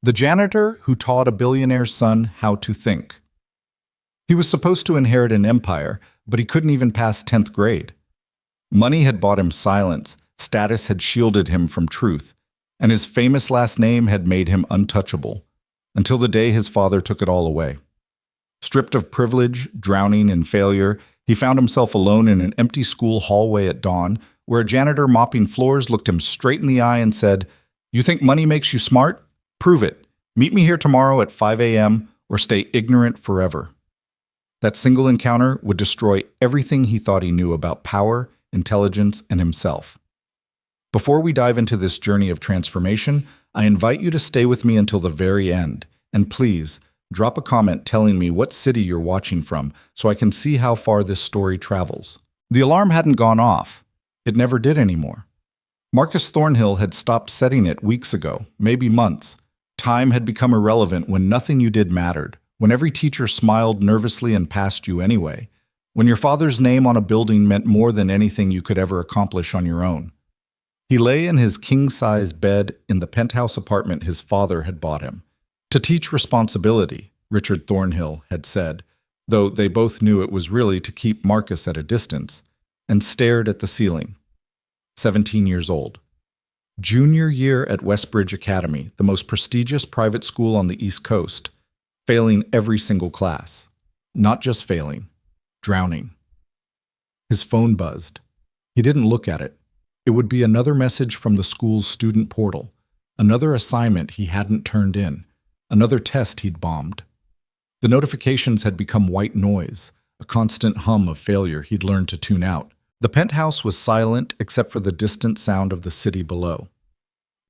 The janitor who taught a billionaire's son how to think. He was supposed to inherit an empire, but he couldn't even pass 10th grade. Money had bought him silence, status had shielded him from truth, and his famous last name had made him untouchable, until the day his father took it all away. Stripped of privilege, drowning in failure, he found himself alone in an empty school hallway at dawn, where a janitor mopping floors looked him straight in the eye and said, "You think money makes you smart? Prove it. Meet me here tomorrow at 5 a.m. or stay ignorant forever." That single encounter would destroy everything he thought he knew about power, intelligence, and himself. Before we dive into this journey of transformation, I invite you to stay with me until the very end. And please, drop a comment telling me what city you're watching from so I can see how far this story travels. The alarm hadn't gone off. It never did anymore. Marcus Thornhill had stopped setting it weeks ago, maybe months. Time had become irrelevant when nothing you did mattered, when every teacher smiled nervously and passed you anyway, when your father's name on a building meant more than anything you could ever accomplish on your own. He lay in his king-size bed in the penthouse apartment his father had bought him. To teach responsibility, Richard Thornhill had said, though they both knew it was really to keep Marcus at a distance, and stared at the ceiling. 17 years old. Junior year at Westbridge Academy, the most prestigious private school on the East Coast, failing every single class. Not just failing, drowning. His phone buzzed. He didn't look at it. It would be another message from the school's student portal, another assignment he hadn't turned in, another test he'd bombed. The notifications had become white noise, a constant hum of failure he'd learned to tune out. The penthouse was silent except for the distant sound of the city below.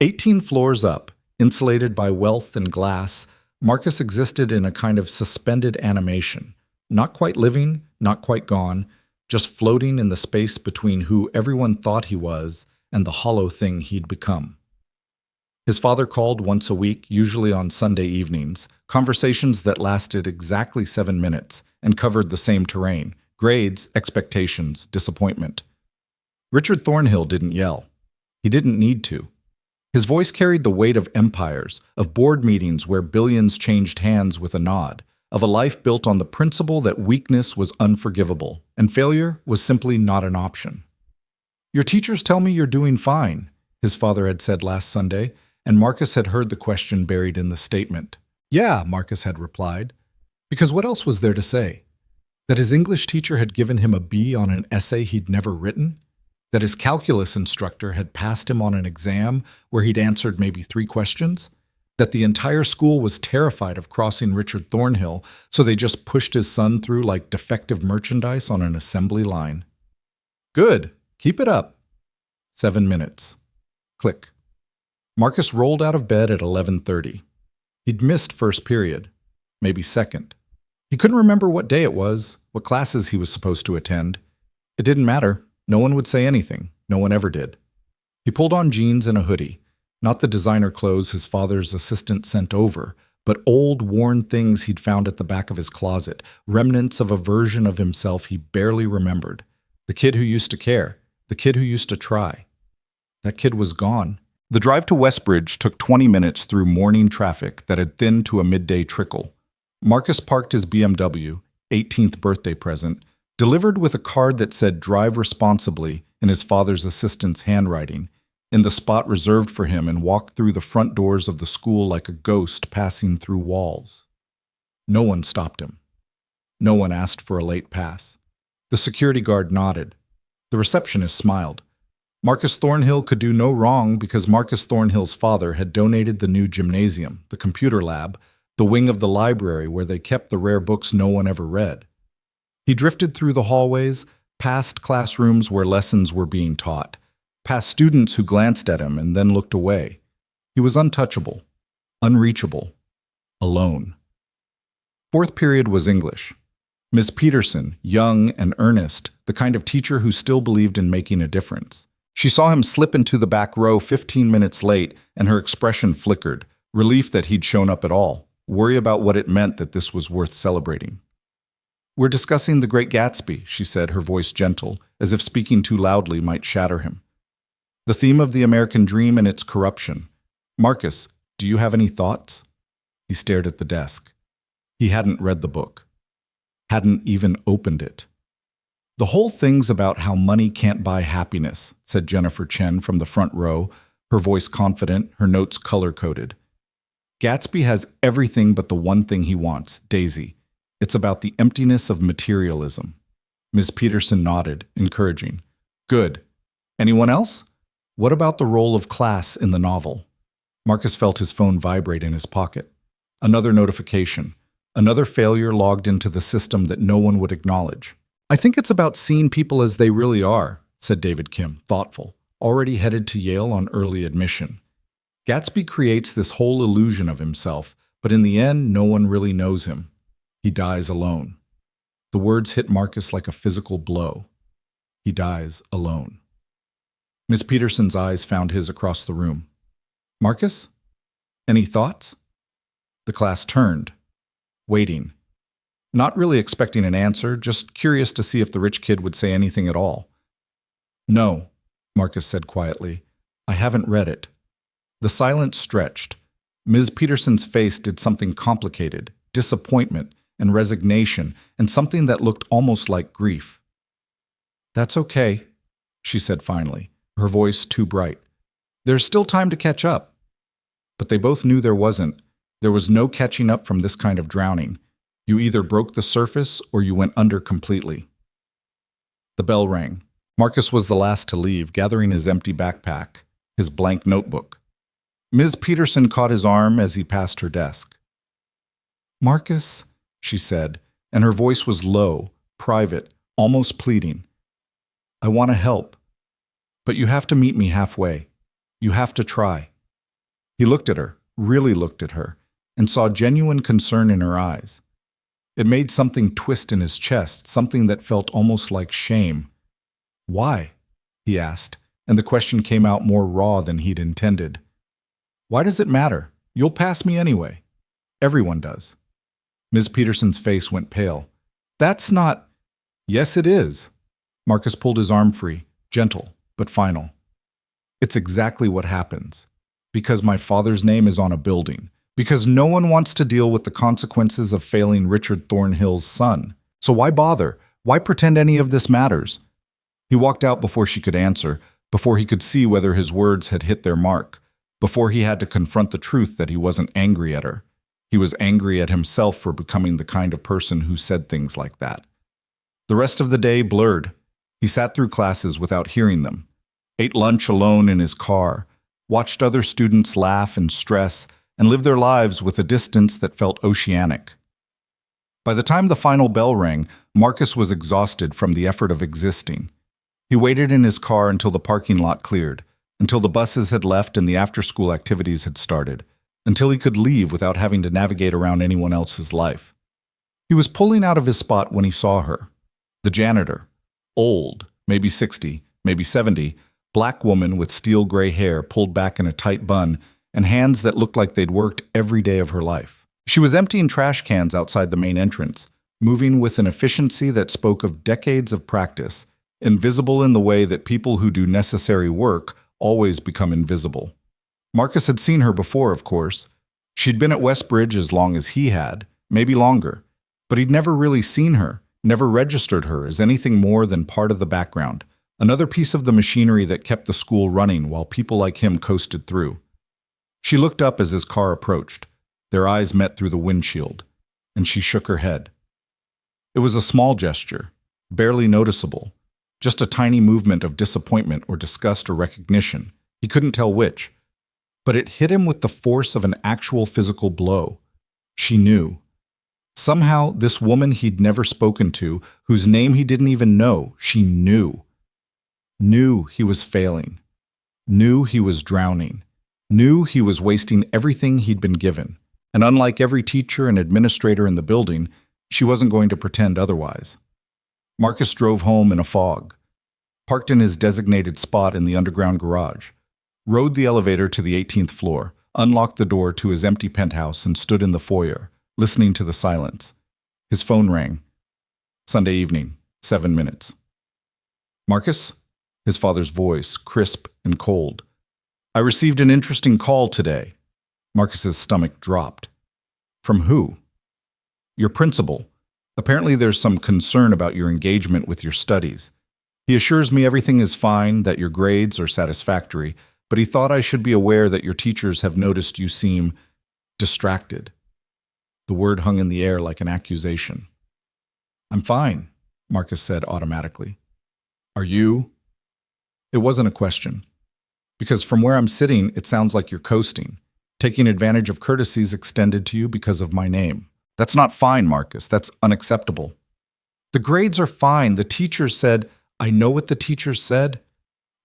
18 floors up, insulated by wealth and glass, Marcus existed in a kind of suspended animation, not quite living, not quite gone, just floating in the space between who everyone thought he was and the hollow thing he'd become. His father called once a week, usually on Sunday evenings, conversations that lasted exactly 7 minutes and covered the same terrain: grades, expectations, disappointment. Richard Thornhill didn't yell. He didn't need to. His voice carried the weight of empires, of board meetings where billions changed hands with a nod, of a life built on the principle that weakness was unforgivable and failure was simply not an option. "Your teachers tell me you're doing fine," his father had said last Sunday, and Marcus had heard the question buried in the statement. "Yeah," Marcus had replied, because what else was there to say? That his English teacher had given him a B on an essay he'd never written? That his calculus instructor had passed him on an exam where he'd answered maybe 3 questions? That the entire school was terrified of crossing Richard Thornhill, so they just pushed his son through like defective merchandise on an assembly line? "Good. Keep it up." 7 minutes. Click. Marcus rolled out of bed at 11:30. He'd missed first period, maybe second. He couldn't remember what day it was, what classes he was supposed to attend. It didn't matter. No one would say anything. No one ever did. He pulled on jeans and a hoodie, not the designer clothes his father's assistant sent over, but old, worn things he'd found at the back of his closet, remnants of a version of himself he barely remembered. The kid who used to care, the kid who used to try. That kid was gone. The drive to Westbridge took 20 minutes through morning traffic that had thinned to a midday trickle. Marcus parked his BMW, 18th birthday present, delivered with a card that said "Drive responsibly" in his father's assistant's handwriting, in the spot reserved for him, and walked through the front doors of the school like a ghost passing through walls. No one stopped him. No one asked for a late pass. The security guard nodded. The receptionist smiled. Marcus Thornhill could do no wrong because Marcus Thornhill's father had donated the new gymnasium, the computer lab, the wing of the library where they kept the rare books no one ever read. He drifted through the hallways, past classrooms where lessons were being taught, past students who glanced at him and then looked away. He was untouchable, unreachable, alone. 4th period was English. Miss Peterson, young and earnest, the kind of teacher who still believed in making a difference. She saw him slip into the back row 15 minutes late, and her expression flickered, relief that he'd shown up at all, worry about what it meant that this was worth celebrating. "We're discussing The Great Gatsby," she said, her voice gentle, as if speaking too loudly might shatter him. "The theme of the American dream and its corruption. Marcus, Do you have any thoughts? He stared at the desk. He hadn't read the book. Hadn't even opened it. The whole thing's about how money can't buy happiness, said Jennifer Chen from the front row, her voice confident, her notes color-coded. Gatsby has everything but the one thing he wants, Daisy. It's about the emptiness of materialism. Ms. Peterson nodded, encouraging. Good. Anyone else? What about the role of class in the novel? Marcus felt his phone vibrate in his pocket. Another notification. Another failure logged into the system that no one would acknowledge. I think it's about seeing people as they really are, said David Kim, thoughtful, already headed to Yale on early admission. Gatsby creates this whole illusion of himself, but in the end, no one really knows him. He dies alone. The words hit Marcus like a physical blow. He dies alone. Miss Peterson's eyes found his across the room. Marcus? Any thoughts? The class turned, waiting. Not really expecting an answer, just curious to see if the rich kid would say anything at all. No, Marcus said quietly. I haven't read it. The silence stretched. Ms. Peterson's face did something complicated, disappointment and resignation, and something that looked almost like grief. That's okay, she said finally, her voice too bright. There's still time to catch up. But they both knew there wasn't. There was no catching up from this kind of drowning. You either broke the surface or you went under completely. The bell rang. Marcus was the last to leave, gathering his empty backpack, his blank notebook. Ms. Peterson caught his arm as he passed her desk. Marcus, she said, and her voice was low, private, almost pleading. I want to help, but you have to meet me halfway. You have to try. He looked at her, really looked at her, and saw genuine concern in her eyes. It made something twist in his chest, something that felt almost like shame. Why? He asked, and the question came out more raw than he'd intended. Why does it matter? You'll pass me anyway. Everyone does. Ms. Peterson's face went pale. That's not... Yes, it is. Marcus pulled his arm free, gentle, but final. It's exactly what happens. Because my father's name is on a building. Because no one wants to deal with the consequences of failing Richard Thornhill's son. So why bother? Why pretend any of this matters? He walked out before she could answer, before he could see whether his words had hit their mark, before he had to confront the truth that he wasn't angry at her. He was angry at himself for becoming the kind of person who said things like that. The rest of the day blurred. He sat through classes without hearing them, ate lunch alone in his car, watched other students laugh and stress, and live their lives with a distance that felt oceanic. By the time the final bell rang, Marcus was exhausted from the effort of existing. He waited in his car until the parking lot cleared, until the buses had left and the after-school activities had started, until he could leave without having to navigate around anyone else's life. He was pulling out of his spot when he saw her. The janitor, old, maybe 60, maybe 70, black woman with steel gray hair pulled back in a tight bun and hands that looked like they'd worked every day of her life. She was emptying trash cans outside the main entrance, moving with an efficiency that spoke of decades of practice, invisible in the way that people who do necessary work always become invisible. Marcus had seen her before, of course. She'd been at Westbridge as long as he had, maybe longer, but he'd never really seen her, never registered her as anything more than part of the background, another piece of the machinery that kept the school running while people like him coasted through. She looked up as his car approached. Their eyes met through the windshield, and she shook her head. It was a small gesture, barely noticeable, just a tiny movement of disappointment or disgust or recognition. He couldn't tell which. But it hit him with the force of an actual physical blow. She knew. Somehow, this woman he'd never spoken to, whose name he didn't even know, she knew. Knew he was failing. Knew he was drowning. Knew he was wasting everything he'd been given. And unlike every teacher and administrator in the building, she wasn't going to pretend otherwise. Marcus drove home in a fog, parked in his designated spot in the underground garage, rode the elevator to the 18th floor, unlocked the door to his empty penthouse and stood in the foyer, listening to the silence. His phone rang. Sunday evening, 7 minutes. Marcus? His father's voice, crisp and cold. I received an interesting call today. Marcus's stomach dropped. From who? Your principal. Apparently there's some concern about your engagement with your studies. He assures me everything is fine, that your grades are satisfactory, but he thought I should be aware that your teachers have noticed you seem distracted. The word hung in the air like an accusation. I'm fine, Marcus said automatically. Are you? It wasn't a question. Because from where I'm sitting, it sounds like you're coasting, taking advantage of courtesies extended to you because of my name. That's not fine, Marcus. That's unacceptable. The grades are fine. The teachers said, I know what the teachers said.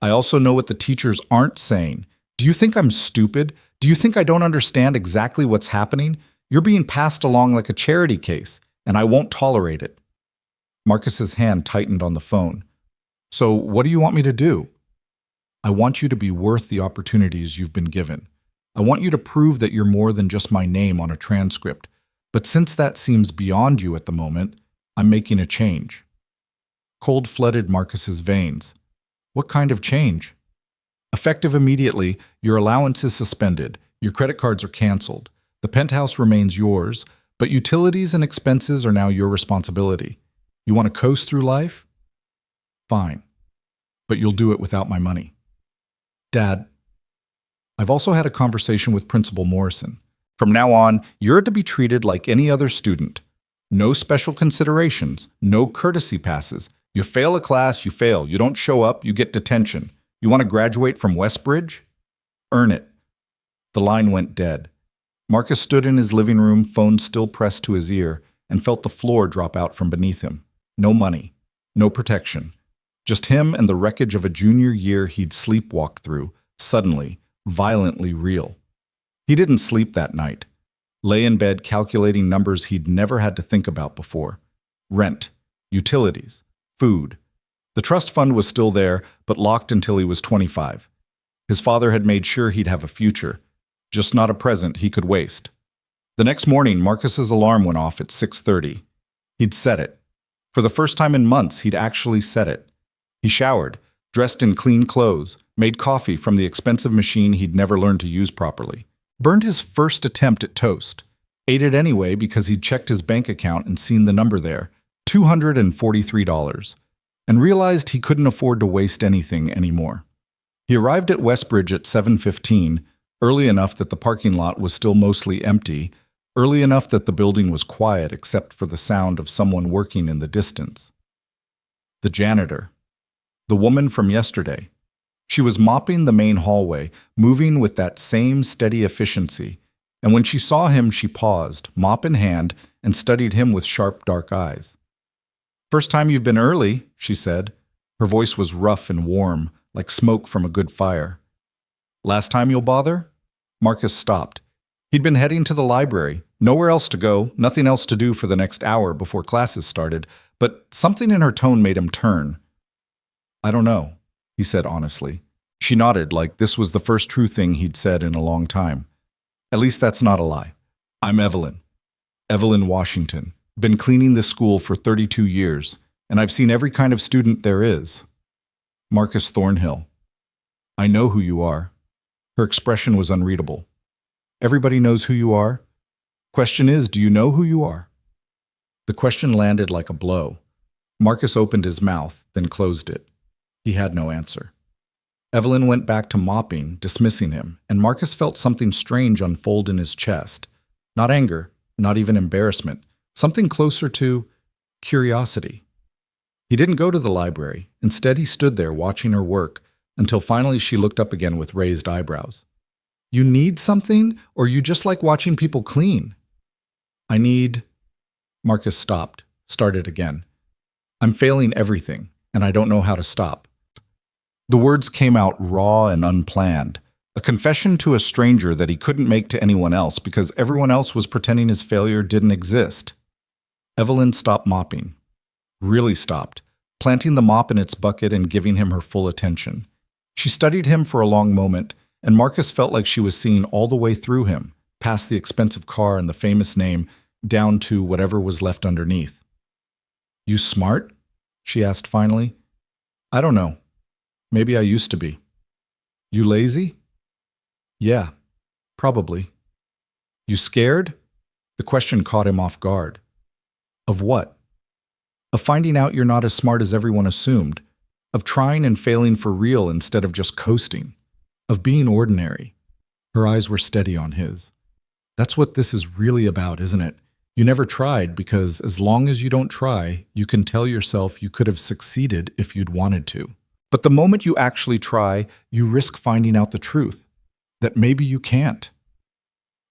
I also know what the teachers aren't saying. Do you think I'm stupid? Do you think I don't understand exactly what's happening? You're being passed along like a charity case, and I won't tolerate it. Marcus's hand tightened on the phone. So what do you want me to do? I want you to be worth the opportunities you've been given. I want you to prove that you're more than just my name on a transcript. But since that seems beyond you at the moment, I'm making a change. Cold flooded Marcus's veins. What kind of change? Effective immediately, your allowance is suspended, your credit cards are canceled, the penthouse remains yours, but utilities and expenses are now your responsibility. You want to coast through life? Fine. But you'll do it without my money. Dad, I've also had a conversation with Principal Morrison. From now on, you're to be treated like any other student. No special considerations, no courtesy passes. You fail a class, you fail. You don't show up, you get detention. You want to graduate from Westbridge? Earn it. The line went dead. Marcus stood in his living room, phone still pressed to his ear, and felt the floor drop out from beneath him. No money, no protection. Just him and the wreckage of a junior year he'd sleepwalked through, suddenly, violently real. He didn't sleep that night. Lay in bed calculating numbers he'd never had to think about before. Rent, utilities, food. The trust fund was still there, but locked until he was 25. His father had made sure he'd have a future, just not a present he could waste. The next morning, Marcus's alarm went off at 6:30. He'd set it. For the first time in months, he'd actually set it. He showered, dressed in clean clothes, made coffee from the expensive machine he'd never learned to use properly. Burned his first attempt at toast. Ate it anyway because he'd checked his bank account and seen the number there, $243, and realized he couldn't afford to waste anything anymore. He arrived at Westbridge at 7:15, early enough that the parking lot was still mostly empty, early enough that the building was quiet except for the sound of someone working in the distance. The janitor. The woman from yesterday. She was mopping the main hallway, moving with that same steady efficiency, and when she saw him, she paused, mop in hand, and studied him with sharp, dark eyes. "First time you've been early," she said. Her voice was rough and warm, like smoke from a good fire. "Last time you'll bother?" Marcus stopped. He'd been heading to the library, nowhere else to go, nothing else to do for the next hour before classes started, but something in her tone made him turn. "I don't know," he said honestly. She nodded like this was the first true thing he'd said in a long time. "At least that's not a lie. I'm Evelyn. Evelyn Washington. Been cleaning this school for 32 years, and I've seen every kind of student there is." Marcus Thornhill. "I know who you are." Her expression was unreadable. "Everybody knows who you are? Question is, do you know who you are?" The question landed like a blow. Marcus opened his mouth, then closed it. He had no answer. Evelyn went back to mopping, dismissing him, and Marcus felt something strange unfold in his chest. Not anger, not even embarrassment, something closer to curiosity. He didn't go to the library. Instead, he stood there watching her work until finally she looked up again with raised eyebrows. "You need something, or you just like watching people clean?" "I need—" Marcus stopped, started again. "I'm failing everything, and I don't know how to stop." The words came out raw and unplanned, a confession to a stranger that he couldn't make to anyone else because everyone else was pretending his failure didn't exist. Evelyn stopped mopping. Really stopped, planting the mop in its bucket and giving him her full attention. She studied him for a long moment, and Marcus felt like she was seeing all the way through him, past the expensive car and the famous name, down to whatever was left underneath. "You smart?" she asked finally. "I don't know. Maybe I used to be." "You lazy?" "Yeah, probably." You scared? The question caught him off guard. Of what? Of finding out you're not as smart as everyone assumed. Of trying and failing for real instead of just coasting. Of being ordinary. Her eyes were steady on his. That's what this is really about, isn't it? You never tried because as long as you don't try, you can tell yourself you could have succeeded if you'd wanted to. But the moment you actually try, you risk finding out the truth. That maybe you can't.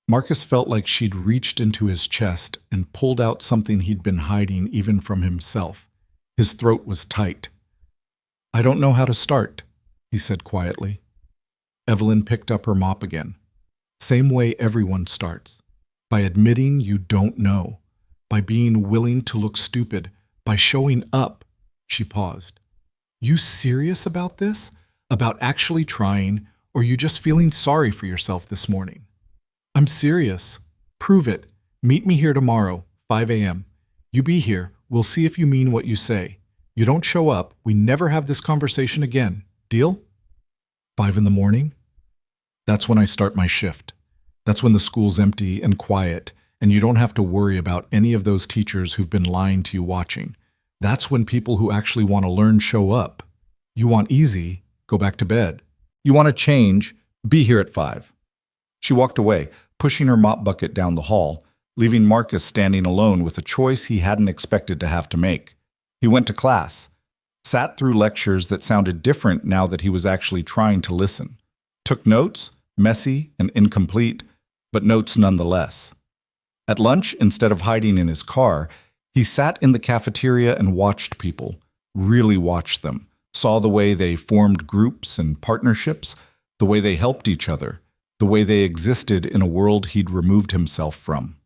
Marcus felt like she'd reached into his chest and pulled out something he'd been hiding even from himself. His throat was tight. I don't know how to start, he said quietly. Evelyn picked up her mop again. Same way everyone starts. By admitting you don't know. By being willing to look stupid. By showing up. She paused. You serious about this? About actually trying? Or you just feeling sorry for yourself this morning? I'm serious. Prove it. Meet me here tomorrow, 5 a.m. You be here. We'll see if you mean what you say. You don't show up. We never have this conversation again. Deal? 5 in the morning? That's when I start my shift. That's when the school's empty and quiet, and you don't have to worry about any of those teachers who've been lying to you watching. That's when people who actually want to learn show up. You want easy, go back to bed. You want to change, be here at 5. She walked away, pushing her mop bucket down the hall, leaving Marcus standing alone with a choice he hadn't expected to have to make. He went to class, sat through lectures that sounded different now that he was actually trying to listen. Took notes, messy and incomplete, but notes nonetheless. At lunch, instead of hiding in his car, he sat in the cafeteria and watched people, really watched them, saw the way they formed groups and partnerships, the way they helped each other, the way they existed in a world he'd removed himself from.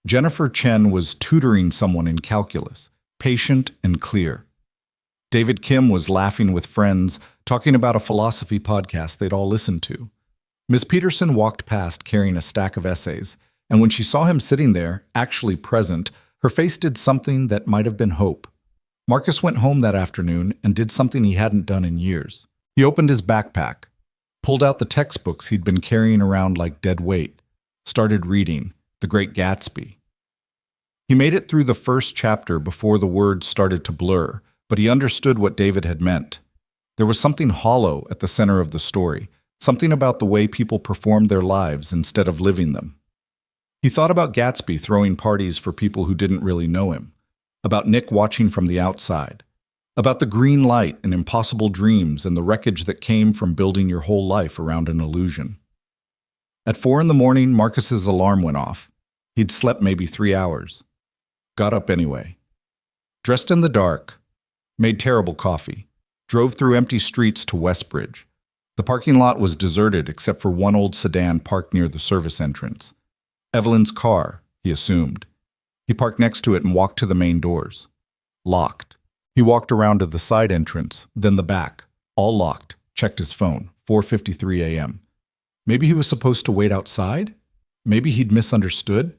Jennifer Chen was tutoring someone in calculus, patient and clear. David Kim was laughing with friends, talking about a philosophy podcast they'd all listened to. Ms. Peterson walked past carrying a stack of essays, and when she saw him sitting there, actually present, her face did something that might have been hope. Marcus went home that afternoon and did something he hadn't done in years. He opened his backpack, pulled out the textbooks he'd been carrying around like dead weight, started reading The Great Gatsby. He made it through the first chapter before the words started to blur, but he understood what David had meant. There was something hollow at the center of the story, something about the way people performed their lives instead of living them. He thought about Gatsby throwing parties for people who didn't really know him, about Nick watching from the outside, about the green light and impossible dreams and the wreckage that came from building your whole life around an illusion. At 4 in the morning, Marcus's alarm went off. He'd slept maybe 3 hours. Got up anyway. Dressed in the dark, made terrible coffee, drove through empty streets to Westbridge. The parking lot was deserted except for one old sedan parked near the service entrance. Evelyn's car, he assumed. He parked next to it and walked to the main doors. Locked. He walked around to the side entrance, then the back. All locked. Checked his phone. 4:53 a.m. Maybe he was supposed to wait outside? Maybe he'd misunderstood?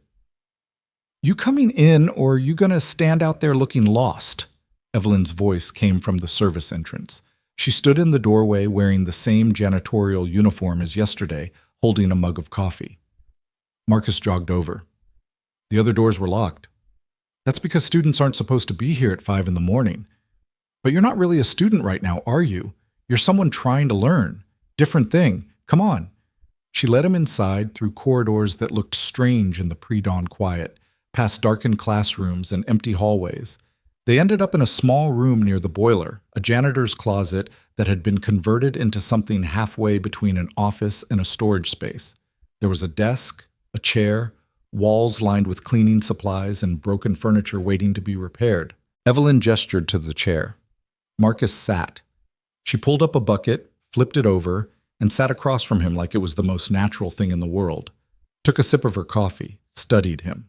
You coming in, or are you gonna stand out there looking lost? Evelyn's voice came from the service entrance. She stood in the doorway wearing the same janitorial uniform as yesterday, holding a mug of coffee. Marcus jogged over. The other doors were locked. That's because students aren't supposed to be here at 5 in the morning. But you're not really a student right now, are you? You're someone trying to learn. Different thing. Come on. She led him inside through corridors that looked strange in the pre-dawn quiet, past darkened classrooms and empty hallways. They ended up in a small room near the boiler, a janitor's closet that had been converted into something halfway between an office and a storage space. There was a desk, a chair, walls lined with cleaning supplies and broken furniture waiting to be repaired. Evelyn gestured to the chair. Marcus sat. She pulled up a bucket, flipped it over, and sat across from him like it was the most natural thing in the world. Took a sip of her coffee, studied him.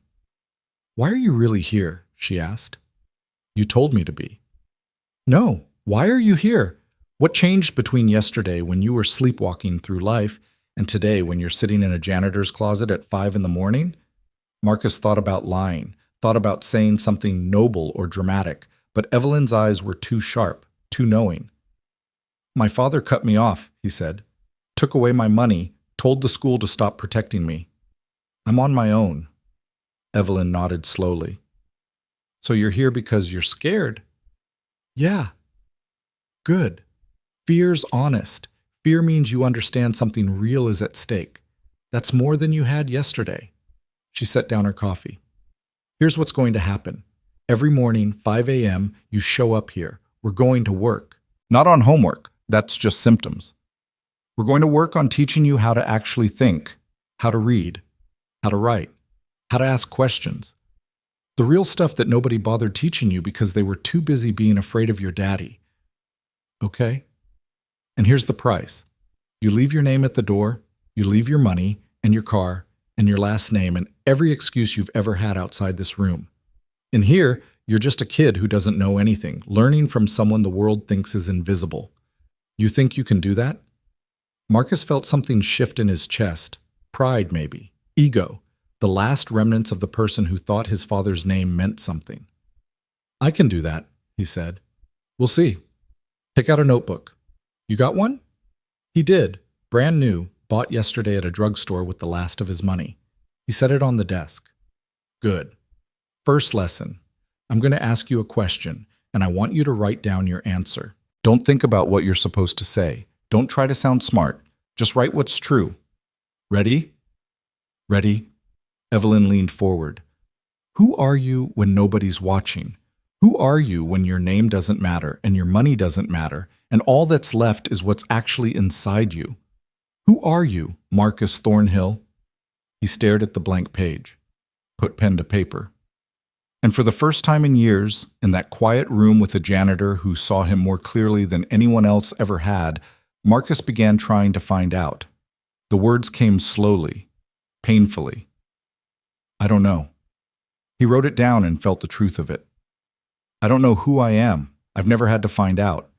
"Why are you really here?" she asked. "You told me to be." "No, why are you here? What changed between yesterday when you were sleepwalking through life and today when you're sitting in a janitor's closet at 5 in the morning? Marcus thought about lying, thought about saying something noble or dramatic, but Evelyn's eyes were too sharp, too knowing. "My father cut me off," he said. "Took away my money, told the school to stop protecting me." I'm on my own. Evelyn nodded slowly. So you're here because you're scared? Yeah. Good. Fear's honest. Fear means you understand something real is at stake. That's more than you had yesterday. She set down her coffee. Here's what's going to happen. Every morning, 5 a.m., you show up here. We're going to work. Not on homework. That's just symptoms. We're going to work on teaching you how to actually think, how to read, how to write, how to ask questions. The real stuff that nobody bothered teaching you because they were too busy being afraid of your daddy. Okay? And here's the price. You leave your name at the door, you leave your money and your car and your last name and every excuse you've ever had outside this room. In here, you're just a kid who doesn't know anything, learning from someone the world thinks is invisible. You think you can do that? Marcus felt something shift in his chest. Pride, maybe. Ego. The last remnants of the person who thought his father's name meant something. I can do that, he said. We'll see. Take out a notebook. You got one? He did. Brand new, bought yesterday at a drugstore with the last of his money. He set it on the desk. Good. First lesson. I'm going to ask you a question, and I want you to write down your answer. Don't think about what you're supposed to say. Don't try to sound smart. Just write what's true. Ready? Ready? Evelyn leaned forward. Who are you when nobody's watching? Who are you when your name doesn't matter and your money doesn't matter and all that's left is what's actually inside you? Who are you, Marcus Thornhill? He stared at the blank page, put pen to paper. And for the first time in years, in that quiet room with a janitor who saw him more clearly than anyone else ever had, Marcus began trying to find out. The words came slowly, painfully. I don't know. He wrote it down and felt the truth of it. I don't know who I am. I've never had to find out.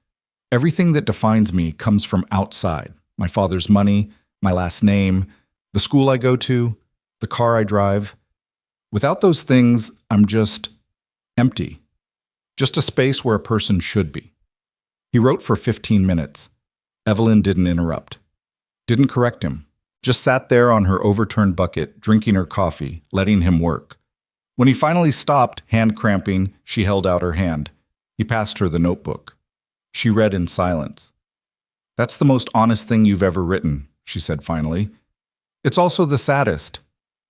Everything that defines me comes from outside. My father's money, my last name, the school I go to, the car I drive. Without those things, I'm just empty. Just a space where a person should be. He wrote for 15 minutes. Evelyn didn't interrupt. Didn't correct him. Just sat there on her overturned bucket, drinking her coffee, letting him work. When he finally stopped, hand cramping, she held out her hand. He passed her the notebook. She read in silence. That's the most honest thing you've ever written, she said finally. It's also the saddest.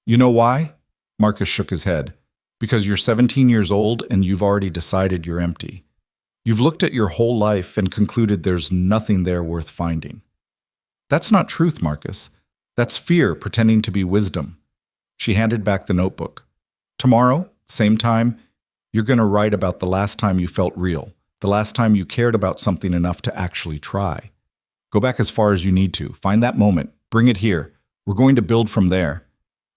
You know why? Marcus shook his head. Because you're 17 years old and you've already decided you're empty. You've looked at your whole life and concluded there's nothing there worth finding. That's not truth, Marcus. That's fear pretending to be wisdom. She handed back the notebook. Tomorrow, same time, you're going to write about the last time you felt real, the last time you cared about something enough to actually try. Go back as far as you need to. Find that moment. Bring it here. We're going to build from there.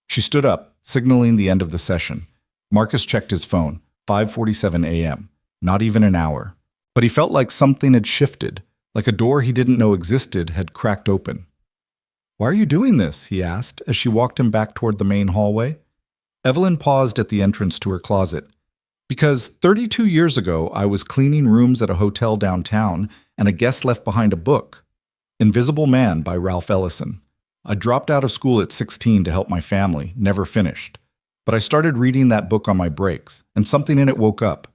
She stood up, signaling the end of the session. Marcus checked his phone. 5:47 a.m. Not even an hour. But he felt like something had shifted, like a door he didn't know existed had cracked open. Why are you doing this? He asked as she walked him back toward the main hallway. Evelyn paused at the entrance to her closet. Because 32 years ago, I was cleaning rooms at a hotel downtown, and a guest left behind a book, Invisible Man by Ralph Ellison. I dropped out of school at 16 to help my family, never finished. But I started reading that book on my breaks, and something in it woke up.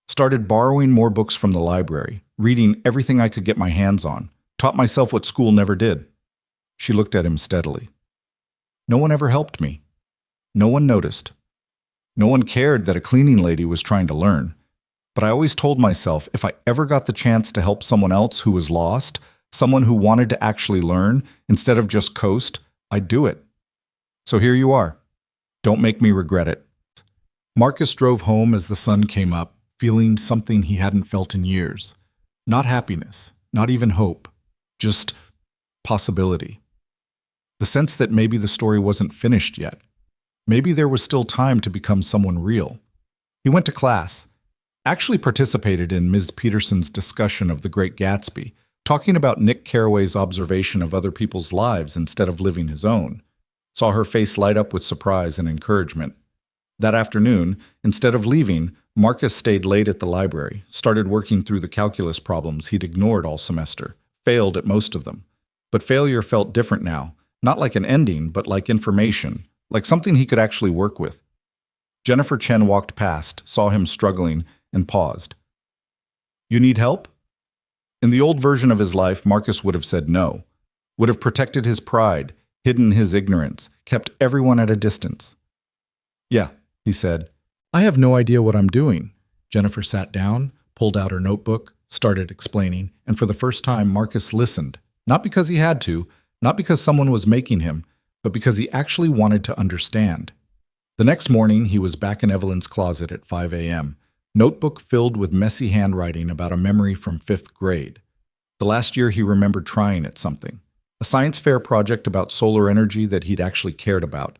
Started borrowing more books from the library, reading everything I could get my hands on, taught myself what school never did. She looked at him steadily. No one ever helped me. No one noticed. No one cared that a cleaning lady was trying to learn. But I always told myself if I ever got the chance to help someone else who was lost, someone who wanted to actually learn, instead of just coast, I'd do it. So here you are. Don't make me regret it. Marcus drove home as the sun came up, feeling something he hadn't felt in years. Not happiness, not even hope, just possibility. The sense that maybe the story wasn't finished yet. Maybe there was still time to become someone real. He went to class, actually participated in Ms. Peterson's discussion of The Great Gatsby, talking about Nick Carraway's observation of other people's lives instead of living his own. Saw her face light up with surprise and encouragement. That afternoon, instead of leaving, Marcus stayed late at the library, started working through the calculus problems he'd ignored all semester, failed at most of them. But failure felt different now, not like an ending, but like information, like something he could actually work with. Jennifer Chen walked past, saw him struggling, and paused. You need help? In the old version of his life, Marcus would have said no, would have protected his pride, hidden his ignorance, kept everyone at a distance. Yeah, he said. I have no idea what I'm doing. Jennifer sat down, pulled out her notebook, started explaining, and for the first time, Marcus listened, not because he had to, not because someone was making him, but because he actually wanted to understand. The next morning, he was back in Evelyn's closet at 5 a.m., notebook filled with messy handwriting about a memory from 5th grade. The last year he remembered trying at something. A science fair project about solar energy that he'd actually cared about,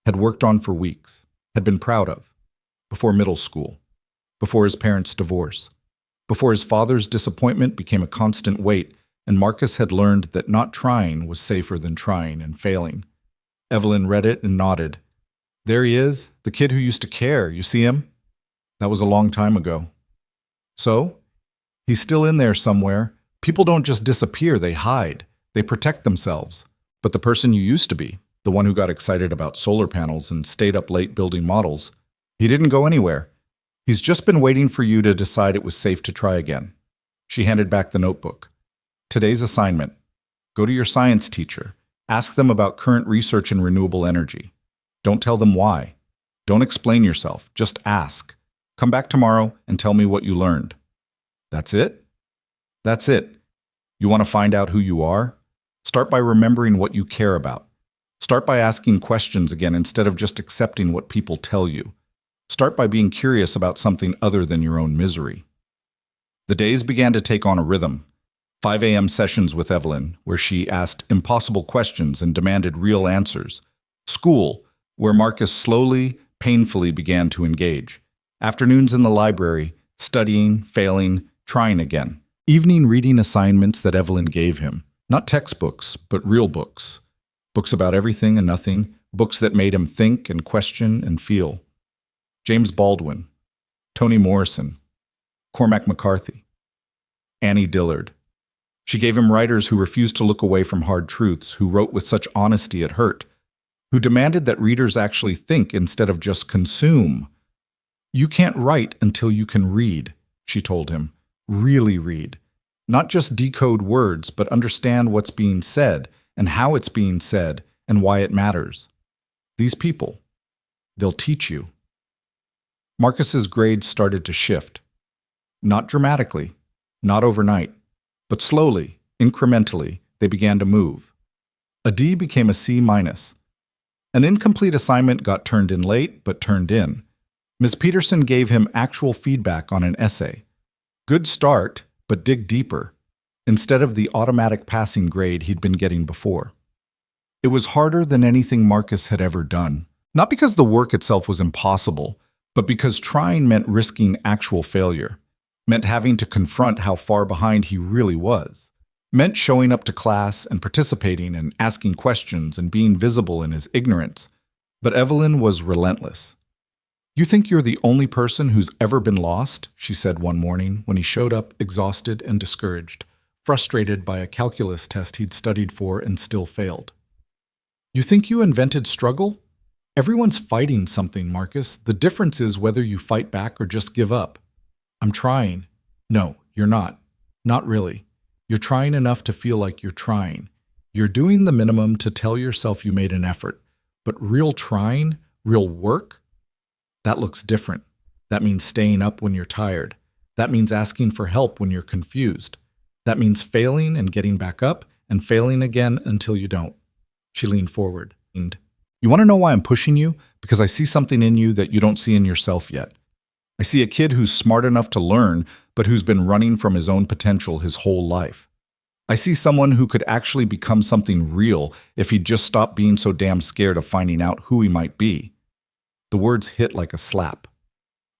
had worked on for weeks, had been proud of, before middle school, before his parents' divorce, before his father's disappointment became a constant weight, and Marcus had learned that not trying was safer than trying and failing. Evelyn read it and nodded. There he is, the kid who used to care, you see him? That was a long time ago. So? He's still in there somewhere. People don't just disappear, they hide. They protect themselves. But the person you used to be, the one who got excited about solar panels and stayed up late building models, he didn't go anywhere. He's just been waiting for you to decide it was safe to try again. She handed back the notebook. Today's assignment. Go to your science teacher. Ask them about current research in renewable energy. Don't tell them why. Don't explain yourself. Just ask. Come back tomorrow and tell me what you learned. That's it? That's it. You want to find out who you are? Start by remembering what you care about. Start by asking questions again instead of just accepting what people tell you. Start by being curious about something other than your own misery. The days began to take on a rhythm. 5 a.m. sessions with Evelyn, where she asked impossible questions and demanded real answers. School, where Marcus slowly, painfully began to engage. Afternoons in the library, studying, failing, trying again. Evening reading assignments that Evelyn gave him. Not textbooks, but real books. Books about everything and nothing. Books that made him think and question and feel. James Baldwin, Toni Morrison, Cormac McCarthy, Annie Dillard. She gave him writers who refused to look away from hard truths, who wrote with such honesty it hurt, who demanded that readers actually think instead of just consume. You can't write until you can read, she told him. Really read. Not just decode words, but understand what's being said and how it's being said and why it matters. These people, they'll teach you. Marcus's grades started to shift. Not dramatically, not overnight, but slowly, incrementally, they began to move. A D became a C-. An incomplete assignment got turned in late, but turned in. Ms. Peterson gave him actual feedback on an essay. Good start, but dig deeper, instead of the automatic passing grade he'd been getting before. It was harder than anything Marcus had ever done, not because the work itself was impossible, but because trying meant risking actual failure, meant having to confront how far behind he really was, meant showing up to class and participating and asking questions and being visible in his ignorance. But Evelyn was relentless. You think you're the only person who's ever been lost, she said one morning when he showed up exhausted and discouraged, frustrated by a calculus test he'd studied for and still failed. You think you invented struggle? Everyone's fighting something, Marcus. The difference is whether you fight back or just give up. I'm trying. No, you're not. Not really. You're trying enough to feel like you're trying. You're doing the minimum to tell yourself you made an effort. But real trying, real work, that looks different. That means staying up when you're tired. That means asking for help when you're confused. That means failing and getting back up and failing again until you don't. She leaned forward. You want to know why I'm pushing you? Because I see something in you that you don't see in yourself yet. I see a kid who's smart enough to learn, but who's been running from his own potential his whole life. I see someone who could actually become something real if he'd just stopped being so damn scared of finding out who he might be. The words hit like a slap.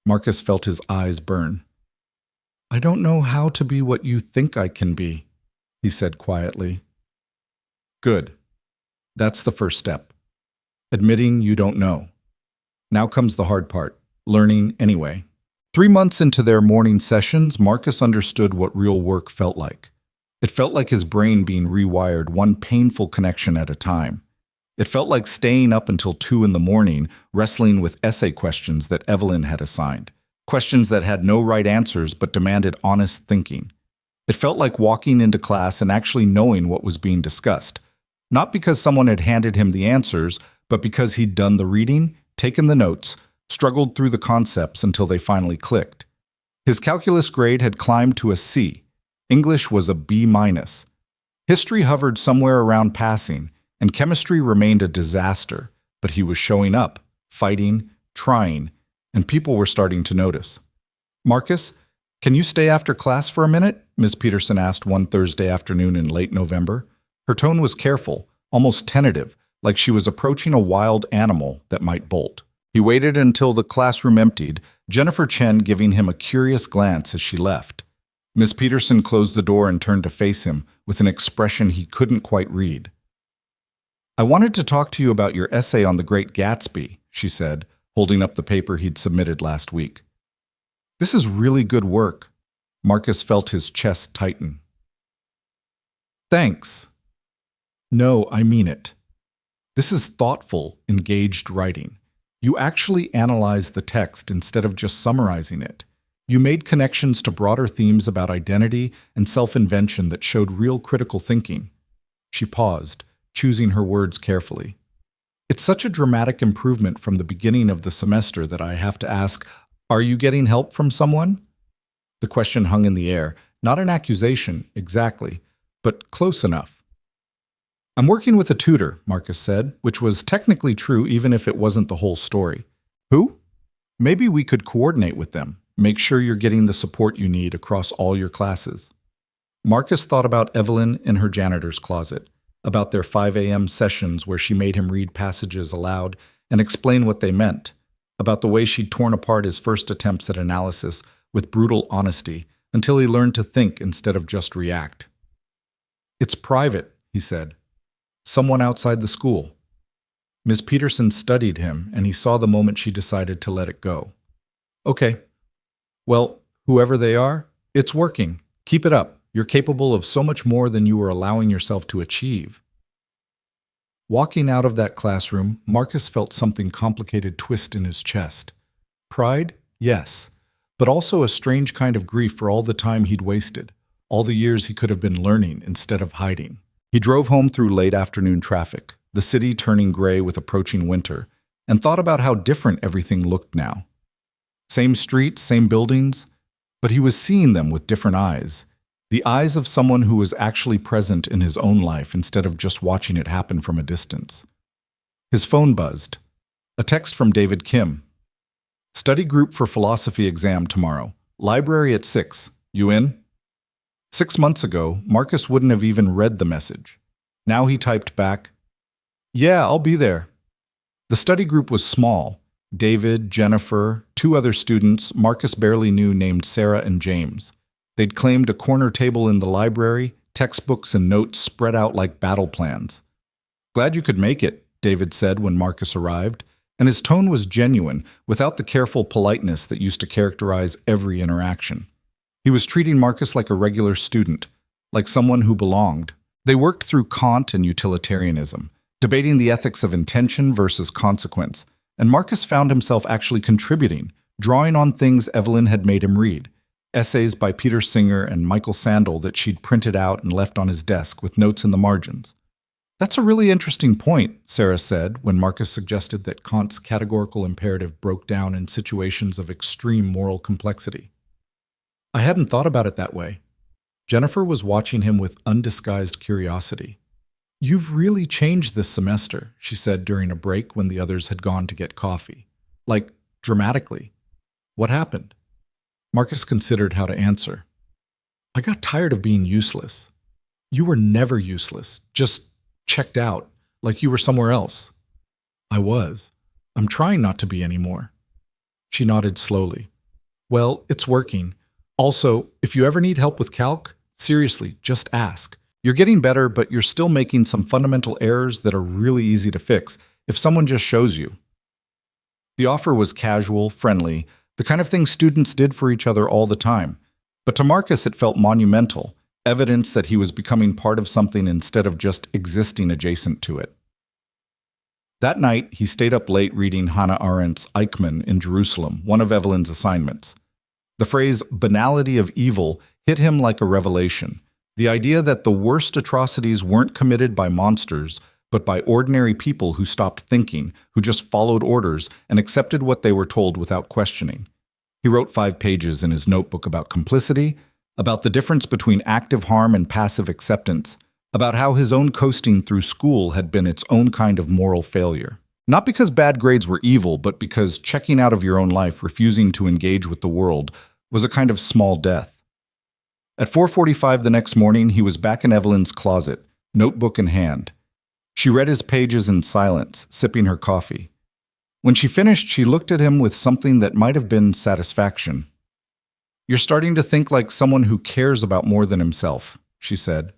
Marcus felt his eyes burn. I don't know how to be what you think I can be, he said quietly. Good. That's the first step. Admitting you don't know. Now comes the hard part, learning anyway. 3 months into their morning sessions, Marcus understood what real work felt like. It felt like his brain being rewired one painful connection at a time. It felt like staying up until 2 in the morning, wrestling with essay questions that Evelyn had assigned. Questions that had no right answers but demanded honest thinking. It felt like walking into class and actually knowing what was being discussed. Not because someone had handed him the answers, but because he'd done the reading, taken the notes, struggled through the concepts until they finally clicked. His calculus grade had climbed to a C. English was a B-. History hovered somewhere around passing, and chemistry remained a disaster, but he was showing up, fighting, trying, and people were starting to notice. "Marcus, can you stay after class for a minute?" Ms. Peterson asked one Thursday afternoon in late November. Her tone was careful, almost tentative, like she was approaching a wild animal that might bolt. He waited until the classroom emptied, Jennifer Chen giving him a curious glance as she left. Ms. Peterson closed the door and turned to face him with an expression he couldn't quite read. "I wanted to talk to you about your essay on the Great Gatsby," she said, holding up the paper he'd submitted last week. "This is really good work." Marcus felt his chest tighten. "Thanks." "No, I mean it. This is thoughtful, engaged writing. You actually analyzed the text instead of just summarizing it. You made connections to broader themes about identity and self-invention that showed real critical thinking." She paused, choosing her words carefully. "It's such a dramatic improvement from the beginning of the semester that I have to ask, are you getting help from someone?" The question hung in the air, not an accusation, exactly, but close enough. "I'm working with a tutor," Marcus said, which was technically true even if it wasn't the whole story. "Who?" "Maybe we could coordinate with them. Make sure you're getting the support you need across all your classes." Marcus thought about Evelyn in her janitor's closet, about their 5 a.m. sessions where she made him read passages aloud and explain what they meant, about the way she'd torn apart his first attempts at analysis with brutal honesty until he learned to think instead of just react. "It's private," he said. "Someone outside the school." Ms. Peterson studied him, and he saw the moment she decided to let it go. "Okay. Well, whoever they are, it's working. Keep it up. You're capable of so much more than you were allowing yourself to achieve." Walking out of that classroom, Marcus felt something complicated twist in his chest. Pride? Yes. But also a strange kind of grief for all the time he'd wasted, all the years he could have been learning instead of hiding. He drove home through late afternoon traffic, the city turning gray with approaching winter, and thought about how different everything looked now. Same streets, same buildings, but he was seeing them with different eyes. The eyes of someone who was actually present in his own life instead of just watching it happen from a distance. His phone buzzed. A text from David Kim. "Study group for philosophy exam tomorrow. Library at 6. You in?" 6 months ago, Marcus wouldn't have even read the message. Now he typed back, "Yeah, I'll be there." The study group was small. David, Jennifer, 2 other students Marcus barely knew named Sarah and James. They'd claimed a corner table in the library, textbooks and notes spread out like battle plans. "Glad you could make it," David said when Marcus arrived, and his tone was genuine, without the careful politeness that used to characterize every interaction. He was treating Marcus like a regular student, like someone who belonged. They worked through Kant and utilitarianism, debating the ethics of intention versus consequence, and Marcus found himself actually contributing, drawing on things Evelyn had made him read. Essays by Peter Singer and Michael Sandel that she'd printed out and left on his desk with notes in the margins. "That's a really interesting point," Sarah said when Marcus suggested that Kant's categorical imperative broke down in situations of extreme moral complexity. "I hadn't thought about it that way." Jennifer was watching him with undisguised curiosity. "You've really changed this semester," she said during a break when the others had gone to get coffee. "Like, dramatically. What happened?" Marcus considered how to answer. "I got tired of being useless." "You were never useless, just checked out, like you were somewhere else." "I was. I'm trying not to be anymore." She nodded slowly. "Well, it's working. Also, if you ever need help with calc, seriously, just ask. You're getting better, but you're still making some fundamental errors that are really easy to fix if someone just shows you." The offer was casual, friendly, the kind of thing students did for each other all the time. But to Marcus it felt monumental, evidence that he was becoming part of something instead of just existing adjacent to it. That night, he stayed up late reading Hannah Arendt's Eichmann in Jerusalem, one of Evelyn's assignments. The phrase banality of evil hit him like a revelation. The idea that the worst atrocities weren't committed by monsters, but by ordinary people who stopped thinking, who just followed orders and accepted what they were told without questioning. He wrote 5 pages in his notebook about complicity, about the difference between active harm and passive acceptance, about how his own coasting through school had been its own kind of moral failure. Not because bad grades were evil, but because checking out of your own life, refusing to engage with the world, was a kind of small death. At 4:45 the next morning, he was back in Evelyn's closet, notebook in hand. She read his pages in silence, sipping her coffee. When she finished, she looked at him with something that might have been satisfaction. "You're starting to think like someone who cares about more than himself," she said.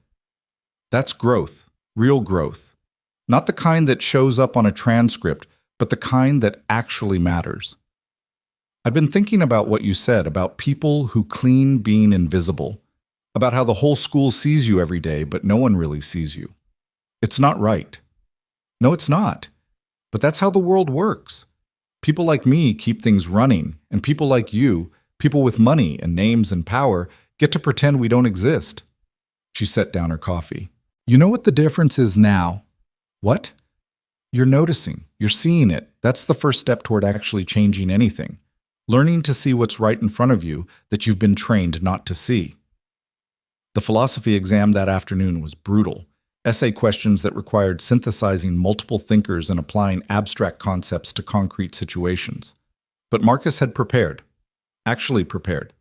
"That's growth, real growth. Not the kind that shows up on a transcript, but the kind that actually matters." I've been thinking about what you said about people who clean being invisible, about how the whole school sees you every day, but no one really sees you. It's not right. No, it's not. But that's how the world works. People like me keep things running, and people like you, people with money and names and power, get to pretend we don't exist. She set down her coffee. "You know what the difference is now?" "What?" "You're noticing. You're seeing it. That's the first step toward actually changing anything. Learning to see what's right in front of you that you've been trained not to see." The philosophy exam that afternoon was brutal. Essay questions that required synthesizing multiple thinkers and applying abstract concepts to concrete situations. But Marcus had prepared. Actually prepared.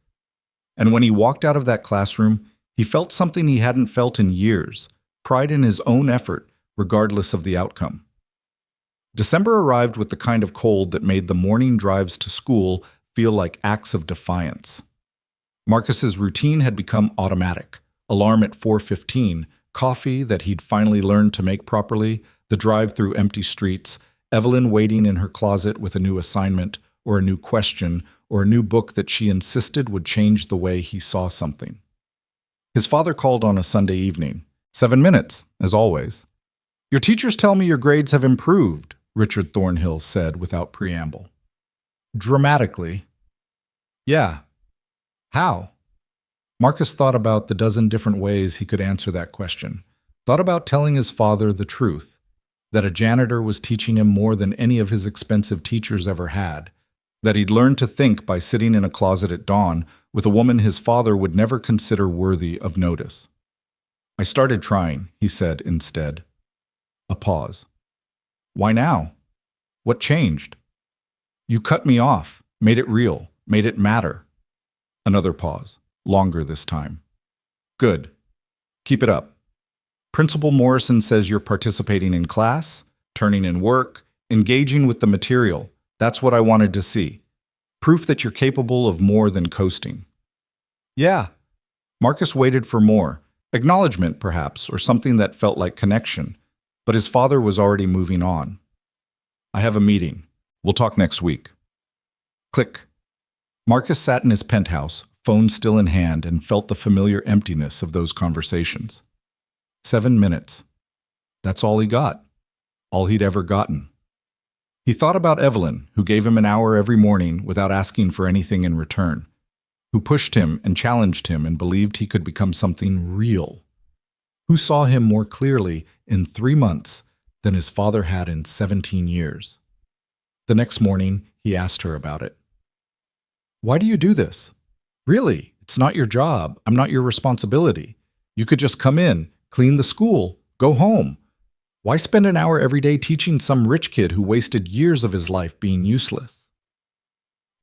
And when he walked out of that classroom, he felt something he hadn't felt in years, pride in his own effort, regardless of the outcome. December arrived with the kind of cold that made the morning drives to school feel like acts of defiance. Marcus's routine had become automatic. Alarm at 4:15, coffee that he'd finally learned to make properly, the drive through empty streets, Evelyn waiting in her closet with a new assignment, or a new question, or a new book that she insisted would change the way he saw something. His father called on a Sunday evening. 7 minutes, as always. "Your teachers tell me your grades have improved," Richard Thornhill said without preamble. "Dramatically." "Yeah. How?" Marcus thought about the dozen different ways he could answer that question. Thought about telling his father the truth, that a janitor was teaching him more than any of his expensive teachers ever had, that he'd learned to think by sitting in a closet at dawn with a woman his father would never consider worthy of notice. "I started trying," he said instead. A pause. "Why now? What changed?" "You cut me off, made it real, made it matter." Another pause. Longer this time. "Good. Keep it up. Principal Morrison says you're participating in class, turning in work, engaging with the material. That's what I wanted to see. Proof that you're capable of more than coasting." "Yeah." Marcus waited for more. Acknowledgement, perhaps, or something that felt like connection. But his father was already moving on. "I have a meeting. We'll talk next week." Click. Marcus sat in his penthouse, phone still in hand, and felt the familiar emptiness of those conversations. 7 minutes. That's all he got. All he'd ever gotten. He thought about Evelyn, who gave him an hour every morning without asking for anything in return, who pushed him and challenged him and believed he could become something real, who saw him more clearly in 3 months than his father had in 17 years. The next morning, he asked her about it. "Why do you do this? Really, it's not your job. I'm not your responsibility. You could just come in, clean the school, go home. Why spend an hour every day teaching some rich kid who wasted years of his life being useless?"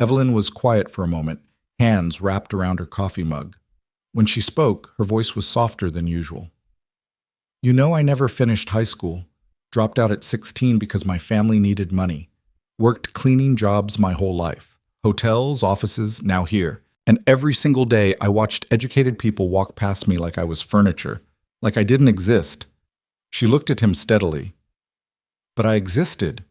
Evelyn was quiet for a moment, hands wrapped around her coffee mug. When she spoke, her voice was softer than usual. "You know, I never finished high school. Dropped out at 16 because my family needed money. Worked cleaning jobs my whole life. Hotels, offices, now here. And every single day I watched educated people walk past me like I was furniture, like I didn't exist." She looked at him steadily. "But I existed,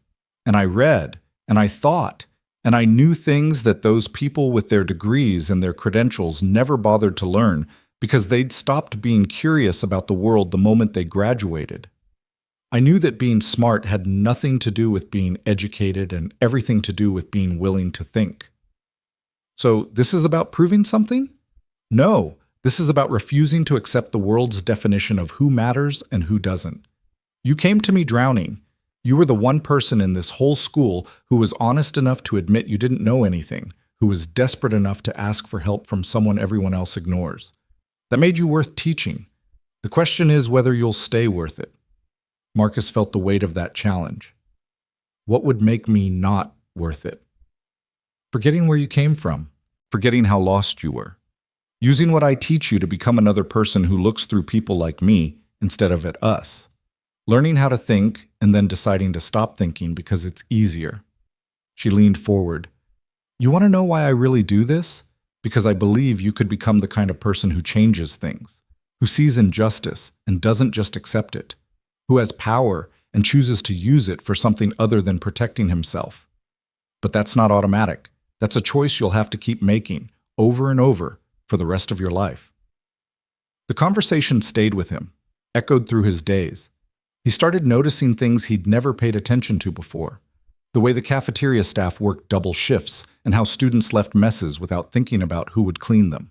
and I read, and I thought, and I knew things that those people with their degrees and their credentials never bothered to learn because they'd stopped being curious about the world the moment they graduated." I knew that being smart had nothing to do with being educated and everything to do with being willing to think. So this is about proving something? No, this is about refusing to accept the world's definition of who matters and who doesn't. You came to me drowning. You were the one person in this whole school who was honest enough to admit you didn't know anything, who was desperate enough to ask for help from someone everyone else ignores. That made you worth teaching. The question is whether you'll stay worth it. Marcus felt the weight of that challenge. What would make me not worth it? Forgetting where you came from, forgetting how lost you were. Using what I teach you to become another person who looks through people like me instead of at us. Learning how to think and then deciding to stop thinking because it's easier. She leaned forward. You want to know why I really do this? Because I believe you could become the kind of person who changes things, who sees injustice and doesn't just accept it, who has power and chooses to use it for something other than protecting himself. But that's not automatic. That's a choice you'll have to keep making, over and over, for the rest of your life. The conversation stayed with him, echoed through his days. He started noticing things he'd never paid attention to before. The way the cafeteria staff worked double shifts and how students left messes without thinking about who would clean them.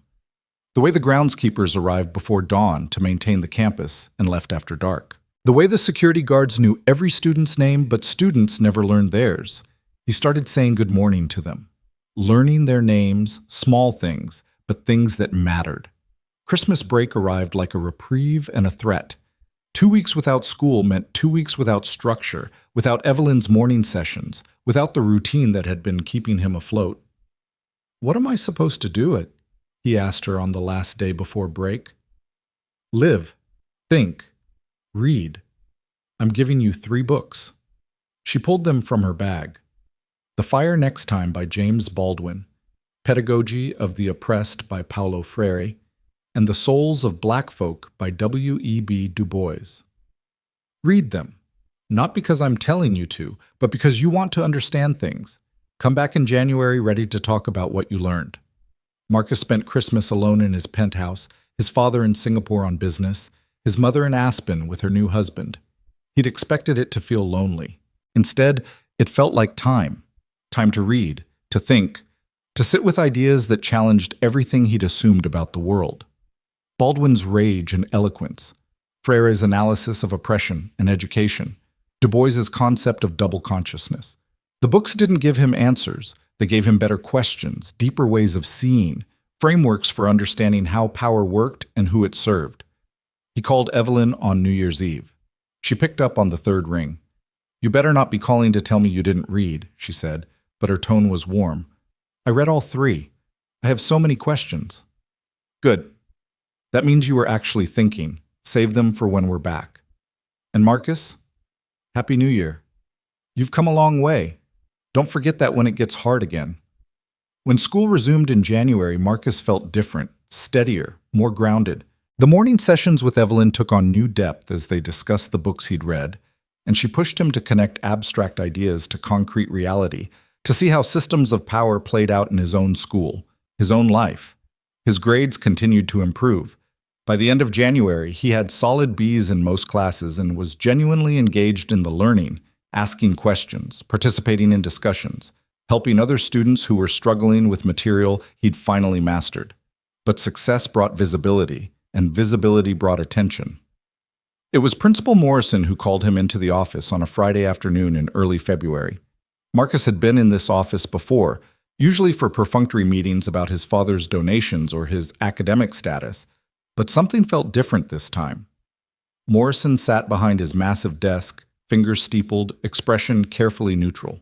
The way the groundskeepers arrived before dawn to maintain the campus and left after dark. The way the security guards knew every student's name, but students never learned theirs. He started saying good morning to them, learning their names, small things, but things that mattered. Christmas break arrived like a reprieve and a threat. 2 weeks without school meant 2 weeks without structure, without Evelyn's morning sessions, without the routine that had been keeping him afloat. What am I supposed to do it? He asked her on the last day before break. Live, think, read. I'm giving you 3 books. She pulled them from her bag. The Fire Next Time by James Baldwin, Pedagogy of the Oppressed by Paulo Freire, and The Souls of Black Folk by W.E.B. Du Bois. Read them, not because I'm telling you to, but because you want to understand things. Come back in January ready to talk about what you learned. Marcus spent Christmas alone in his penthouse, his father in Singapore on business, his mother in Aspen with her new husband. He'd expected it to feel lonely. Instead, it felt like time to read, to think, to sit with ideas that challenged everything he'd assumed about the world. Baldwin's rage and eloquence, Freire's analysis of oppression and education, Du Bois's concept of double consciousness. The books didn't give him answers. They gave him better questions, deeper ways of seeing, frameworks for understanding how power worked and who it served. He called Evelyn on New Year's Eve. She picked up on the 3rd ring. You better not be calling to tell me you didn't read, she said, but her tone was warm. I read all 3. I have so many questions. Good. That means you were actually thinking. Save them for when we're back. And Marcus, Happy New Year. You've come a long way. Don't forget that when it gets hard again. When school resumed in January, Marcus felt different, steadier, more grounded. The morning sessions with Evelyn took on new depth as they discussed the books he'd read, and she pushed him to connect abstract ideas to concrete reality, to see how systems of power played out in his own school, his own life. His grades continued to improve. By the end of January, he had solid B's in most classes and was genuinely engaged in the learning, asking questions, participating in discussions, helping other students who were struggling with material he'd finally mastered. But success brought visibility, and visibility brought attention. It was Principal Morrison who called him into the office on a Friday afternoon in early February. Marcus had been in this office before, usually for perfunctory meetings about his father's donations or his academic status, but something felt different this time. Morrison sat behind his massive desk, fingers steepled, expression carefully neutral.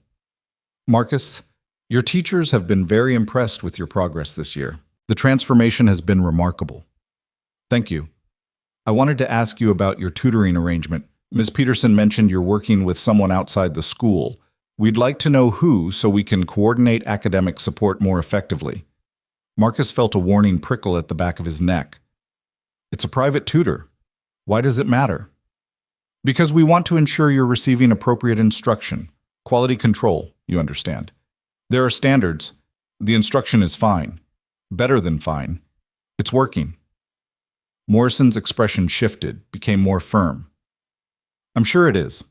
Marcus, your teachers have been very impressed with your progress this year. The transformation has been remarkable. Thank you. I wanted to ask you about your tutoring arrangement. Ms. Peterson mentioned you're working with someone outside the school. We'd like to know who so we can coordinate academic support more effectively. Marcus felt a warning prickle at the back of his neck. It's a private tutor. Why does it matter? Because we want to ensure you're receiving appropriate instruction. Quality control, you understand. There are standards. The instruction is fine. Better than fine. It's working. Morrison's expression shifted, became more firm. I'm sure it is.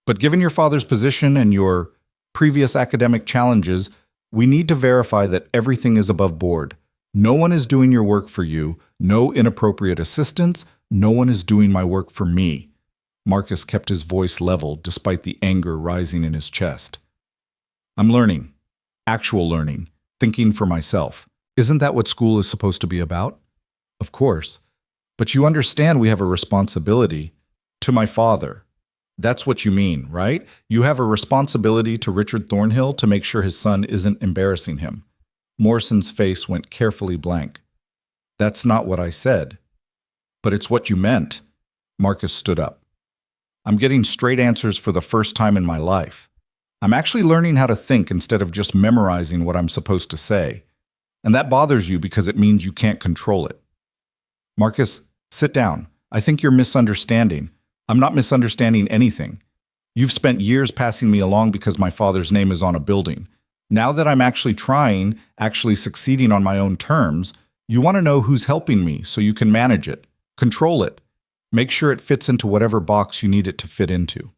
But given your father's position and your previous academic challenges, we need to verify that everything is above board. No one is doing your work for you, no inappropriate assistance, no one is doing my work for me. Marcus kept his voice level despite the anger rising in his chest. I'm learning. Actual learning. Thinking for myself. Isn't that what school is supposed to be about? Of course. But you understand we have a responsibility to my father. That's what you mean, right? You have a responsibility to Richard Thornhill to make sure his son isn't embarrassing him. Morrison's face went carefully blank. That's not what I said. But it's what you meant. Marcus stood up. I'm getting straight answers for the first time in my life. I'm actually learning how to think instead of just memorizing what I'm supposed to say. And that bothers you because it means you can't control it. Marcus, sit down. I think you're misunderstanding. I'm not misunderstanding anything. You've spent years passing me along because my father's name is on a building. Now that I'm actually trying, actually succeeding on my own terms, you want to know who's helping me so you can manage it, control it, make sure it fits into whatever box you need it to fit into.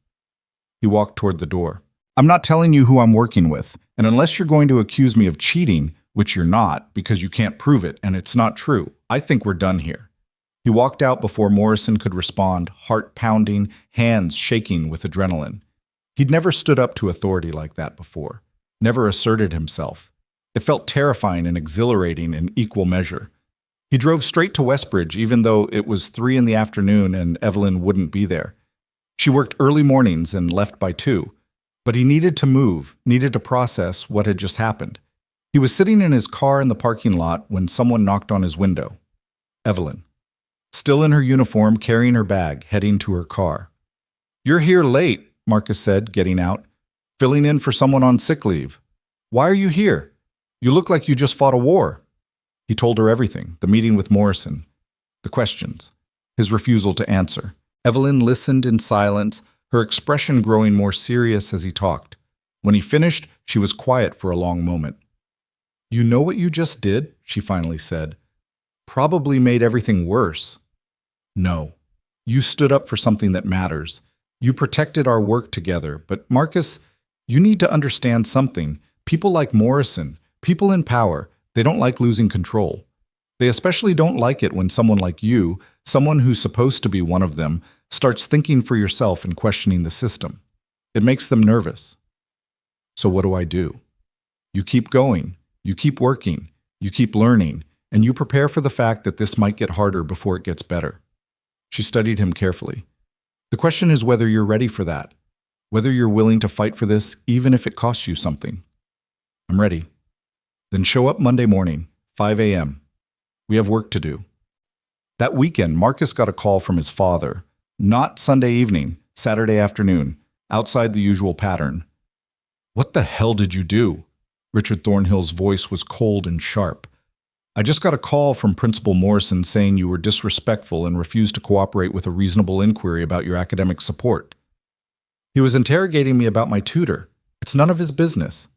He walked toward the door. I'm not telling you who I'm working with, and unless you're going to accuse me of cheating, which you're not because you can't prove it and it's not true, I think we're done here. He walked out before Morrison could respond, heart pounding, hands shaking with adrenaline. He'd never stood up to authority like that before, never asserted himself. It felt terrifying and exhilarating in equal measure. He drove straight to Westbridge even though it was 3 p.m. and Evelyn wouldn't be there. She worked early mornings and left by 2, but he needed to move, needed to process what had just happened. He was sitting in his car in the parking lot when someone knocked on his window. Evelyn. Still in her uniform, carrying her bag, heading to her car. You're here late, Marcus said, getting out. Filling in for someone on sick leave. Why are you here? You look like you just fought a war. He told her everything, the meeting with Morrison, the questions, his refusal to answer. Evelyn listened in silence, her expression growing more serious as he talked. When he finished, she was quiet for a long moment. You know what you just did? She finally said. Probably made everything worse. No. You stood up for something that matters. You protected our work together. But Marcus, you need to understand something. People like Morrison, people in power, they don't like losing control. They especially don't like it when someone like you, someone who's supposed to be one of them, starts thinking for yourself and questioning the system. It makes them nervous. So what do? You keep going. You keep working. You keep learning. And you prepare for the fact that this might get harder before it gets better. She studied him carefully. The question is whether you're ready for that, whether you're willing to fight for this even if it costs you something. I'm ready. Then show up Monday morning, 5 a.m. We have work to do. That weekend, Marcus got a call from his father, not Sunday evening, Saturday afternoon, outside the usual pattern. What the hell did you do? Richard Thornhill's voice was cold and sharp. I just got a call from Principal Morrison saying you were disrespectful and refused to cooperate with a reasonable inquiry about your academic support. He was interrogating me about my tutor. It's none of his business.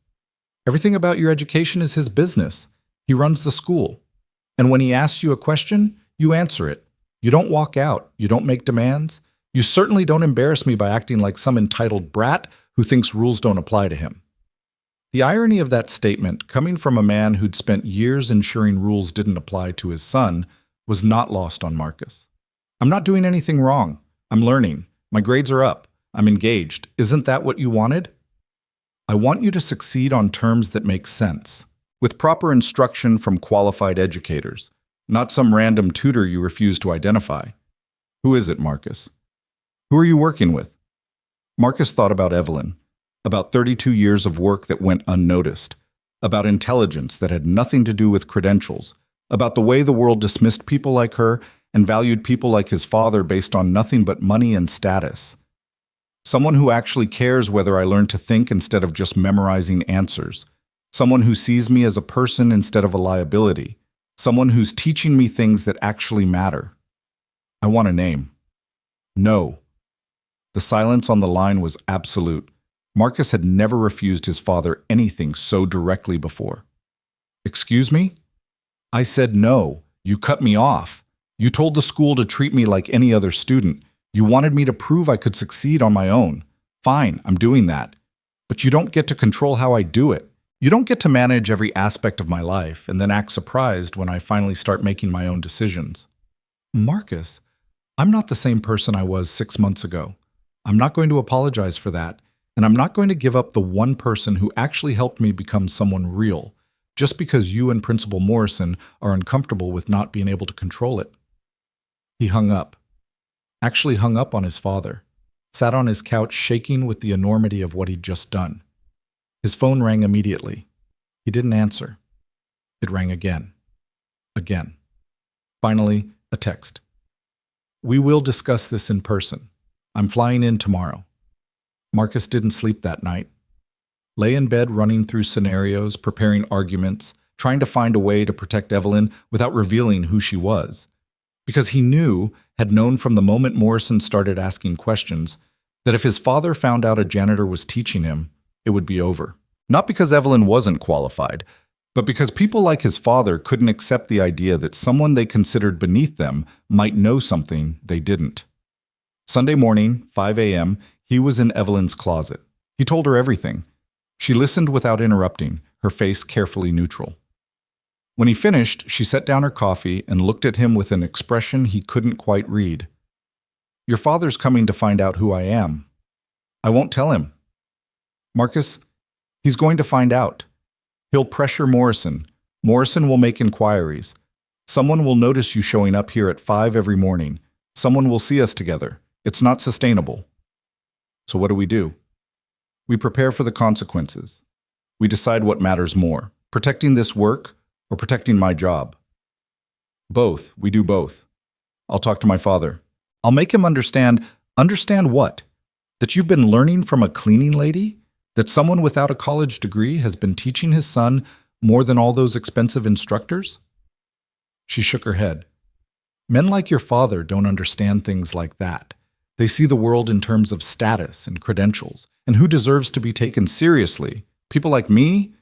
Everything about your education is his business. He runs the school. And when he asks you a question, you answer it. You don't walk out. You don't make demands. You certainly don't embarrass me by acting like some entitled brat who thinks rules don't apply to him. The irony of that statement, coming from a man who'd spent years ensuring rules didn't apply to his son, was not lost on Marcus. I'm not doing anything wrong. I'm learning. My grades are up. I'm engaged. Isn't that what you wanted? I want you to succeed on terms that make sense, with proper instruction from qualified educators, not some random tutor you refuse to identify. Who is it, Marcus? Who are you working with? Marcus thought about Evelyn. About 32 years of work that went unnoticed, about intelligence that had nothing to do with credentials, about the way the world dismissed people like her and valued people like his father based on nothing but money and status. Someone who actually cares whether I learn to think instead of just memorizing answers. Someone who sees me as a person instead of a liability. Someone who's teaching me things that actually matter. I want a name. No. The silence on the line was absolute. Marcus had never refused his father anything so directly before. Excuse me? I said no. You cut me off. You told the school to treat me like any other student. You wanted me to prove I could succeed on my own. Fine, I'm doing that. But you don't get to control how I do it. You don't get to manage every aspect of my life and then act surprised when I finally start making my own decisions. Marcus, I'm not the same person I was 6 months ago. I'm not going to apologize for that, and I'm not going to give up the one person who actually helped me become someone real, just because you and Principal Morrison are uncomfortable with not being able to control it. He hung up. Actually hung up on his father. Sat on his couch shaking with the enormity of what he'd just done. His phone rang immediately. He didn't answer. It rang again. Again. Finally, a text. We will discuss this in person. I'm flying in tomorrow. Marcus didn't sleep that night. Lay in bed running through scenarios, preparing arguments, trying to find a way to protect Evelyn without revealing who she was. Because he had known from the moment Morrison started asking questions, that if his father found out a janitor was teaching him, it would be over. Not because Evelyn wasn't qualified, but because people like his father couldn't accept the idea that someone they considered beneath them might know something they didn't. Sunday morning, 5 a.m., he was in Evelyn's closet. He told her everything. She listened without interrupting, her face carefully neutral. When he finished, she set down her coffee and looked at him with an expression he couldn't quite read. Your father's coming to find out who I am. I won't tell him. Marcus, he's going to find out. He'll pressure Morrison. Morrison will make inquiries. Someone will notice you showing up here at 5 every morning. Someone will see us together. It's not sustainable. So what do? We prepare for the consequences. We decide what matters more, protecting this work or protecting my job. Both. We do both. I'll talk to my father. I'll make him understand. Understand what? That you've been learning from a cleaning lady? That someone without a college degree has been teaching his son more than all those expensive instructors? She shook her head. Men like your father don't understand things like that. They see the world in terms of status and credentials, and who deserves to be taken seriously. People like me,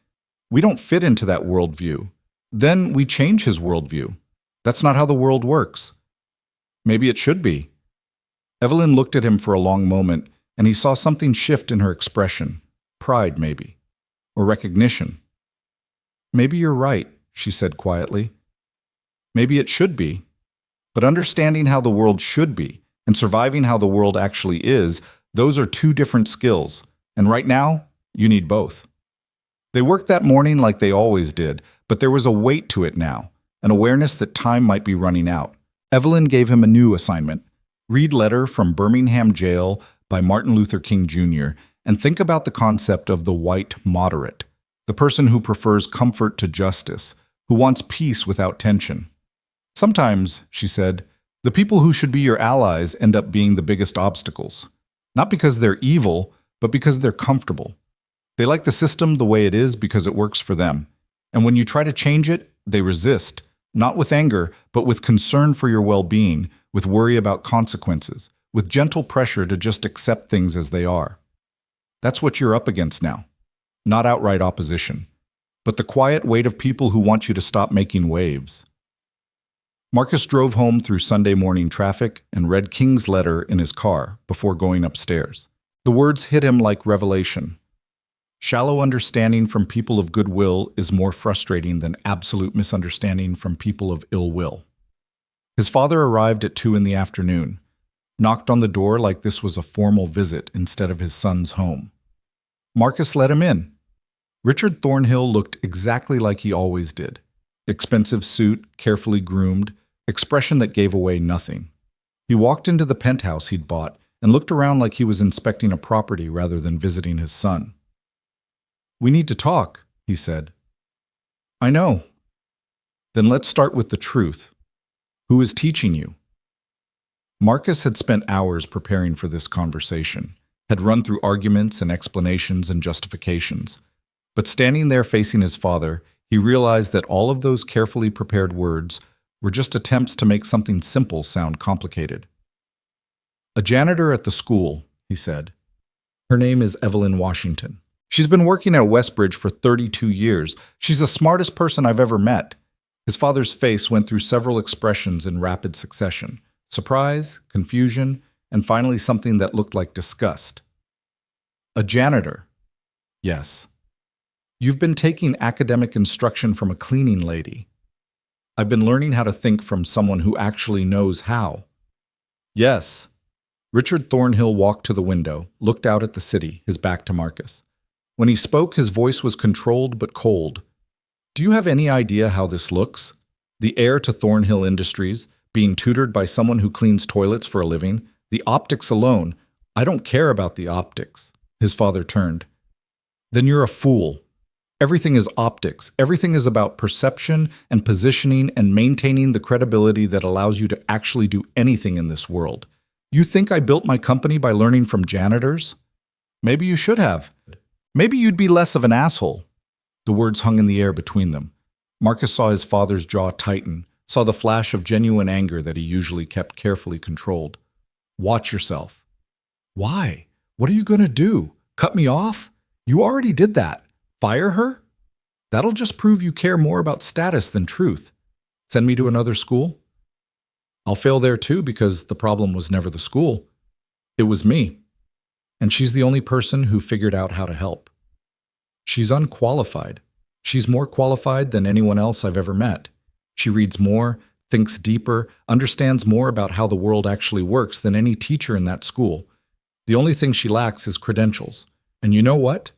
we don't fit into that worldview. Then we change his worldview. That's not how the world works. Maybe it should be. Evelyn looked at him for a long moment, and he saw something shift in her expression. Pride, maybe. Or recognition. Maybe you're right, she said quietly. Maybe it should be. But understanding how the world should be and surviving how the world actually is, those are two different skills. And right now, you need both. They worked that morning like they always did, but there was a weight to it now, an awareness that time might be running out. Evelyn gave him a new assignment. Read Letter from Birmingham Jail by Martin Luther King Jr. and think about the concept of the white moderate, the person who prefers comfort to justice, who wants peace without tension. Sometimes, she said, the people who should be your allies end up being the biggest obstacles. Not because they're evil, but because they're comfortable. They like the system the way it is because it works for them. And when you try to change it, they resist, not with anger, but with concern for your well-being, with worry about consequences, with gentle pressure to just accept things as they are. That's what you're up against now. Not outright opposition, but the quiet weight of people who want you to stop making waves. Marcus drove home through Sunday morning traffic and read King's letter in his car before going upstairs. The words hit him like revelation. Shallow understanding from people of goodwill is more frustrating than absolute misunderstanding from people of ill will. His father arrived at 2 in the afternoon, knocked on the door like this was a formal visit instead of his son's home. Marcus let him in. Richard Thornhill looked exactly like he always did. Expensive suit, carefully groomed, expression that gave away nothing. He walked into the penthouse he'd bought and looked around like he was inspecting a property rather than visiting his son. We need to talk, he said. I know. Then let's start with the truth. Who is teaching you? Marcus had spent hours preparing for this conversation, had run through arguments and explanations and justifications. But standing there facing his father, he realized that all of those carefully prepared words were just attempts to make something simple sound complicated. A janitor at the school, he said. Her name is Evelyn Washington. She's been working at Westbridge for 32 years. She's the smartest person I've ever met. His father's face went through several expressions in rapid succession. Surprise, confusion, and finally something that looked like disgust. A janitor. Yes. You've been taking academic instruction from a cleaning lady. I've been learning how to think from someone who actually knows how. Yes. Richard Thornhill walked to the window, looked out at the city, his back to Marcus. When he spoke, his voice was controlled but cold. Do you have any idea how this looks? The heir to Thornhill Industries, being tutored by someone who cleans toilets for a living, the optics alone. I don't care about the optics. His father turned. Then you're a fool. Everything is optics. Everything is about perception and positioning and maintaining the credibility that allows you to actually do anything in this world. You think I built my company by learning from janitors? Maybe you should have. Maybe you'd be less of an asshole. The words hung in the air between them. Marcus saw his father's jaw tighten, saw the flash of genuine anger that he usually kept carefully controlled. Watch yourself. Why? What are you going to do? Cut me off? You already did that. Fire her? That'll just prove you care more about status than truth. Send me to another school? I'll fail there too because the problem was never the school. It was me. And she's the only person who figured out how to help. She's unqualified. She's more qualified than anyone else I've ever met. She reads more, thinks deeper, understands more about how the world actually works than any teacher in that school. The only thing she lacks is credentials. And you know what?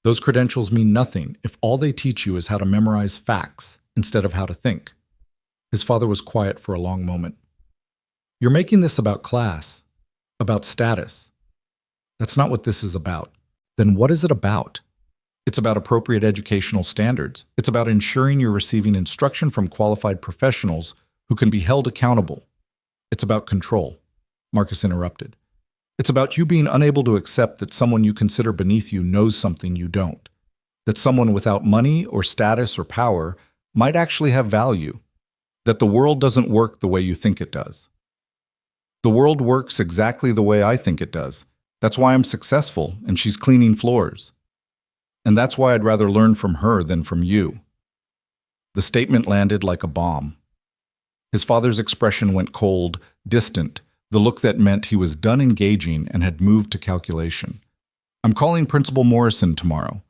Those credentials mean nothing if all they teach you is how to memorize facts instead of how to think. His father was quiet for a long moment. You're making this about class, about status. That's not what this is about. Then what is it about? It's about appropriate educational standards. It's about ensuring you're receiving instruction from qualified professionals who can be held accountable. It's about control. Marcus interrupted. It's about you being unable to accept that someone you consider beneath you knows something you don't. That someone without money or status or power might actually have value. That the world doesn't work the way you think it does. The world works exactly the way I think it does. That's why I'm successful and she's cleaning floors. And that's why I'd rather learn from her than from you. The statement landed like a bomb. His father's expression went cold, distant, the look that meant he was done engaging and had moved to calculation. I'm calling Principal Morrison tomorrow.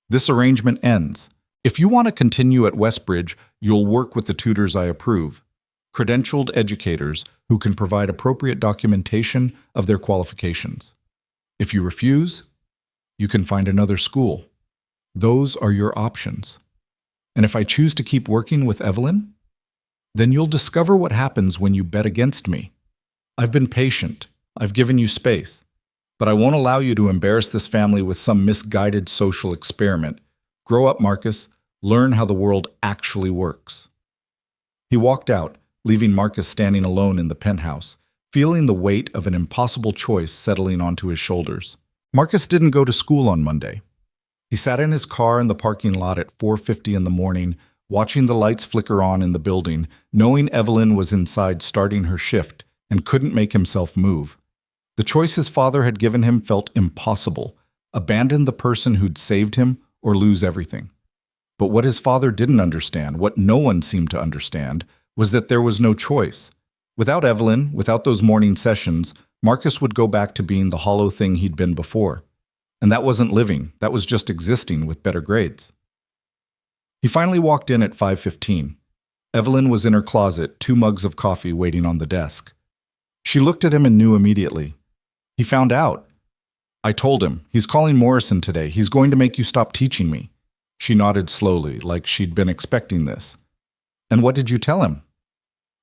This arrangement ends. If you want to continue at Westbridge, you'll work with the tutors I approve, credentialed educators who can provide appropriate documentation of their qualifications. If you refuse, you can find another school. Those are your options. And if I choose to keep working with Evelyn, then you'll discover what happens when you bet against me. I've been patient. I've given you space. But I won't allow you to embarrass this family with some misguided social experiment. Grow up, Marcus. Learn how the world actually works. He walked out, leaving Marcus standing alone in the penthouse, feeling the weight of an impossible choice settling onto his shoulders. Marcus didn't go to school on Monday. He sat in his car in the parking lot at 4:50 in the morning, watching the lights flicker on in the building, knowing Evelyn was inside starting her shift and couldn't make himself move. The choice his father had given him felt impossible: abandon the person who'd saved him or lose everything. But what his father didn't understand, what no one seemed to understand, was that there was no choice. Without Evelyn, without those morning sessions, Marcus would go back to being the hollow thing he'd been before. And that wasn't living, that was just existing with better grades. He finally walked in at 5:15. Evelyn was in her closet, 2 mugs of coffee waiting on the desk. She looked at him and knew immediately. He found out. I told him, he's calling Morrison today. He's going to make you stop teaching me. She nodded slowly, like she'd been expecting this. And what did you tell him?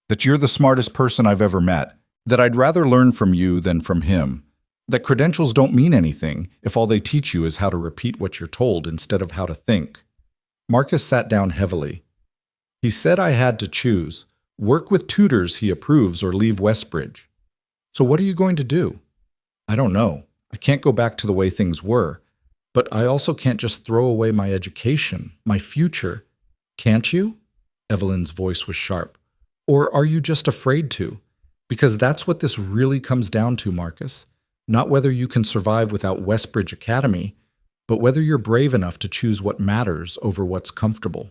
That you're the smartest person I've ever met, that I'd rather learn from you than from him, that credentials don't mean anything if all they teach you is how to repeat what you're told instead of how to think. Marcus sat down heavily. He said I had to choose, work with tutors he approves or leave Westbridge. So what are you going to do? I don't know. I can't go back to the way things were, but I also can't just throw away my education, my future. Can't you? Evelyn's voice was sharp. Or are you just afraid to? Because that's what this really comes down to, Marcus. Not whether you can survive without Westbridge Academy, but whether you're brave enough to choose what matters over what's comfortable.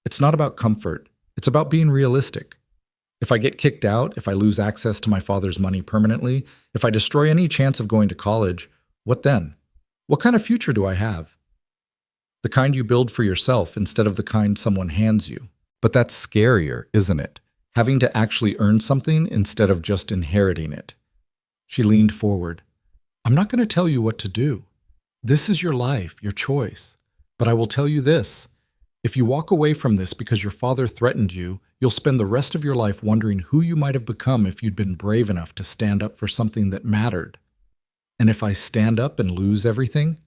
It's not about comfort. It's about being realistic. If I get kicked out, if I lose access to my father's money permanently, if I destroy any chance of going to college, what then? What kind of future do I have? The kind you build for yourself instead of the kind someone hands you. But that's scarier, isn't it? Having to actually earn something instead of just inheriting it. She leaned forward. I'm not going to tell you what to do. This is your life, your choice. But I will tell you this. If you walk away from this because your father threatened you, you'll spend the rest of your life wondering who you might have become if you'd been brave enough to stand up for something that mattered. And if I stand up and lose everything,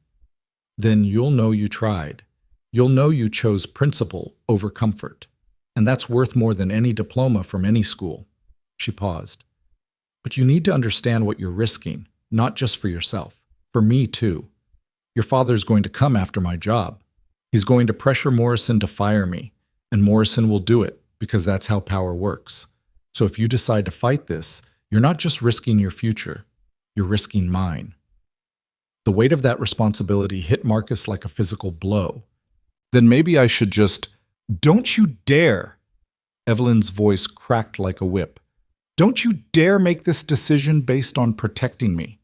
then you'll know you tried. You'll know you chose principle over comfort. And that's worth more than any diploma from any school. She paused. But you need to understand what you're risking, not just for yourself, for me too. Your father's going to come after my job. He's going to pressure Morrison to fire me, and Morrison will do it because that's how power works. So if you decide to fight this, you're not just risking your future, you're risking mine. The weight of that responsibility hit Marcus like a physical blow. Then maybe I should just... Don't you dare! Evelyn's voice cracked like a whip. Don't you dare make this decision based on protecting me.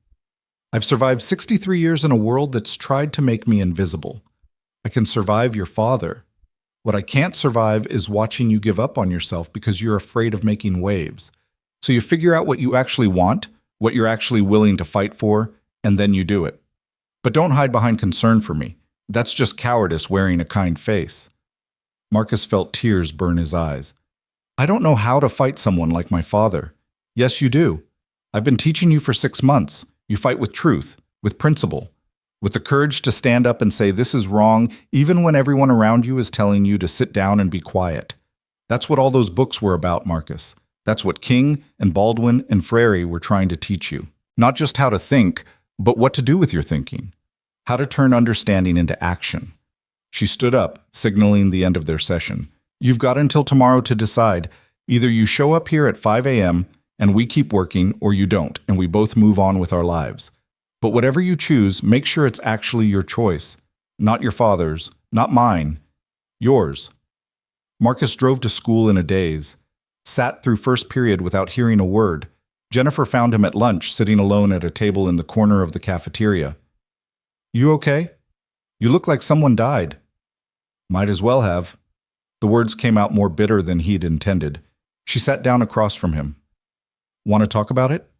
I've survived 63 years in a world that's tried to make me invisible. I can survive your father. What I can't survive is watching you give up on yourself because you're afraid of making waves. So you figure out what you actually want, what you're actually willing to fight for, and then you do it. But don't hide behind concern for me. That's just cowardice wearing a kind face. Marcus felt tears burn his eyes. I don't know how to fight someone like my father. Yes, you do. I've been teaching you for 6 months. You fight with truth, with principle, with the courage to stand up and say this is wrong, even when everyone around you is telling you to sit down and be quiet. That's what all those books were about, Marcus. That's what King and Baldwin and Freire were trying to teach you. Not just how to think, but what to do with your thinking. How to turn understanding into action. She stood up, signaling the end of their session. You've got until tomorrow to decide. Either you show up here at 5 a.m. and we keep working, or you don't, and we both move on with our lives. But whatever you choose, make sure it's actually your choice. Not your father's, not mine, yours. Marcus drove to school in a daze, sat through first period without hearing a word. Jennifer found him at lunch, sitting alone at a table in the corner of the cafeteria. You okay? You look like someone died. Might as well have. The words came out more bitter than he'd intended. She sat down across from him. Want to talk about it?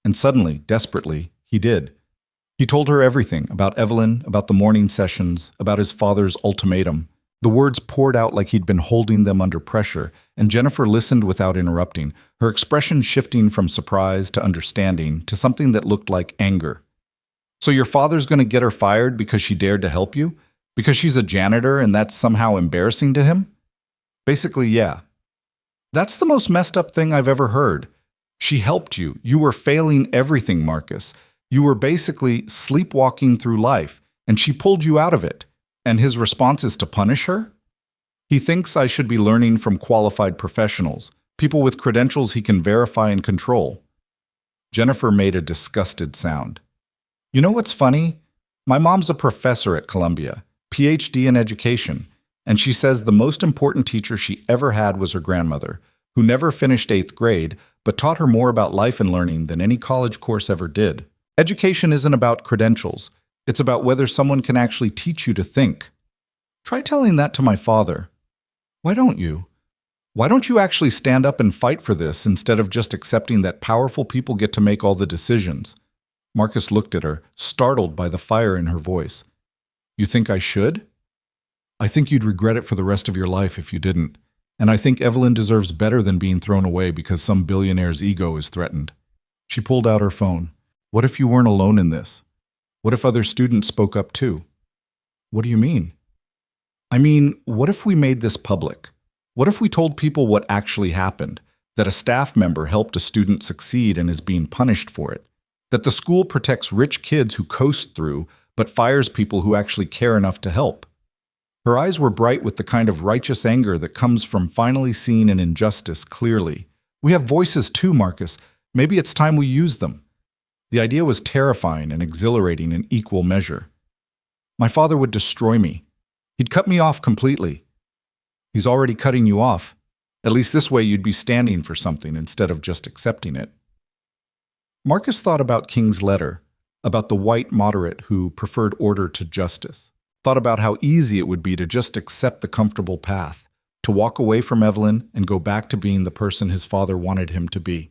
And suddenly, desperately, he did. He told her everything about Evelyn, about the morning sessions, about his father's ultimatum. The words poured out like he'd been holding them under pressure, and Jennifer listened without interrupting, her expression shifting from surprise to understanding to something that looked like anger. So your father's going to get her fired because she dared to help you? Because she's a janitor and that's somehow embarrassing to him? Basically, yeah. That's the most messed up thing I've ever heard. She helped you. You were failing everything, Marcus. You were basically sleepwalking through life, and she pulled you out of it. And his response is to punish her? He thinks I should be learning from qualified professionals, people with credentials he can verify and control. Jennifer made a disgusted sound. You know what's funny? My mom's a professor at Columbia, PhD in education, and she says the most important teacher she ever had was her grandmother, who never finished 8th grade, but taught her more about life and learning than any college course ever did. Education isn't about credentials. It's about whether someone can actually teach you to think. Try telling that to my father. Why don't you? Why don't you actually stand up and fight for this instead of just accepting that powerful people get to make all the decisions? Marcus looked at her, startled by the fire in her voice. You think I should? I think you'd regret it for the rest of your life if you didn't. And I think Evelyn deserves better than being thrown away because some billionaire's ego is threatened. She pulled out her phone. What if you weren't alone in this? What if other students spoke up too? What do you mean? I mean, what if we made this public? What if we told people what actually happened? That a staff member helped a student succeed and is being punished for it? That the school protects rich kids who coast through, but fires people who actually care enough to help? Her eyes were bright with the kind of righteous anger that comes from finally seeing an injustice clearly. We have voices too, Marcus. Maybe it's time we use them. The idea was terrifying and exhilarating in equal measure. My father would destroy me. He'd cut me off completely. He's already cutting you off. At least this way you'd be standing for something instead of just accepting it. Marcus thought about King's letter, about the white moderate who preferred order to justice. Thought about how easy it would be to just accept the comfortable path, to walk away from Evelyn and go back to being the person his father wanted him to be.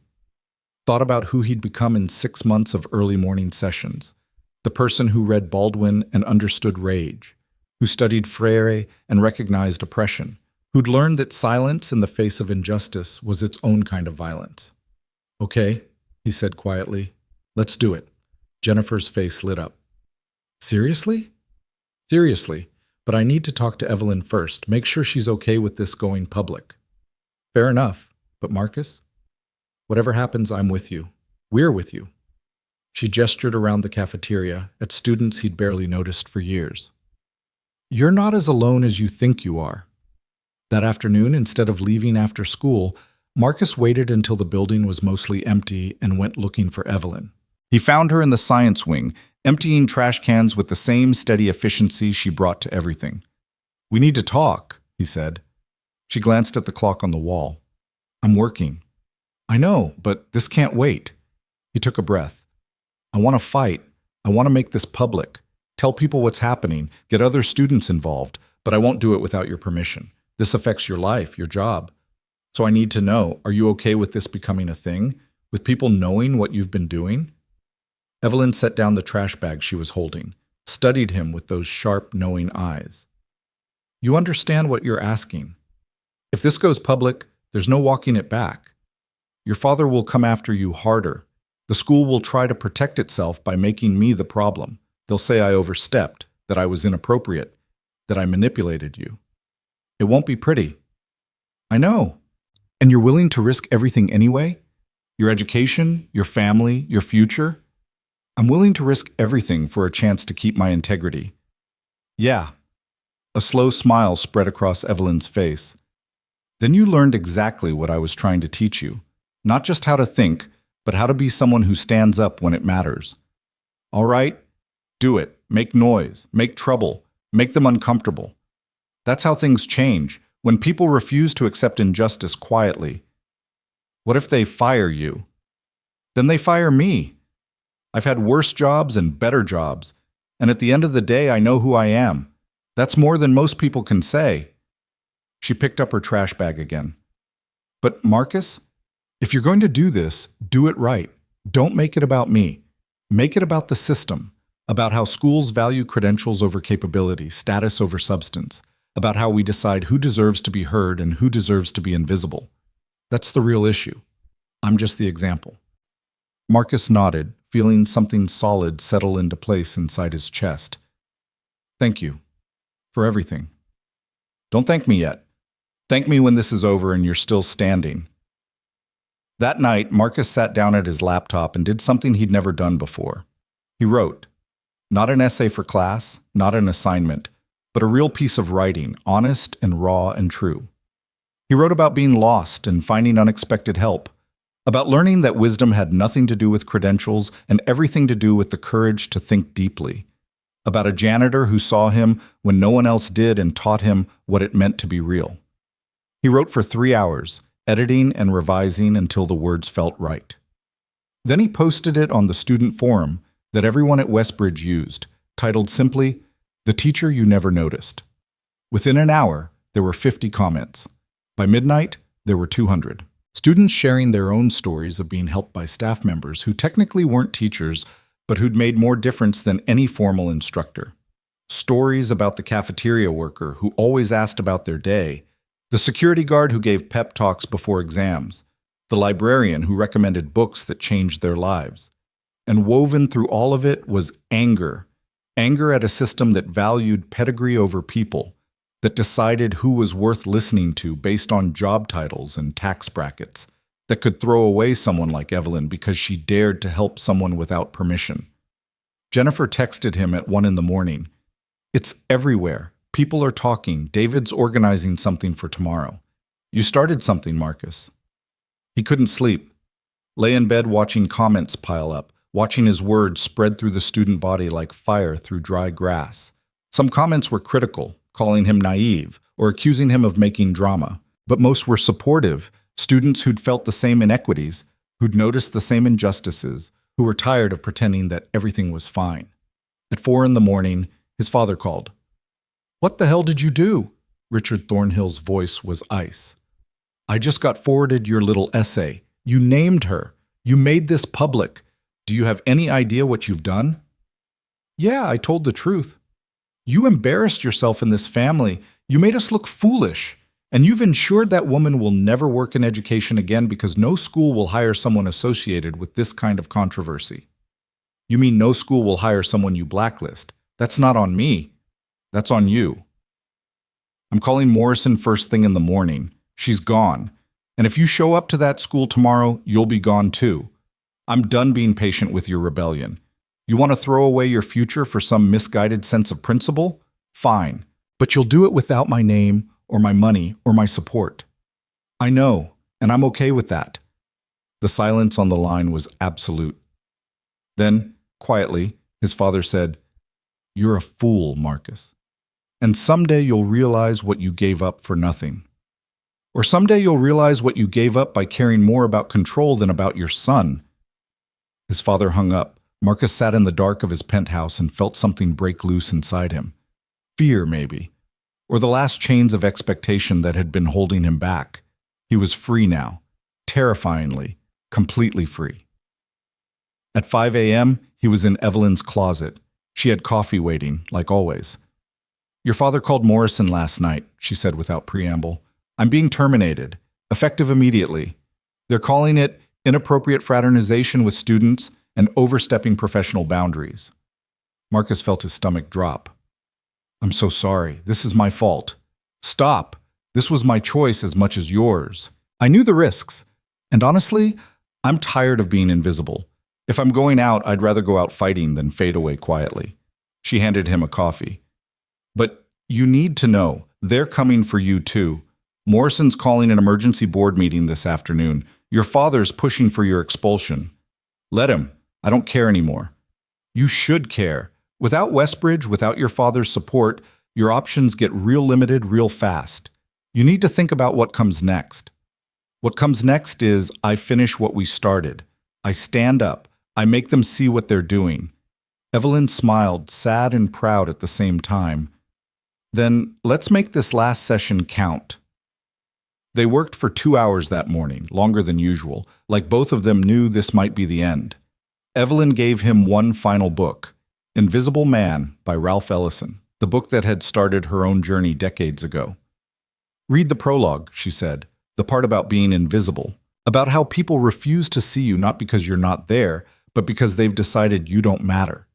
Thought about who he'd become in 6 months of early morning sessions, the person who read Baldwin and understood rage, who studied Freire and recognized oppression, who'd learned that silence in the face of injustice was its own kind of violence. "Okay," he said quietly. "Let's do it." Jennifer's face lit up. "Seriously?" "Seriously, but I need to talk to Evelyn first, make sure she's okay with this going public." "Fair enough, but Marcus? Whatever happens, I'm with you. We're with you." She gestured around the cafeteria at students he'd barely noticed for years. "You're not as alone as you think you are." That afternoon, instead of leaving after school, Marcus waited until the building was mostly empty and went looking for Evelyn. He found her in the science wing, emptying trash cans with the same steady efficiency she brought to everything. "We need to talk," he said. She glanced at the clock on the wall. "I'm working." "I know, but this can't wait." He took a breath. "I want to fight. I want to make this public. Tell people what's happening, get other students involved, but I won't do it without your permission. This affects your life, your job. So I need to know, are you okay with this becoming a thing? With people knowing what you've been doing?" Evelyn set down the trash bag she was holding, studied him with those sharp, knowing eyes. "You understand what you're asking. If this goes public, there's no walking it back. Your father will come after you harder. The school will try to protect itself by making me the problem. They'll say I overstepped, that I was inappropriate, that I manipulated you. It won't be pretty." "I know. And you're willing to risk everything anyway? Your education, your family, your future?" "I'm willing to risk everything for a chance to keep my integrity." "Yeah." A slow smile spread across Evelyn's face. "Then you learned exactly what I was trying to teach you. Not just how to think, but how to be someone who stands up when it matters. All right? Do it. Make noise. Make trouble. Make them uncomfortable. That's how things change, when people refuse to accept injustice quietly. What if they fire you? Then they fire me. I've had worse jobs and better jobs, and at the end of the day, I know who I am. That's more than most people can say." She picked up her trash bag again. "But Marcus, if you're going to do this, do it right. Don't make it about me. Make it about the system, about how schools value credentials over capability, status over substance, about how we decide who deserves to be heard and who deserves to be invisible. That's the real issue. I'm just the example." Marcus nodded, feeling something solid settle into place inside his chest. "Thank you. For everything. Don't thank me yet. Thank me when this is over and you're still standing." That night, Marcus sat down at his laptop and did something he'd never done before. He wrote. Not an essay for class, not an assignment, but a real piece of writing, honest and raw and true. He wrote about being lost and finding unexpected help, about learning that wisdom had nothing to do with credentials and everything to do with the courage to think deeply, about a janitor who saw him when no one else did and taught him what it meant to be real. He wrote for 3 hours, editing and revising until the words felt right. Then he posted it on the student forum that everyone at Westbridge used, titled simply, "The Teacher You Never Noticed." Within an hour, there were 50 comments. By midnight, there were 200. Students sharing their own stories of being helped by staff members who technically weren't teachers, but who'd made more difference than any formal instructor. Stories about the cafeteria worker who always asked about their day, the security guard who gave pep talks before exams, the librarian who recommended books that changed their lives. And woven through all of it was anger. Anger at a system that valued pedigree over people, that decided who was worth listening to based on job titles and tax brackets, that could throw away someone like Evelyn because she dared to help someone without permission. Jennifer texted him at 1 a.m. "It's everywhere. People are talking. David's organizing something for tomorrow. You started something, Marcus." He couldn't sleep. Lay in bed watching comments pile up, watching his words spread through the student body like fire through dry grass. Some comments were critical, calling him naive or accusing him of making drama. but most were supportive, students who'd felt the same inequities, who'd noticed the same injustices, who were tired of pretending that everything was fine. At 4 in the morning, his father called. "What the hell did you do?" Richard Thornhill's voice was ice. "I just got forwarded your little essay. You named her. You made this public. Do you have any idea what you've done?" "Yeah, I told the truth." "You embarrassed yourself in this family. You made us look foolish. And you've ensured that woman will never work in education again because no school will hire someone associated with this kind of controversy." "You mean no school will hire someone you blacklist? That's not on me. That's on you." "I'm calling Morrison first thing in the morning. She's gone. And if you show up to that school tomorrow, you'll be gone too. I'm done being patient with your rebellion. You want to throw away your future for some misguided sense of principle? Fine. But you'll do it without my name or my money or my support." "I know, and I'm okay with that." The silence on the line was absolute. Then, quietly, his father said, "You're a fool, Marcus. And someday you'll realize what you gave up for nothing. Or someday you'll realize what you gave up by caring more about control than about your son." His father hung up. Marcus sat in the dark of his penthouse and felt something break loose inside him. Fear, maybe. Or the last chains of expectation that had been holding him back. He was free now. Terrifyingly, completely free. At 5 a.m., he was in Evelyn's closet. She had coffee waiting, like always. "Your father called Morrison last night," she said without preamble. "I'm being terminated, effective immediately. They're calling it inappropriate fraternization with students and overstepping professional boundaries." Marcus felt his stomach drop. "I'm so sorry. This is my fault." "Stop. This was my choice as much as yours. I knew the risks. And honestly, I'm tired of being invisible. If I'm going out, I'd rather go out fighting than fade away quietly." She handed him a coffee. "But you need to know, they're coming for you too. Morrison's calling an emergency board meeting this afternoon. Your father's pushing for your expulsion. Let him. I don't care anymore." "You should care. Without Westbridge, without your father's support, your options get real limited real fast. You need to think about what comes next. What comes next is I finish what we started. I stand up. I make them see what they're doing." Evelyn smiled, sad and proud at the same time. "Then let's make this last session count." They worked for 2 hours that morning, longer than usual, like both of them knew this might be the end. Evelyn gave him one final book, Invisible Man by Ralph Ellison, the book that had started her own journey decades ago. "Read the prologue," she said, "the part about being invisible, about how people refuse to see you not because you're not there, but because they've decided you don't matter.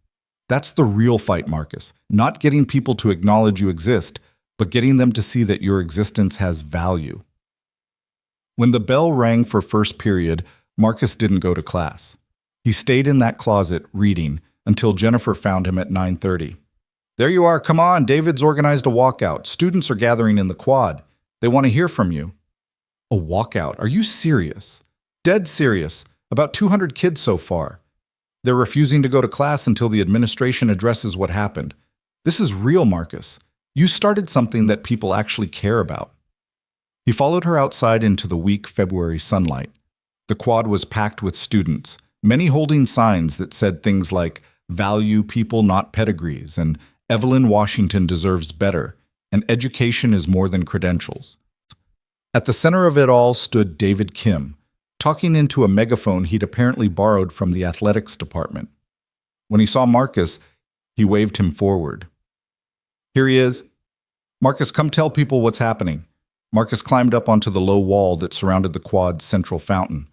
That's the real fight, Marcus, not getting people to acknowledge you exist, but getting them to see that your existence has value." When the bell rang for first period, Marcus didn't go to class. He stayed in that closet, reading, until Jennifer found him at 9:30. "There you are, come on, David's organized a walkout. Students are gathering in the quad. They want to hear from you." "A walkout? Are you serious?" "Dead serious. About 200 kids so far. They're refusing to go to class until the administration addresses what happened. This is real, Marcus. You started something that people actually care about." He followed her outside into the weak February sunlight. The quad was packed with students, many holding signs that said things like, "Value people, not pedigrees," and "Evelyn Washington deserves better," and "Education is more than credentials." At the center of it all stood David Kim, talking into a megaphone he'd apparently borrowed from the athletics department. When he saw Marcus, he waved him forward. "Here he is. Marcus, come tell people what's happening." Marcus climbed up onto the low wall that surrounded the quad's central fountain,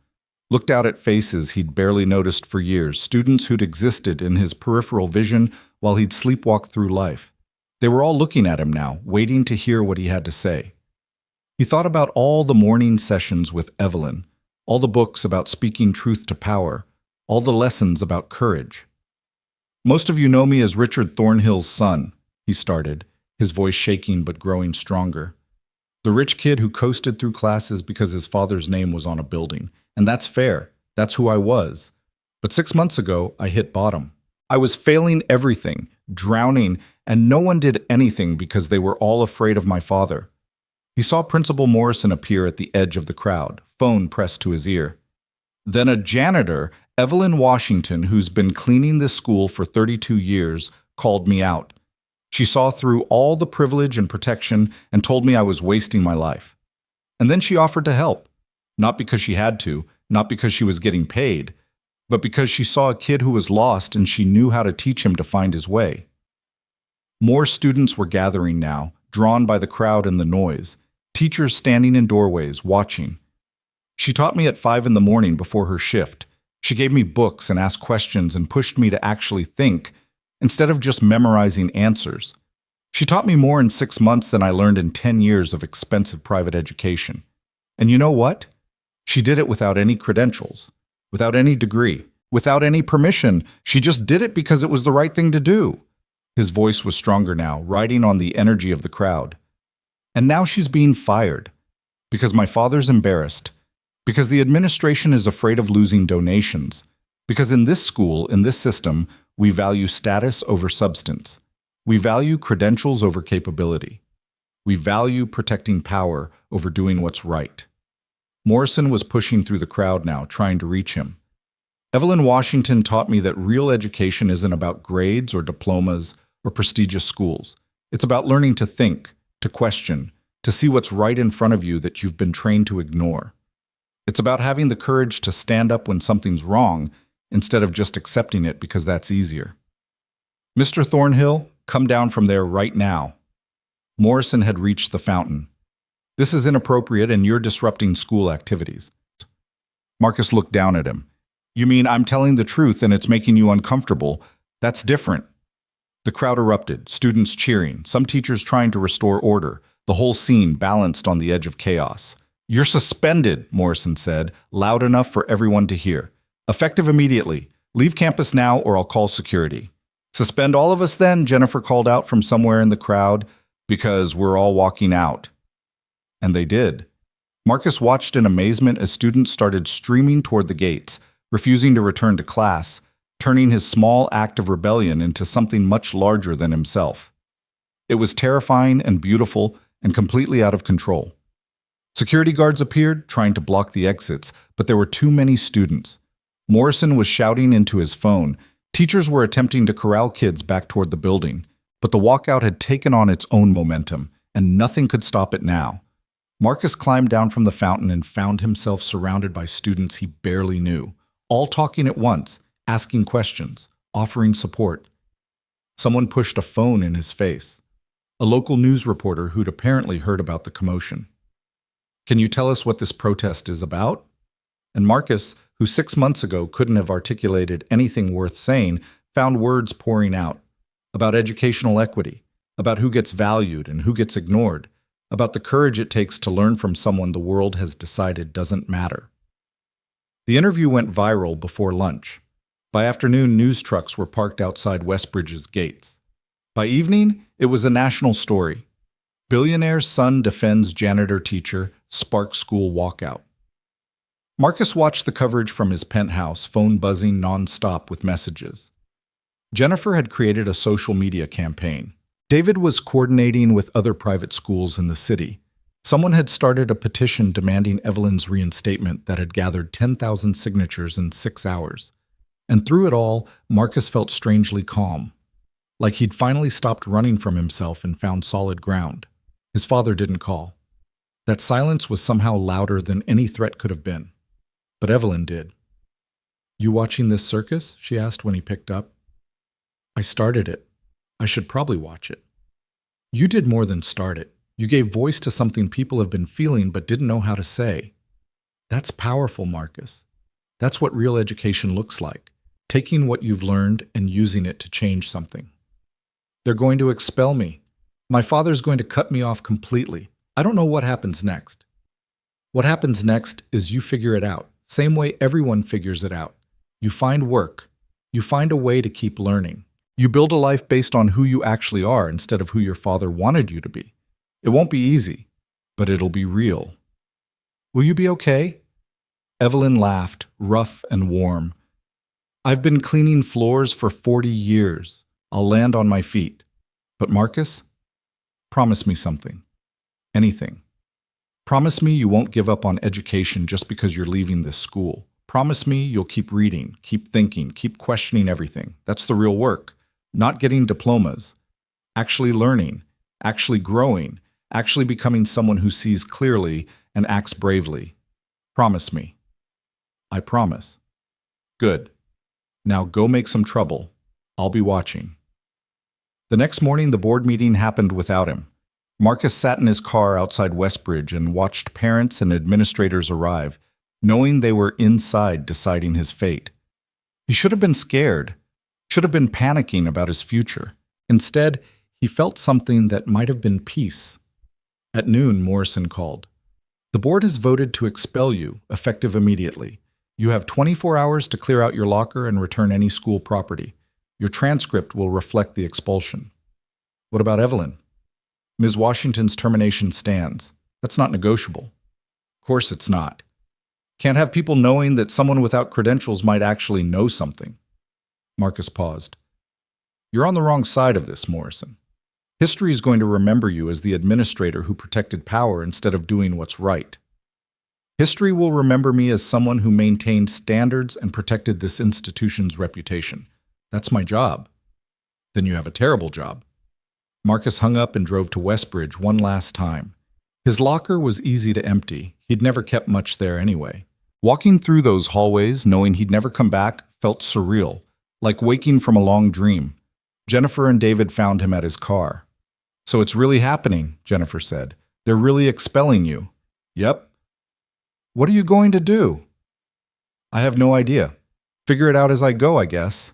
looked out at faces he'd barely noticed for years, students who'd existed in his peripheral vision while he'd sleepwalked through life. They were all looking at him now, waiting to hear what he had to say. He thought about all the morning sessions with Evelyn, all the books about speaking truth to power, all the lessons about courage. "Most of you know me as Richard Thornhill's son," he started, his voice shaking but growing stronger. "The rich kid who coasted through classes because his father's name was on a building. And that's fair. That's who I was. But 6 months ago, I hit bottom. I was failing everything, drowning, and no one did anything because they were all afraid of my father. He saw Principal Morrison appear at the edge of the crowd, phone pressed to his ear. Then a janitor, Evelyn Washington, who's been cleaning this school for 32 years, called me out. She saw through all the privilege and protection and told me I was wasting my life. And then she offered to help, not because she had to, not because she was getting paid, but because she saw a kid who was lost and she knew how to teach him to find his way. More students were gathering now, drawn by the crowd and the noise, teachers standing in doorways, watching. She taught me at 5 in the morning before her shift. She gave me books and asked questions and pushed me to actually think, instead of just memorizing answers. She taught me more in 6 months than I learned in 10 years of expensive private education. And you know what? She did it without any credentials, without any degree, without any permission. She just did it because it was the right thing to do. His voice was stronger now, riding on the energy of the crowd. And now she's being fired. Because my father's embarrassed. Because the administration is afraid of losing donations. Because in this school, in this system, we value status over substance. We value credentials over capability. We value protecting power over doing what's right. Morrison was pushing through the crowd now, trying to reach him. Evelyn Washington taught me that real education isn't about grades or diplomas or prestigious schools. It's about learning to think, to question, to see what's right in front of you that you've been trained to ignore. It's about having the courage to stand up when something's wrong instead of just accepting it because that's easier. Mr. Thornhill, come down from there right now. Morrison had reached the fountain. This is inappropriate and you're disrupting school activities. Marcus looked down at him. You mean I'm telling the truth and it's making you uncomfortable? That's different. The crowd erupted, students cheering, some teachers trying to restore order, the whole scene balanced on the edge of chaos. You're suspended, Morrison said, loud enough for everyone to hear. Effective immediately. Leave campus now or I'll call security. Suspend all of us then, Jennifer called out from somewhere in the crowd, because we're all walking out. And they did. Marcus watched in amazement as students started streaming toward the gates, refusing to return to class, turning his small act of rebellion into something much larger than himself. It was terrifying and beautiful and completely out of control. Security guards appeared, trying to block the exits, but there were too many students. Morrison was shouting into his phone. Teachers were attempting to corral kids back toward the building, but the walkout had taken on its own momentum, and nothing could stop it now. Marcus climbed down from the fountain and found himself surrounded by students he barely knew, all talking at once, asking questions, offering support. Someone pushed a phone in his face. A local news reporter who'd apparently heard about the commotion. Can you tell us what this protest is about? And Marcus, who 6 months ago couldn't have articulated anything worth saying, found words pouring out. About educational equity, about who gets valued and who gets ignored, about the courage it takes to learn from someone the world has decided doesn't matter. The interview went viral before lunch. By afternoon, news trucks were parked outside Westbridge's gates. By evening, it was a national story. Billionaire's son defends janitor teacher, sparks school walkout. Marcus watched the coverage from his penthouse, phone buzzing non-stop with messages. Jennifer had created a social media campaign. David was coordinating with other private schools in the city. Someone had started a petition demanding Evelyn's reinstatement that had gathered 10,000 signatures in 6 hours. And through it all, Marcus felt strangely calm, like he'd finally stopped running from himself and found solid ground. His father didn't call. That silence was somehow louder than any threat could have been. But Evelyn did. You watching this circus? She asked when he picked up. I started it. I should probably watch it. You did more than start it. You gave voice to something people have been feeling but didn't know how to say. That's powerful, Marcus. That's what real education looks like. Taking what you've learned and using it to change something. They're going to expel me. My father's going to cut me off completely. I don't know what happens next. What happens next is you figure it out, same way everyone figures it out. You find work. You find a way to keep learning. You build a life based on who you actually are instead of who your father wanted you to be. It won't be easy, but it'll be real. Will you be okay? Evelyn laughed, rough and warm. I've been cleaning floors for 40 years. I'll land on my feet. But Marcus, promise me something. Anything. Promise me you won't give up on education just because you're leaving this school. Promise me you'll keep reading, keep thinking, keep questioning everything. That's the real work. Not getting diplomas. Actually learning, actually growing, actually becoming someone who sees clearly and acts bravely. Promise me. I promise. Good. Now go make some trouble. I'll be watching. The next morning, the board meeting happened without him. Marcus sat in his car outside Westbridge and watched parents and administrators arrive, knowing they were inside deciding his fate. He should have been scared, should have been panicking about his future. Instead, he felt something that might have been peace. At noon, Morrison called. The board has voted to expel you, effective immediately. You have 24 hours to clear out your locker and return any school property. Your transcript will reflect the expulsion. What about Evelyn? Ms. Washington's termination stands. That's not negotiable. Of course it's not. Can't have people knowing that someone without credentials might actually know something. Marcus paused. You're on the wrong side of this, Morrison. History is going to remember you as the administrator who protected power instead of doing what's right. History will remember me as someone who maintained standards and protected this institution's reputation. That's my job. Then you have a terrible job. Marcus hung up and drove to Westbridge one last time. His locker was easy to empty. He'd never kept much there anyway. Walking through those hallways, knowing he'd never come back, felt surreal, like waking from a long dream. Jennifer and David found him at his car. So it's really happening, Jennifer said. They're really expelling you. Yep. What are you going to do? I have no idea. Figure it out as I go, I guess.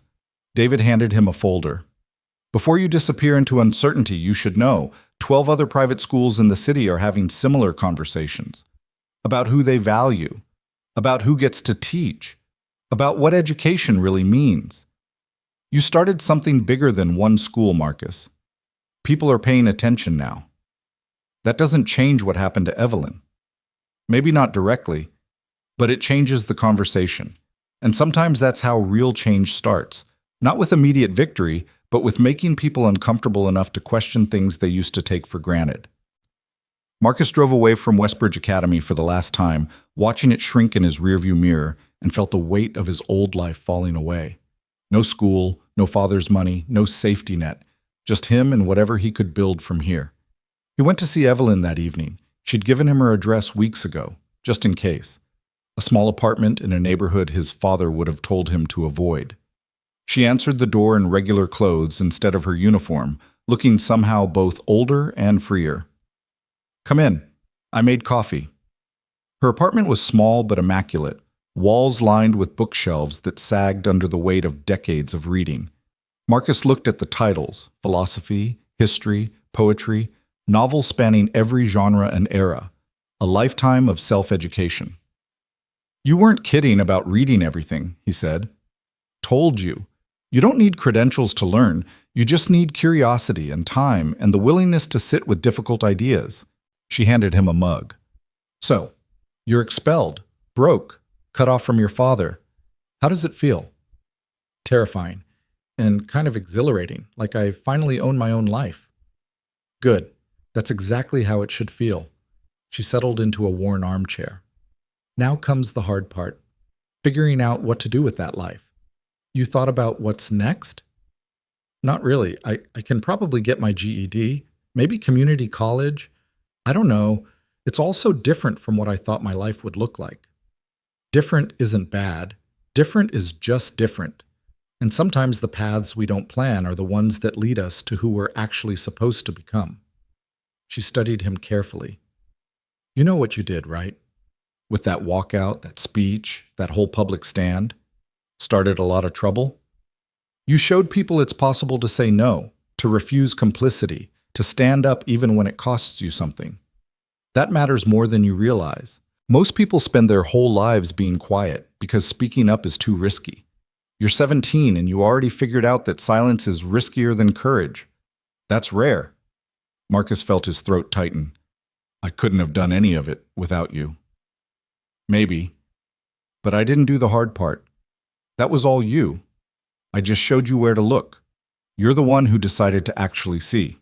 David handed him a folder. Before you disappear into uncertainty, you should know 12 other private schools in the city are having similar conversations about who they value, about who gets to teach, about what education really means. You started something bigger than one school, Marcus. People are paying attention now. That doesn't change what happened to Evelyn. Maybe not directly, but it changes the conversation. And sometimes that's how real change starts. Not with immediate victory, but with making people uncomfortable enough to question things they used to take for granted. Marcus drove away from Westbridge Academy for the last time, watching it shrink in his rearview mirror, and felt the weight of his old life falling away. No school, no father's money, no safety net, just him and whatever he could build from here. He went to see Evelyn that evening. She'd given him her address weeks ago, just in case. A small apartment in a neighborhood his father would have told him to avoid. She answered the door in regular clothes instead of her uniform, looking somehow both older and freer. Come in. I made coffee. Her apartment was small but immaculate, walls lined with bookshelves that sagged under the weight of decades of reading. Marcus looked at the titles: philosophy, history, poetry, novels spanning every genre and era, a lifetime of self-education. You weren't kidding about reading everything, he said. Told you. You don't need credentials to learn. You just need curiosity and time and the willingness to sit with difficult ideas. She handed him a mug. So, you're expelled, broke, cut off from your father. How does it feel? Terrifying and kind of exhilarating, like I finally own my own life. Good. That's exactly how it should feel. She settled into a worn armchair. Now comes the hard part, figuring out what to do with that life. You thought about what's next? Not really. I can probably get my GED, maybe community college. I don't know. It's all so different from what I thought my life would look like. Different isn't bad. Different is just different. And sometimes the paths we don't plan are the ones that lead us to who we're actually supposed to become. She studied him carefully. You know what you did, right? With that walkout, that speech, that whole public stand. Started a lot of trouble? You showed people it's possible to say no, to refuse complicity, to stand up even when it costs you something. That matters more than you realize. Most people spend their whole lives being quiet because speaking up is too risky. You're 17 and you already figured out that silence is riskier than courage. That's rare. Marcus felt his throat tighten. I couldn't have done any of it without you. Maybe. But I didn't do the hard part. That was all you. I just showed you where to look. You're the one who decided to actually see.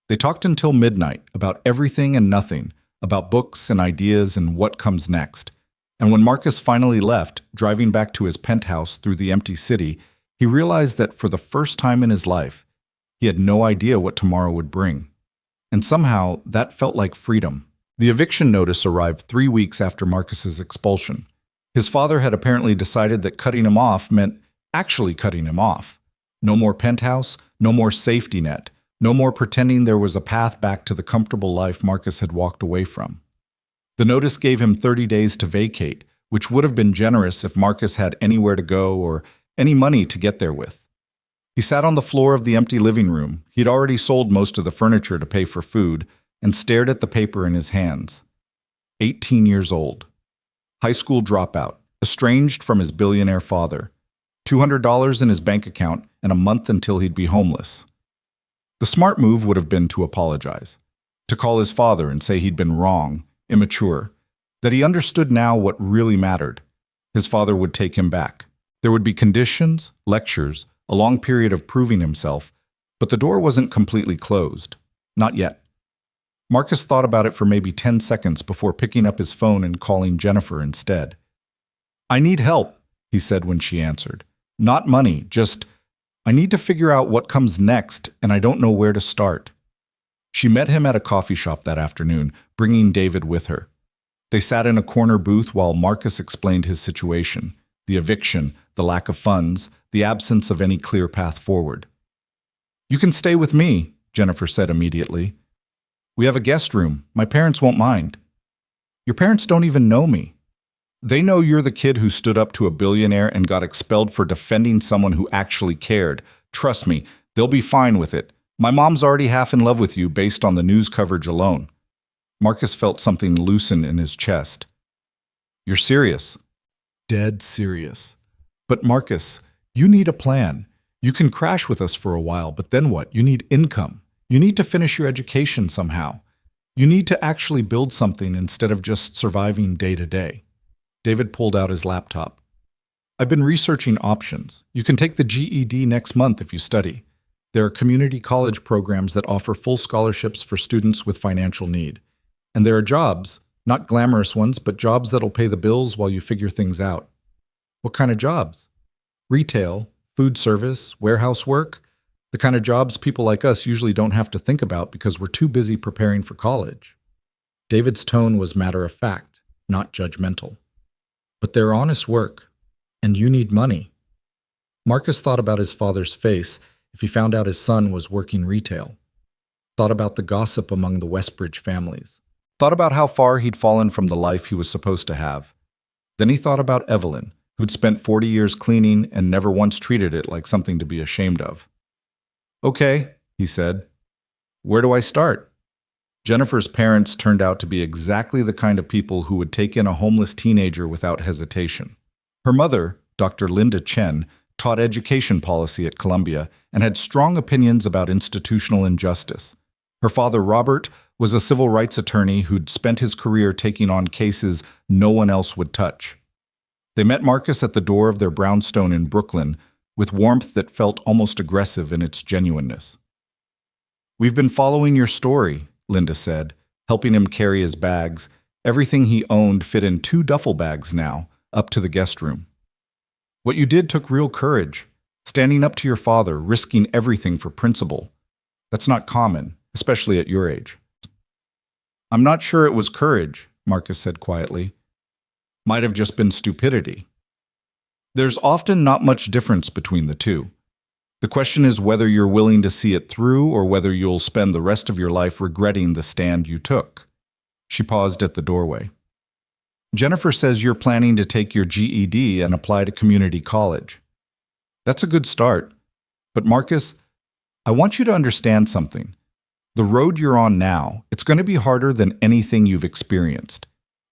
They talked until midnight about everything and nothing, about books and ideas and what comes next. And when Marcus finally left, driving back to his penthouse through the empty city, he realized that for the first time in his life, he had no idea what tomorrow would bring. And somehow, that felt like freedom. The eviction notice arrived 3 weeks after Marcus's expulsion. His father had apparently decided that cutting him off meant actually cutting him off. No more penthouse, no more safety net, no more pretending there was a path back to the comfortable life Marcus had walked away from. The notice gave him 30 days to vacate, which would have been generous if Marcus had anywhere to go or any money to get there with. He sat on the floor of the empty living room. He'd already sold most of the furniture to pay for food and stared at the paper in his hands. 18 years old. High school dropout, estranged from his billionaire father. $200 in his bank account and a month until he'd be homeless. The smart move would have been to apologize, to call his father and say he'd been wrong, immature, that he understood now what really mattered. His father would take him back. There would be conditions, lectures, a long period of proving himself, but the door wasn't completely closed. Not yet. Marcus thought about it for maybe 10 seconds before picking up his phone and calling Jennifer instead. "I need help," he said when she answered. "Not money, just, I need to figure out what comes next, and I don't know where to start." She met him at a coffee shop that afternoon, bringing David with her. They sat in a corner booth while Marcus explained his situation, the eviction, the lack of funds, the absence of any clear path forward. "You can stay with me," Jennifer said immediately. "We have a guest room. My parents won't mind." "Your parents don't even know me." "They know you're the kid who stood up to a billionaire and got expelled for defending someone who actually cared. Trust me, they'll be fine with it. My mom's already half in love with you based on the news coverage alone." Marcus felt something loosen in his chest. "You're serious?" "Dead serious." "But Marcus, you need a plan. You can crash with us for a while, but then what? You need income. You need to finish your education somehow. You need to actually build something instead of just surviving day to day." David pulled out his laptop. "I've been researching options. You can take the GED next month if you study. There are community college programs that offer full scholarships for students with financial need. And there are jobs, not glamorous ones, but jobs that'll pay the bills while you figure things out." "What kind of jobs?" "Retail, food service, warehouse work. The kind of jobs people like us usually don't have to think about because we're too busy preparing for college." David's tone was matter-of-fact, not judgmental. "But they're honest work, and you need money." Marcus thought about his father's face if he found out his son was working retail. Thought about the gossip among the Westbridge families. Thought about how far he'd fallen from the life he was supposed to have. Then he thought about Evelyn, who'd spent 40 years cleaning and never once treated it like something to be ashamed of. "Okay," he said. "Where do I start?" Jennifer's parents turned out to be exactly the kind of people who would take in a homeless teenager without hesitation. Her mother, Dr. Linda Chen, taught education policy at Columbia and had strong opinions about institutional injustice. Her father, Robert, was a civil rights attorney who'd spent his career taking on cases no one else would touch. They met Marcus at the door of their brownstone in Brooklyn with warmth that felt almost aggressive in its genuineness. "We've been following your story," Linda said, helping him carry his bags. Everything he owned fit in 2 duffel bags now, up to the guest room. "What you did took real courage, standing up to your father, risking everything for principle. That's not common, especially at your age." "I'm not sure it was courage," Marcus said quietly. "Might have just been stupidity." There's often not much difference between the two. The question is whether you're willing to see it through or whether you'll spend the rest of your life regretting the stand you took. She paused at the doorway. "Jennifer says you're planning to take your GED and apply to community college. That's a good start. But Marcus, I want you to understand something. The road you're on now, it's going to be harder than anything you've experienced.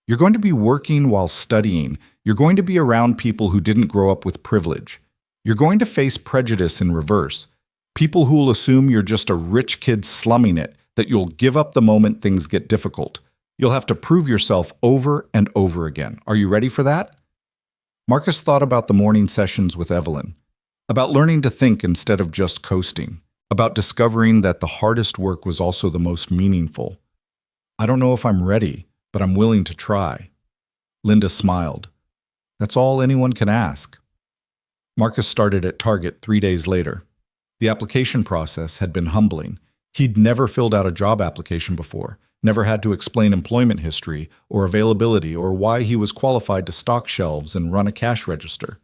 You're going to be working while studying. You're going to be around people who didn't grow up with privilege. You're going to face prejudice in reverse. People who'll assume you're just a rich kid slumming it, that you'll give up the moment things get difficult. You'll have to prove yourself over and over again. Are you ready for that?" Marcus thought about the morning sessions with Evelyn, about learning to think instead of just coasting, about discovering that the hardest work was also the most meaningful. I don't know if I'm ready, but I'm willing to try. Linda smiled. That's all anyone can ask. Marcus started at Target 3 days later. The application process had been humbling. He'd never filled out a job application before, never had to explain employment history or availability or why he was qualified to stock shelves and run a cash register.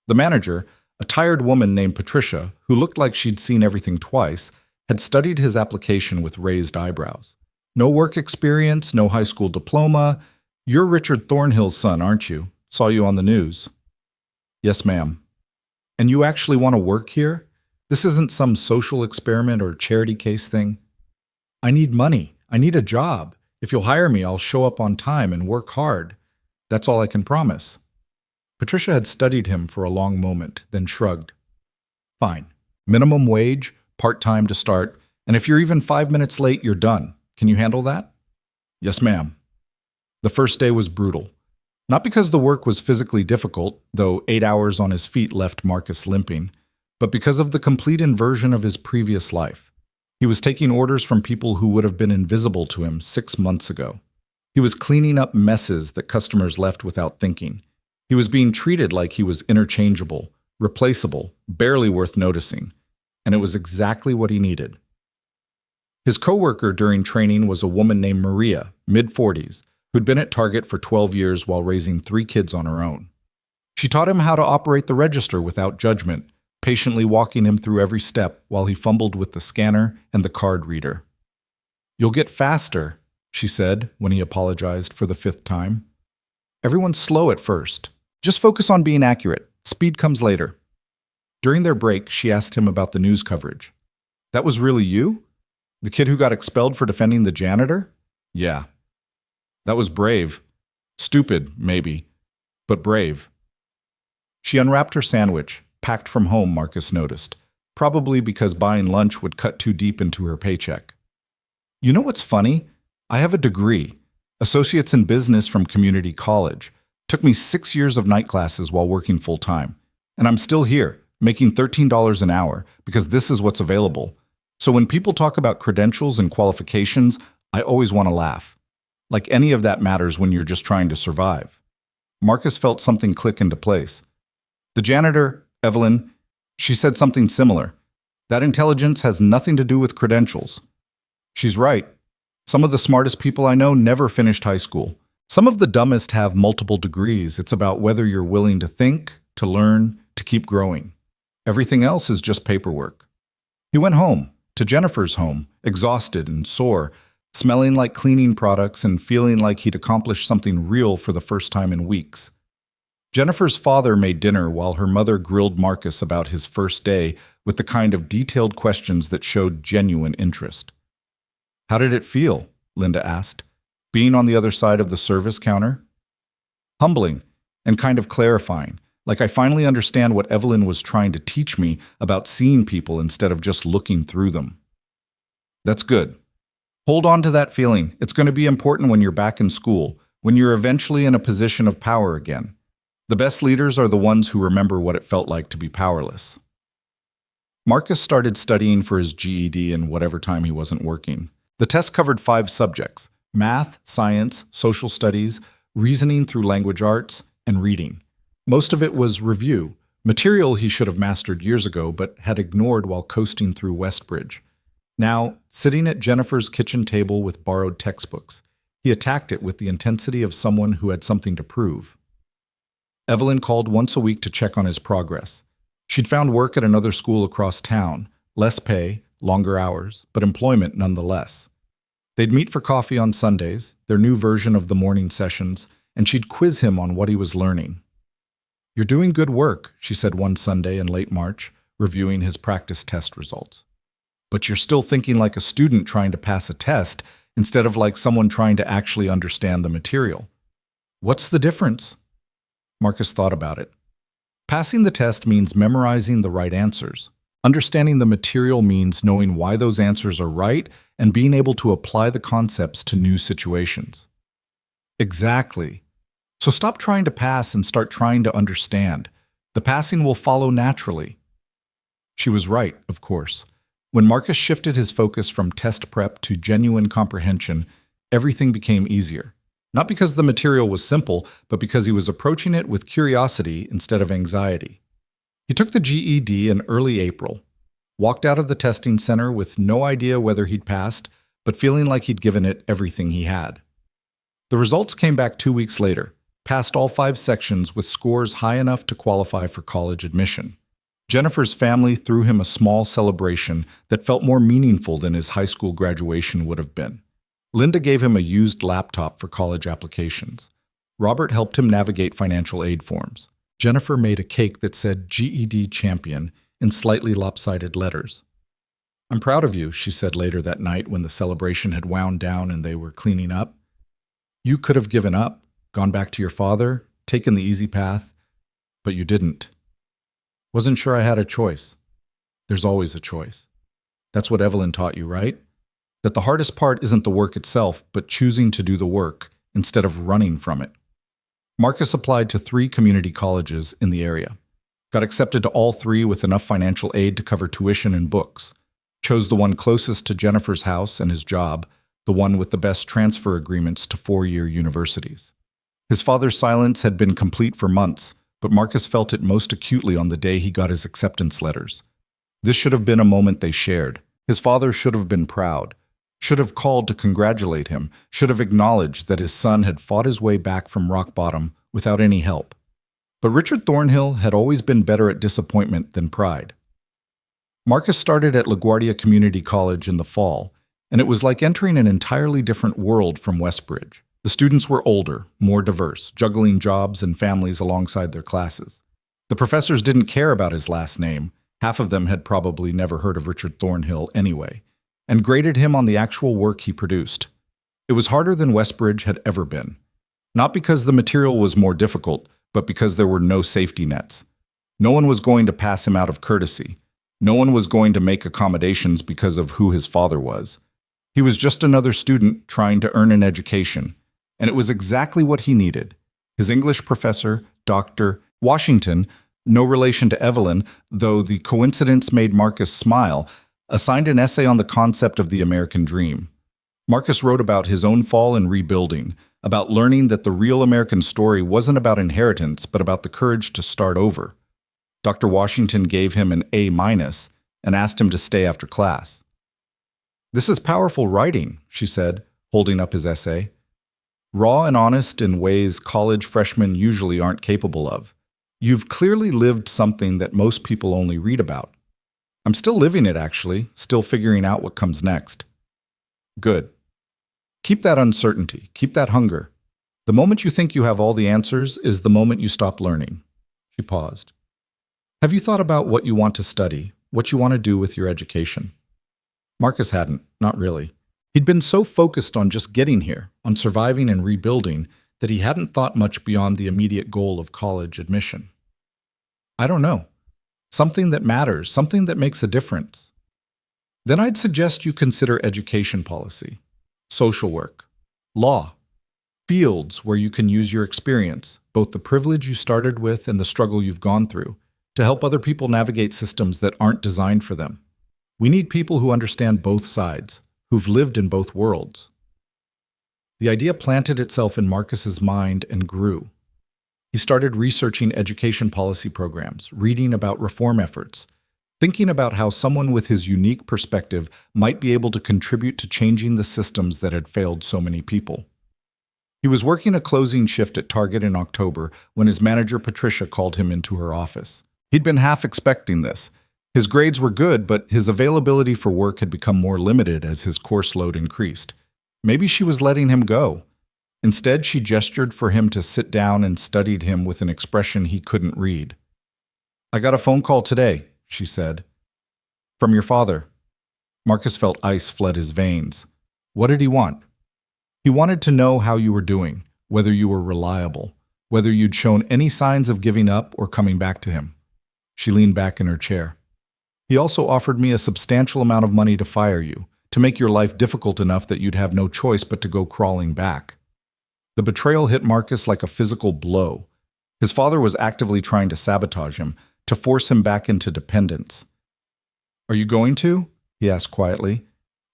The manager, a tired woman named Patricia, who looked like she'd seen everything twice, had studied his application with raised eyebrows. No work experience, no high school diploma. You're Richard Thornhill's son, aren't you? Saw you on the news. Yes, ma'am. And you actually want to work here? This isn't some social experiment or charity case thing. I need money. I need a job. If you'll hire me, I'll show up on time and work hard. That's all I can promise. Patricia had studied him for a long moment, then shrugged. Fine. Minimum wage, part-time to start, and if you're even 5 minutes late, you're done. Can you handle that? Yes, ma'am. The first day was brutal. Not because the work was physically difficult, though 8 hours on his feet left Marcus limping, but because of the complete inversion of his previous life. He was taking orders from people who would have been invisible to him 6 months ago. He was cleaning up messes that customers left without thinking. He was being treated like he was interchangeable, replaceable, barely worth noticing, and it was exactly what he needed. His coworker during training was a woman named Maria, mid-40s, who'd been at Target for 12 years while raising 3 kids on her own. She taught him how to operate the register without judgment, patiently walking him through every step while he fumbled with the scanner and the card reader. You'll get faster, she said when he apologized for the 5th time. Everyone's slow at first. Just focus on being accurate. Speed comes later. During their break, she asked him about the news coverage. That was really you? The kid who got expelled for defending the janitor? Yeah. That was brave. Stupid, maybe, but brave. She unwrapped her sandwich, packed from home, Marcus noticed, probably because buying lunch would cut too deep into her paycheck. You know what's funny? I have a degree, associates in business from community college. Took me 6 years of night classes while working full-time. And I'm still here, making $13 an hour, because this is what's available. So when people talk about credentials and qualifications, I always want to laugh. Like any of that matters when you're just trying to survive. Marcus felt something click into place. The janitor, Evelyn, she said something similar. That intelligence has nothing to do with credentials. She's right. Some of the smartest people I know never finished high school. Some of the dumbest have multiple degrees. It's about whether you're willing to think, to learn, to keep growing. Everything else is just paperwork. He went home, to Jennifer's home, exhausted and sore, smelling like cleaning products and feeling like he'd accomplished something real for the first time in weeks. Jennifer's father made dinner while her mother grilled Marcus about his first day with the kind of detailed questions that showed genuine interest. How did it feel? Linda asked. Being on the other side of the service counter? Humbling and kind of clarifying, like I finally understand what Evelyn was trying to teach me about seeing people instead of just looking through them. That's good. Hold on to that feeling. It's going to be important when you're back in school, when you're eventually in a position of power again. The best leaders are the ones who remember what it felt like to be powerless. Marcus started studying for his GED in whatever time he wasn't working. The test covered 5 subjects: math, science, social studies, reasoning through language arts, and reading. Most of it was review, material he should have mastered years ago but had ignored while coasting through Westbridge. Now, sitting at Jennifer's kitchen table with borrowed textbooks, he attacked it with the intensity of someone who had something to prove. Evelyn called once a week to check on his progress. She'd found work at another school across town, less pay, longer hours, but employment nonetheless. They'd meet for coffee on Sundays, their new version of the morning sessions, and she'd quiz him on what he was learning. You're doing good work, she said one Sunday in late March, reviewing his practice test results. But you're still thinking like a student trying to pass a test instead of like someone trying to actually understand the material. What's the difference? Marcus thought about it. Passing the test means memorizing the right answers. Understanding the material means knowing why those answers are right and being able to apply the concepts to new situations. Exactly. So stop trying to pass and start trying to understand. The passing will follow naturally. She was right, of course. When Marcus shifted his focus from test prep to genuine comprehension, everything became easier. Not because the material was simple, but because he was approaching it with curiosity instead of anxiety. He took the GED in early April, walked out of the testing center with no idea whether he'd passed, but feeling like he'd given it everything he had. The results came back 2 weeks later, passed all 5 sections with scores high enough to qualify for college admission. Jennifer's family threw him a small celebration that felt more meaningful than his high school graduation would have been. Linda gave him a used laptop for college applications. Robert helped him navigate financial aid forms. Jennifer made a cake that said GED champion in slightly lopsided letters. "I'm proud of you," she said later that night when the celebration had wound down and they were cleaning up. "You could have given up, gone back to your father, taken the easy path, but you didn't. Wasn't sure I had a choice. There's always a choice. That's what Evelyn taught you, right? That the hardest part isn't the work itself, but choosing to do the work instead of running from it." Marcus applied to 3 community colleges in the area, got accepted to all 3 with enough financial aid to cover tuition and books, chose the one closest to Jennifer's house and his job, the one with the best transfer agreements to 4-year universities. His father's silence had been complete for months, but Marcus felt it most acutely on the day he got his acceptance letters. This should have been a moment they shared. His father should have been proud, should have called to congratulate him, should have acknowledged that his son had fought his way back from rock bottom without any help. But Richard Thornhill had always been better at disappointment than pride. Marcus started at LaGuardia Community College in the fall, and it was like entering an entirely different world from Westbridge. The students were older, more diverse, juggling jobs and families alongside their classes. The professors didn't care about his last name. Half of them had probably never heard of Richard Thornhill anyway, and graded him on the actual work he produced. It was harder than Westbridge had ever been. Not because the material was more difficult, but because there were no safety nets. No one was going to pass him out of courtesy. No one was going to make accommodations because of who his father was. He was just another student trying to earn an education, and it was exactly what he needed. His English professor, Dr. Washington, no relation to Evelyn, though the coincidence made Marcus smile, assigned an essay on the concept of the American dream. Marcus wrote about his own fall and rebuilding, about learning that the real American story wasn't about inheritance, but about the courage to start over. Dr. Washington gave him an A- and asked him to stay after class. "This is powerful writing," she said, holding up his essay. "Raw and honest in ways college freshmen usually aren't capable of. You've clearly lived something that most people only read about." "I'm still living it, actually, still figuring out what comes next." "Good. Keep that uncertainty, keep that hunger. The moment you think you have all the answers is the moment you stop learning." She paused. "Have you thought about what you want to study, what you want to do with your education?" Marcus hadn't, not really. He'd been so focused on just getting here, on surviving and rebuilding, that he hadn't thought much beyond the immediate goal of college admission. "I don't know. Something that matters, something that makes a difference." "Then I'd suggest you consider education policy, social work, law, fields where you can use your experience, both the privilege you started with and the struggle you've gone through, to help other people navigate systems that aren't designed for them. We need people who understand both sides, who've lived in both worlds." The idea planted itself in Marcus's mind and grew. He started researching education policy programs, reading about reform efforts, thinking about how someone with his unique perspective might be able to contribute to changing the systems that had failed so many people. He was working a closing shift at Target in October when his manager Patricia called him into her office. He'd been half expecting this. His grades were good, but his availability for work had become more limited as his course load increased. Maybe she was letting him go. Instead, she gestured for him to sit down and studied him with an expression he couldn't read. "I got a phone call today," she said. "From your father." Marcus felt ice flood his veins. What did he want? He wanted to know how you were doing, whether you were reliable, whether you'd shown any signs of giving up or coming back to him. She leaned back in her chair. "He also offered me a substantial amount of money to fire you, to make your life difficult enough that you'd have no choice but to go crawling back." The betrayal hit Marcus like a physical blow. His father was actively trying to sabotage him, to force him back into dependence. "Are you going to?" he asked quietly.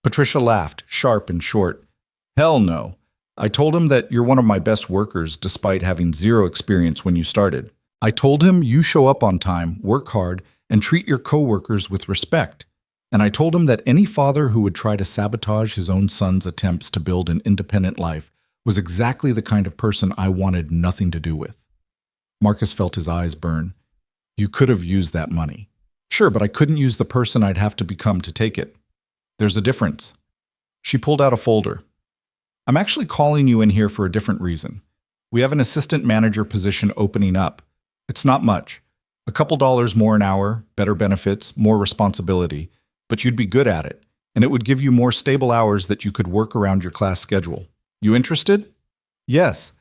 Patricia laughed, sharp and short. Hell no. I told him that you're one of my best workers despite having zero experience when you started. I told him you show up on time, work hard, and treat your coworkers with respect. And I told him that any father who would try to sabotage his own son's attempts to build an independent life was exactly the kind of person I wanted nothing to do with. Marcus felt his eyes burn. You could have used that money. Sure, but I couldn't use the person I'd have to become to take it. There's a difference. She pulled out a folder. I'm actually calling you in here for a different reason. We have an assistant manager position opening up. It's not much. A couple dollars more an hour, better benefits, more responsibility, but you'd be good at it, and it would give you more stable hours that you could work around your class schedule. You interested? Yes.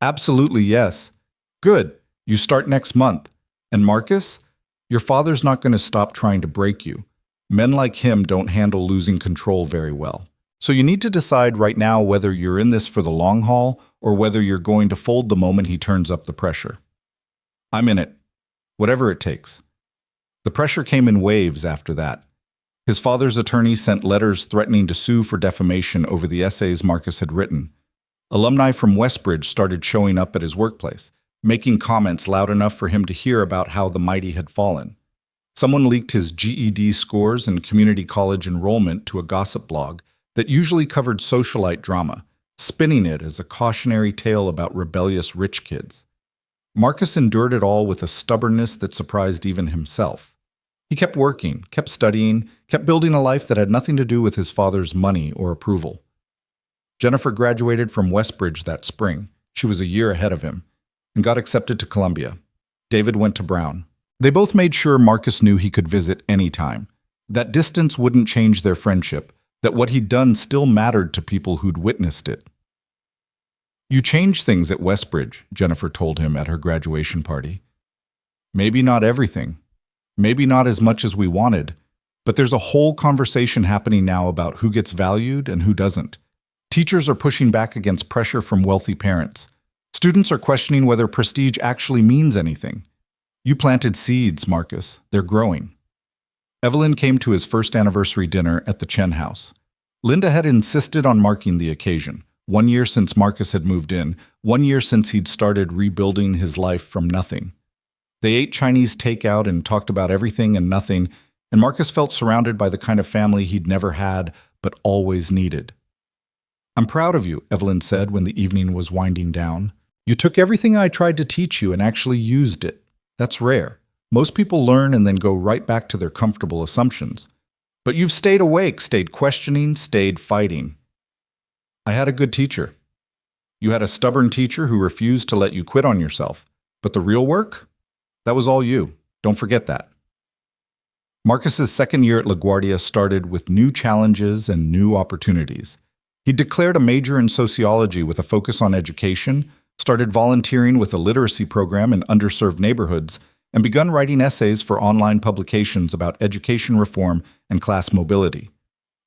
Absolutely yes. Good. You start next month. And Marcus, your father's not going to stop trying to break you. Men like him don't handle losing control very well. So you need to decide right now whether you're in this for the long haul or whether you're going to fold the moment he turns up the pressure. I'm in it. Whatever it takes. The pressure came in waves after that. His father's attorney sent letters threatening to sue for defamation over the essays Marcus had written. Alumni from Westbridge started showing up at his workplace, making comments loud enough for him to hear about how the mighty had fallen. Someone leaked his GED scores and community college enrollment to a gossip blog that usually covered socialite drama, spinning it as a cautionary tale about rebellious rich kids. Marcus endured it all with a stubbornness that surprised even himself. He kept working, kept studying, kept building a life that had nothing to do with his father's money or approval. Jennifer graduated from Westbridge that spring. She was a year ahead of him, and got accepted to Columbia. David went to Brown. They both made sure Marcus knew he could visit any time. That distance wouldn't change their friendship, that what he'd done still mattered to people who'd witnessed it. You changed things at Westbridge, Jennifer told him at her graduation party. Maybe not everything. Maybe not as much as we wanted. But there's a whole conversation happening now about who gets valued and who doesn't. Teachers are pushing back against pressure from wealthy parents. Students are questioning whether prestige actually means anything. You planted seeds, Marcus. They're growing. Evelyn came to his first anniversary dinner at the Chen house. Linda had insisted on marking the occasion. 1 year since Marcus had moved in, 1 year since he'd started rebuilding his life from nothing. They ate Chinese takeout and talked about everything and nothing, and Marcus felt surrounded by the kind of family he'd never had but always needed. I'm proud of you, Evelyn said when the evening was winding down. You took everything I tried to teach you and actually used it. That's rare. Most people learn and then go right back to their comfortable assumptions. But you've stayed awake, stayed questioning, stayed fighting. I had a good teacher. You had a stubborn teacher who refused to let you quit on yourself. But the real work? That was all you. Don't forget that. Marcus's second year at LaGuardia started with new challenges and new opportunities. He declared a major in sociology with a focus on education, started volunteering with a literacy program in underserved neighborhoods, and begun writing essays for online publications about education reform and class mobility.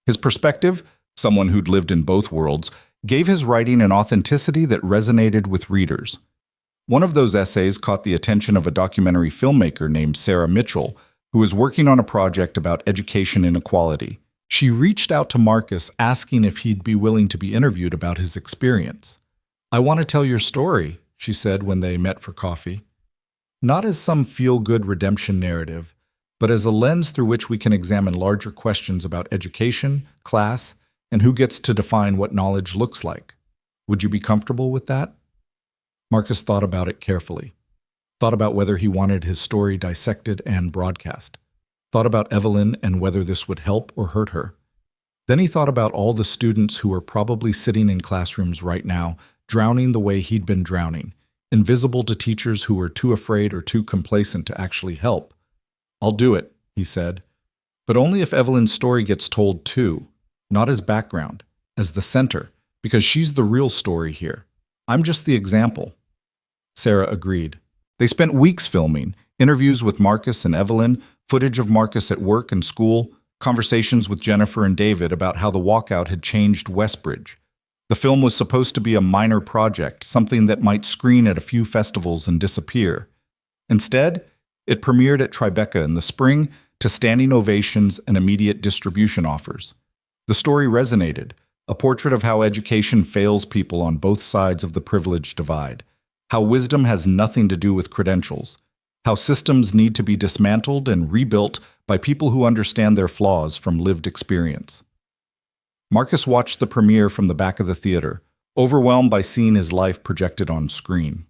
His perspective, someone who'd lived in both worlds, gave his writing an authenticity that resonated with readers. One of those essays caught the attention of a documentary filmmaker named Sarah Mitchell, who was working on a project about education inequality. She reached out to Marcus asking if he'd be willing to be interviewed about his experience. I want to tell your story, she said when they met for coffee. Not as some feel-good redemption narrative, but as a lens through which we can examine larger questions about education, class, and who gets to define what knowledge looks like. Would you be comfortable with that? Marcus thought about it carefully. Thought about whether he wanted his story dissected and broadcast. Thought about Evelyn and whether this would help or hurt her. Then he thought about all the students who were probably sitting in classrooms right now, drowning the way he'd been drowning, invisible to teachers who were too afraid or too complacent to actually help. I'll do it, he said, but only if Evelyn's story gets told too, not as background, as the center, because she's the real story here. I'm just the example. Sarah agreed. They spent weeks filming, interviews with Marcus and Evelyn, footage of Marcus at work and school, conversations with Jennifer and David about how the walkout had changed Westbridge. The film was supposed to be a minor project, something that might screen at a few festivals and disappear. Instead, it premiered at Tribeca in the spring to standing ovations and immediate distribution offers. The story resonated. a portrait of how education fails people on both sides of the privilege divide, how wisdom has nothing to do with credentials, how systems need to be dismantled and rebuilt by people who understand their flaws from lived experience. Marcus watched the premiere from the back of the theater, overwhelmed by seeing his life projected on screen.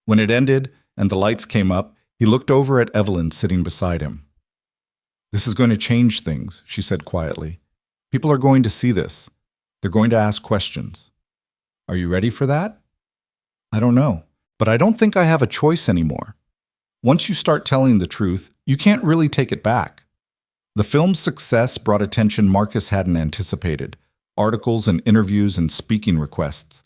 When it ended and the lights came up, he looked over at Evelyn sitting beside him. "This is going to change things," she said quietly. "People are going to see this. They're going to ask questions. Are you ready for that?" "I don't know, but I don't think I have a choice anymore. Once you start telling the truth, you can't really take it back." The film's success brought attention Marcus hadn't anticipated: articles and interviews and speaking requests.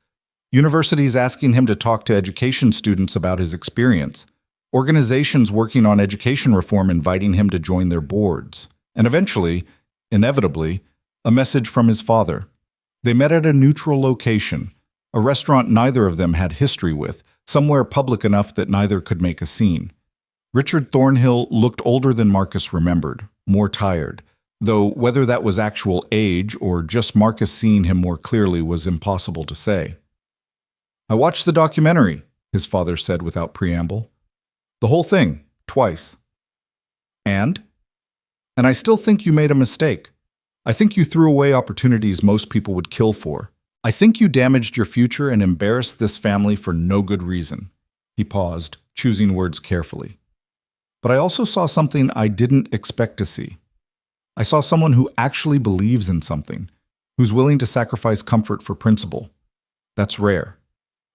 Universities asking him to talk to education students about his experience. Organizations working on education reform inviting him to join their boards. And eventually, inevitably, a message from his father. They met at a neutral location, a restaurant neither of them had history with, somewhere public enough that neither could make a scene. Richard Thornhill looked older than Marcus remembered, more tired, though whether that was actual age or just Marcus seeing him more clearly was impossible to say. "I watched the documentary," his father said without preamble. "The whole thing, twice." And I still think you made a mistake. I think you threw away opportunities most people would kill for. I think you damaged your future and embarrassed this family for no good reason." He paused, choosing words carefully. "But I also saw something I didn't expect to see. I saw someone who actually believes in something, who's willing to sacrifice comfort for principle. That's rare.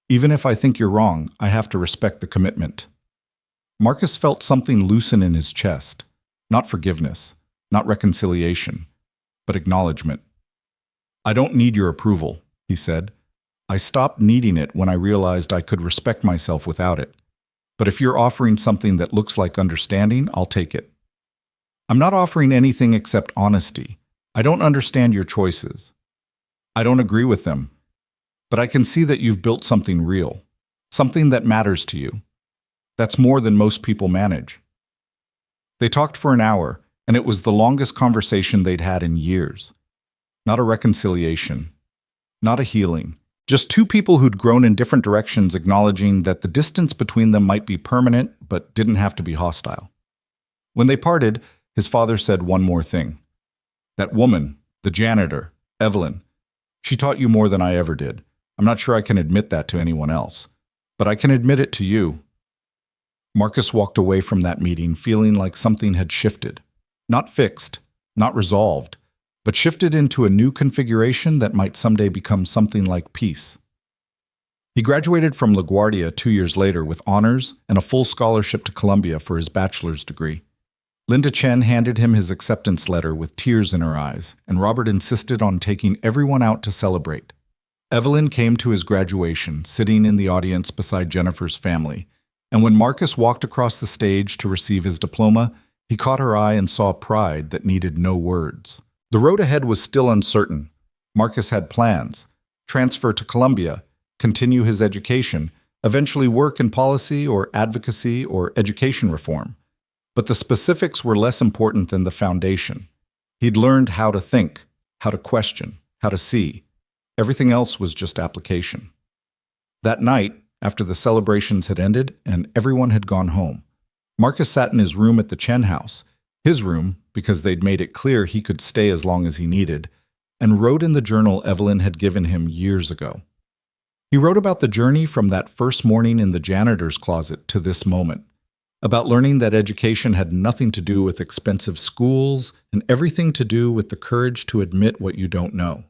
Even if I think you're wrong, I have to respect the commitment." Marcus felt something loosen in his chest. Not forgiveness, not reconciliation, but acknowledgement. "I don't need your approval," he said. "I stopped needing it when I realized I could respect myself without it. But if you're offering something that looks like understanding, I'll take it. I'm not offering anything except honesty. I don't understand your choices. I don't agree with them. But I can see that you've built something real, something that matters to you. That's more than most people manage." They talked for an hour, and it was the longest conversation they'd had in years. Not a reconciliation, not a healing, just two people who'd grown in different directions acknowledging that the distance between them might be permanent but didn't have to be hostile. When they parted, his father said one more thing. "That woman, the janitor, Evelyn, she taught you more than I ever did. I'm not sure I can admit that to anyone else, but I can admit it to you." Marcus walked away from that meeting feeling like something had shifted. Not fixed, not resolved, but shifted into a new configuration that might someday become something like peace. He graduated from LaGuardia 2 years later with honors and a full scholarship to Columbia for his bachelor's degree. Linda Chen handed him his acceptance letter with tears in her eyes, and Robert insisted on taking everyone out to celebrate. Evelyn came to his graduation, sitting in the audience beside Jennifer's family, and when Marcus walked across the stage to receive his diploma, he caught her eye and saw pride that needed no words. The road ahead was still uncertain. Marcus had plans: transfer to Columbia, continue his education, eventually work in policy or advocacy or education reform. But the specifics were less important than the foundation. He'd learned how to think, how to question, how to see. Everything else was just application. That night, after the celebrations had ended and everyone had gone home, Marcus sat in his room at the Chen house, his room because they'd made it clear he could stay as long as he needed, and wrote in the journal Evelyn had given him years ago. He wrote about the journey from that first morning in the janitor's closet to this moment, about learning that education had nothing to do with expensive schools and everything to do with the courage to admit what you don't know,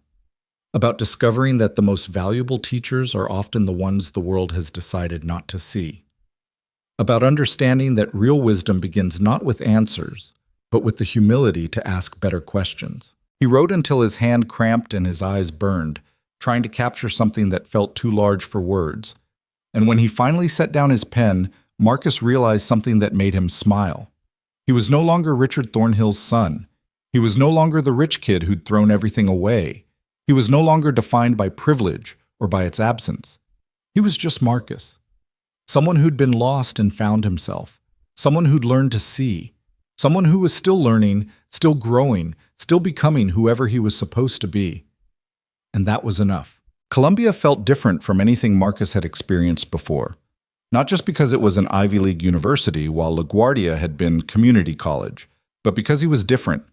about discovering that the most valuable teachers are often the ones the world has decided not to see, about understanding that real wisdom begins not with answers, but with the humility to ask better questions. He wrote until his hand cramped and his eyes burned, trying to capture something that felt too large for words. And when he finally set down his pen, Marcus realized something that made him smile. He was no longer Richard Thornhill's son. He was no longer the rich kid who'd thrown everything away. He was no longer defined by privilege or by its absence. He was just Marcus. Someone who'd been lost and found himself. Someone who'd learned to see. Someone who was still learning, still growing, still becoming whoever he was supposed to be. And that was enough. Columbia felt different from anything Marcus had experienced before. Not just because it was an Ivy League university, while LaGuardia had been community college, but because he was different.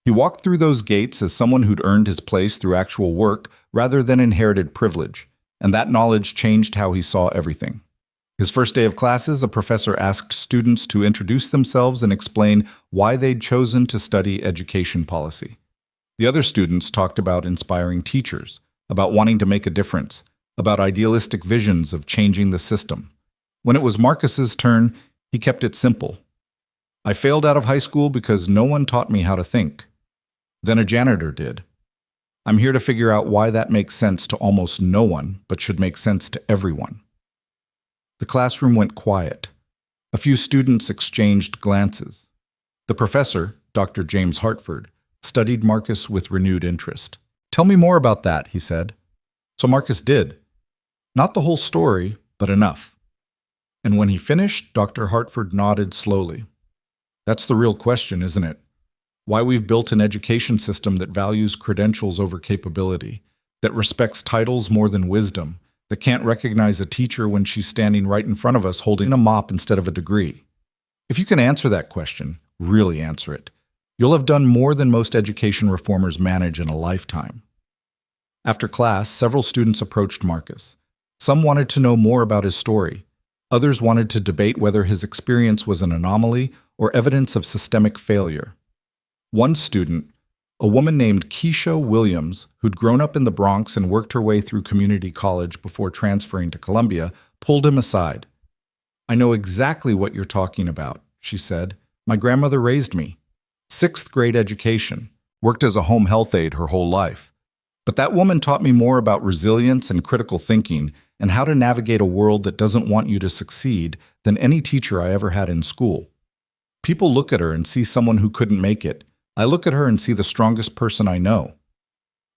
He walked through those gates as someone who'd earned his place through actual work rather than inherited privilege, and that knowledge changed how he saw everything. His first day of classes, a professor asked students to introduce themselves and explain why they'd chosen to study education policy. The other students talked about inspiring teachers, about wanting to make a difference, about idealistic visions of changing the system. When it was Marcus's turn, he kept it simple. I failed out of high school because no one taught me how to think. Then a janitor did. I'm here to figure out why that makes sense to almost no one, but should make sense to everyone. The classroom went quiet. A few students exchanged glances. The professor, Dr. James Hartford, studied Marcus with renewed interest. "Tell me more about that," he said. So Marcus did. Not the whole story, but enough. And when he finished, Dr. Hartford nodded slowly. That's the real question, isn't it? Why we've built an education system that values credentials over capability, that respects titles more than wisdom, that can't recognize a teacher when she's standing right in front of us holding a mop instead of a degree. If you can answer that question, really answer it, you'll have done more than most education reformers manage in a lifetime. After class, several students approached Marcus. Some wanted to know more about his story. Others wanted to debate whether his experience was an anomaly or evidence of systemic failure. One student, a woman named Keisha Williams, who'd grown up in the Bronx and worked her way through community college before transferring to Columbia, pulled him aside. "I know exactly what you're talking about," she said. "My grandmother raised me. 6th grade education, worked as a home health aide her whole life. But that woman taught me more about resilience and critical thinking and how to navigate a world that doesn't want you to succeed than any teacher I ever had in school. People look at her and see someone who couldn't make it. I look at her and see the strongest person I know."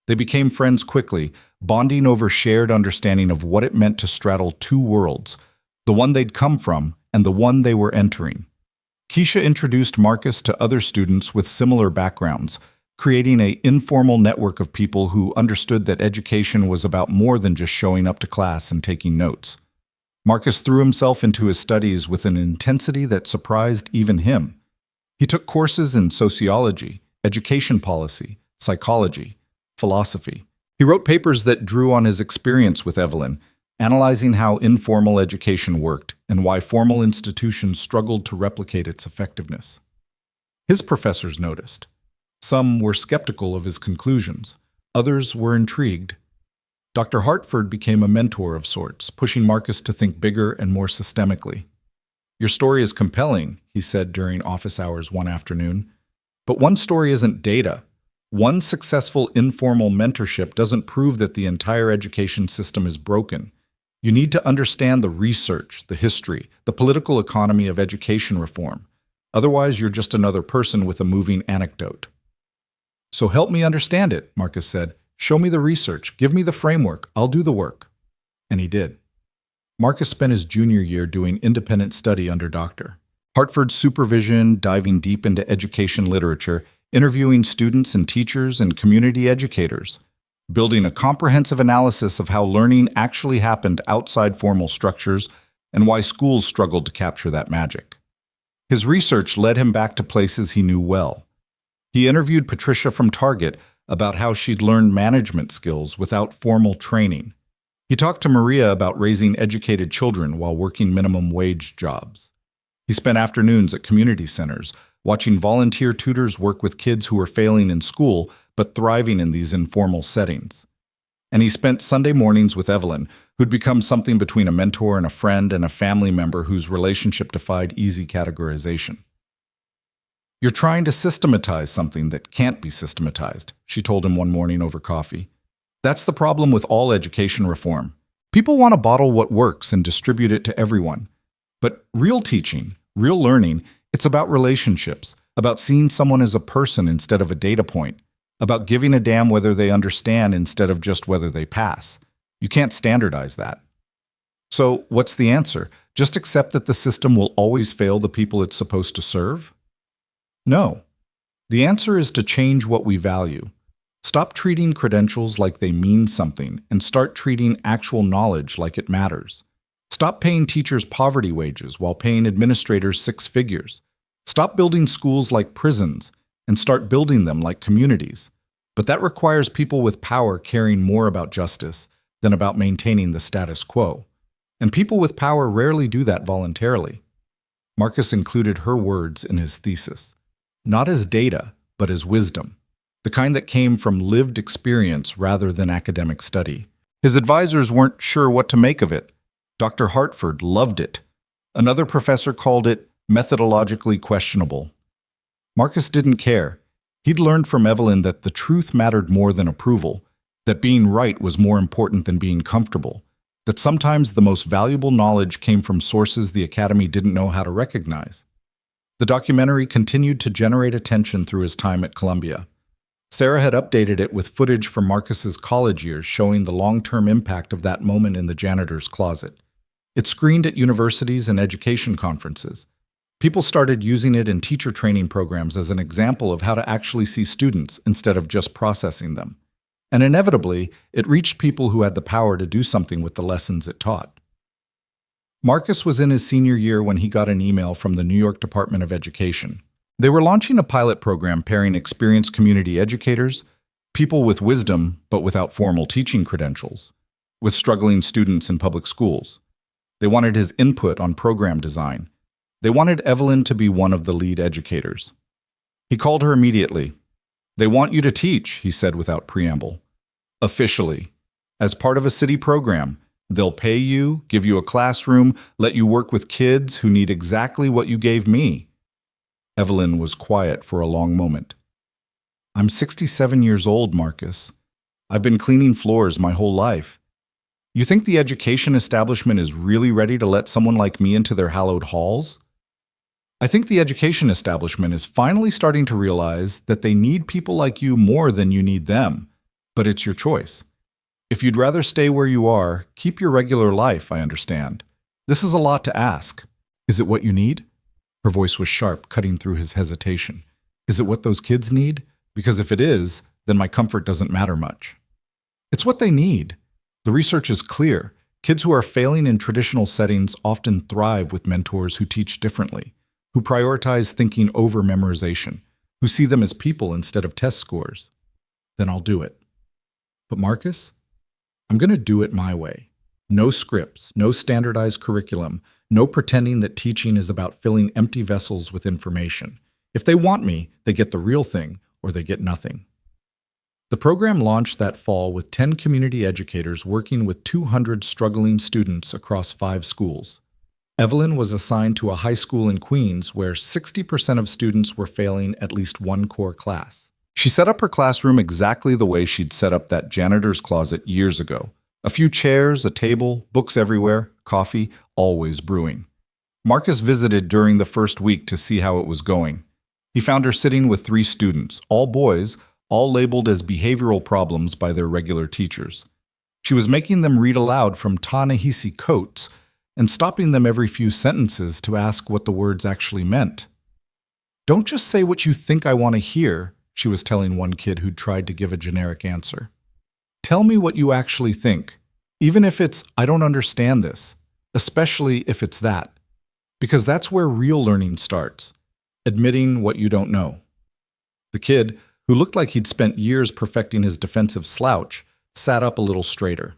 They became friends quickly, bonding over shared understanding of what it meant to straddle two worlds, the one they'd come from and the one they were entering. Keisha introduced Marcus to other students with similar backgrounds, creating an informal network of people who understood that education was about more than just showing up to class and taking notes. Marcus threw himself into his studies with an intensity that surprised even him. He took courses in sociology, education policy, psychology, philosophy. He wrote papers that drew on his experience with Evelyn, analyzing how informal education worked and why formal institutions struggled to replicate its effectiveness. His professors noticed. Some were skeptical of his conclusions. Others were intrigued. Dr. Hartford became a mentor of sorts, pushing Marcus to think bigger and more systemically. "Your story is compelling," he said during office hours one afternoon. "But one story isn't data. One successful informal mentorship doesn't prove that the entire education system is broken. You need to understand the research, the history, the political economy of education reform. Otherwise, you're just another person with a moving anecdote." "So help me understand it," Marcus said. "Show me the research. Give me the framework. I'll do the work." And he did. Marcus spent his junior year doing independent study under Dr. Hartford's supervision, diving deep into education literature, interviewing students and teachers and community educators, building a comprehensive analysis of how learning actually happened outside formal structures and why schools struggled to capture that magic. His research led him back to places he knew well. He interviewed Patricia from Target about how she'd learned management skills without formal training. He talked to Maria about raising educated children while working minimum wage jobs. He spent afternoons at community centers, watching volunteer tutors work with kids who were failing in school but thriving in these informal settings. And he spent Sunday mornings with Evelyn, who'd become something between a mentor and a friend and a family member whose relationship defied easy categorization. "You're trying to systematize something that can't be systematized," she told him one morning over coffee. "That's the problem with all education reform. People want to bottle what works and distribute it to everyone. But real teaching, real learning, it's about relationships, about seeing someone as a person instead of a data point, about giving a damn whether they understand instead of just whether they pass. You can't standardize that." So what's the answer? Just accept that the system will always fail the people it's supposed to serve? No. The answer is to change what we value. Stop treating credentials like they mean something and start treating actual knowledge like it matters. Stop paying teachers poverty wages while paying administrators six figures. Stop building schools like prisons and start building them like communities. But that requires people with power caring more about justice than about maintaining the status quo. And people with power rarely do that voluntarily. Marcus included her words in his thesis, not as data, but as wisdom, the kind that came from lived experience rather than academic study. His advisors weren't sure what to make of it. Dr. Hartford loved it. Another professor called it methodologically questionable. Marcus didn't care. He'd learned from Evelyn that the truth mattered more than approval, that being right was more important than being comfortable, that sometimes the most valuable knowledge came from sources the Academy didn't know how to recognize. The documentary continued to generate attention through his time at Columbia. Sarah had updated it with footage from Marcus's college years showing the long-term impact of that moment in the janitor's closet. It screened at universities and education conferences. People started using it in teacher training programs as an example of how to actually see students instead of just processing them. And inevitably, it reached people who had the power to do something with the lessons it taught. Marcus was in his senior year when he got an email from the New York Department of Education. They were launching a pilot program pairing experienced community educators, people with wisdom but without formal teaching credentials, with struggling students in public schools. They wanted his input on program design. They wanted Evelyn to be one of the lead educators. He called her immediately. "They want you to teach," he said without preamble. "Officially. As part of a city program. They'll pay you, give you a classroom, let you work with kids who need exactly what you gave me." Evelyn was quiet for a long moment. "I'm 67 years old, Marcus. I've been cleaning floors my whole life. You think the education establishment is really ready to let someone like me into their hallowed halls?" "I think the education establishment is finally starting to realize that they need people like you more than you need them, but it's your choice. If you'd rather stay where you are, keep your regular life, I understand. This is a lot to ask. Is it what you need?" Her voice was sharp, cutting through his hesitation. "Is it what those kids need? Because if it is, then my comfort doesn't matter much." "It's what they need. The research is clear. Kids who are failing in traditional settings often thrive with mentors who teach differently, who prioritize thinking over memorization, who see them as people instead of test scores." "Then I'll do it." "But Marcus, I'm going to do it my way. No scripts, no standardized curriculum, no pretending that teaching is about filling empty vessels with information. If they want me, they get the real thing, or they get nothing." The program launched that fall with 10 community educators working with 200 struggling students across 5 schools. Evelyn was assigned to a high school in Queens where 60% of students were failing at least one core class. She set up her classroom exactly the way she'd set up that janitor's closet years ago. A few chairs, a table, books everywhere, coffee, always brewing. Marcus visited during the first week to see how it was going. He found her sitting with 3 students, all boys, all labeled as behavioral problems by their regular teachers. She was making them read aloud from Ta-Nehisi Coates and stopping them every few sentences to ask what the words actually meant. "Don't just say what you think I want to hear," she was telling one kid who'd tried to give a generic answer. "Tell me what you actually think, even if it's, I don't understand this, especially if it's that. Because that's where real learning starts, admitting what you don't know." The kid, who looked like he'd spent years perfecting his defensive slouch, sat up a little straighter.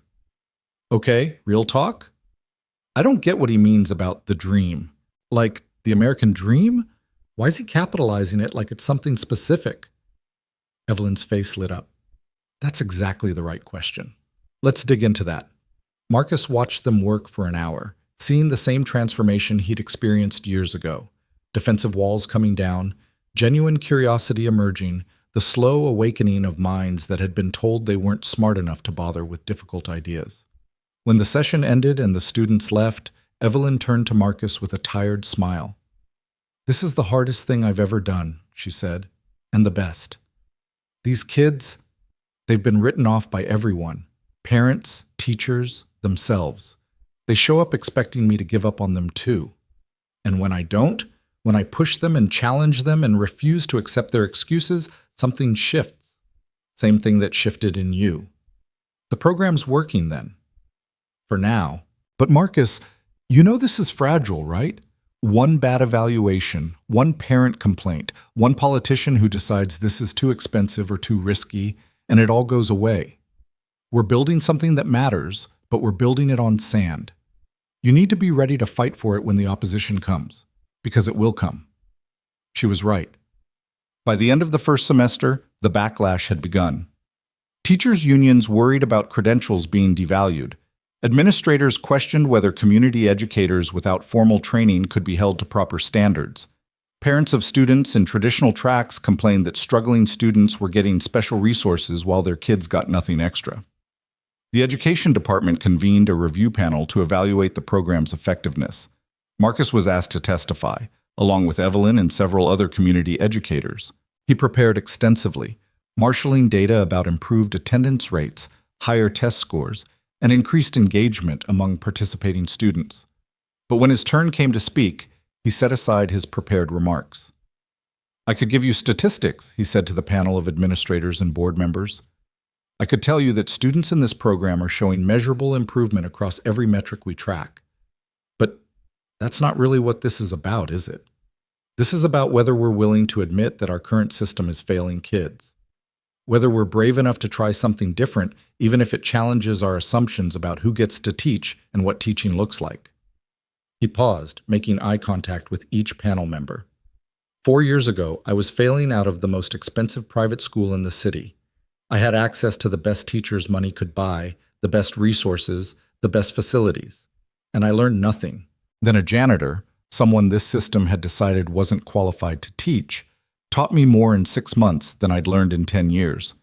"Okay, real talk? I don't get what he means about the dream. Like, the American dream? Why is he capitalizing it like it's something specific?" Evelyn's face lit up. "That's exactly the right question. Let's dig into that." Marcus watched them work for an hour, seeing the same transformation he'd experienced years ago. Defensive walls coming down, genuine curiosity emerging, the slow awakening of minds that had been told they weren't smart enough to bother with difficult ideas. When the session ended and the students left, Evelyn turned to Marcus with a tired smile. "This is the hardest thing I've ever done," she said, "and the best. These kids, they've been written off by everyone, parents, teachers, themselves. They show up expecting me to give up on them too. And when I don't, when I push them and challenge them and refuse to accept their excuses, something shifts. Same thing that shifted in you. The program's working then. For now. But Marcus, you know this is fragile, right? One bad evaluation, one parent complaint, one politician who decides this is too expensive or too risky, and it all goes away. We're building something that matters, but we're building it on sand. You need to be ready to fight for it when the opposition comes, because it will come. She was right. By the end of the first semester, the backlash had begun. Teachers' unions worried about credentials being devalued. Administrators questioned whether community educators without formal training could be held to proper standards. Parents of students in traditional tracks complained that struggling students were getting special resources while their kids got nothing extra. The education department convened a review panel to evaluate the program's effectiveness. Marcus was asked to testify, along with Evelyn and several other community educators. He prepared extensively, marshaling data about improved attendance rates, higher test scores, and increased engagement among participating students. But when his turn came to speak, he set aside his prepared remarks. "I could give you statistics," he said to the panel of administrators and board members. "I could tell you that students in this program are showing measurable improvement across every metric we track. But that's not really what this is about, is it? This is about whether we're willing to admit that our current system is failing kids. Whether we're brave enough to try something different, even if it challenges our assumptions about who gets to teach and what teaching looks like." He paused, making eye contact with each panel member. 4 years ago, I was failing out of the most expensive private school in the city. I had access to the best teachers money could buy, the best resources, the best facilities. And I learned nothing. Then a janitor, someone this system had decided wasn't qualified to teach, taught me more in 6 months than I'd learned in 10 years.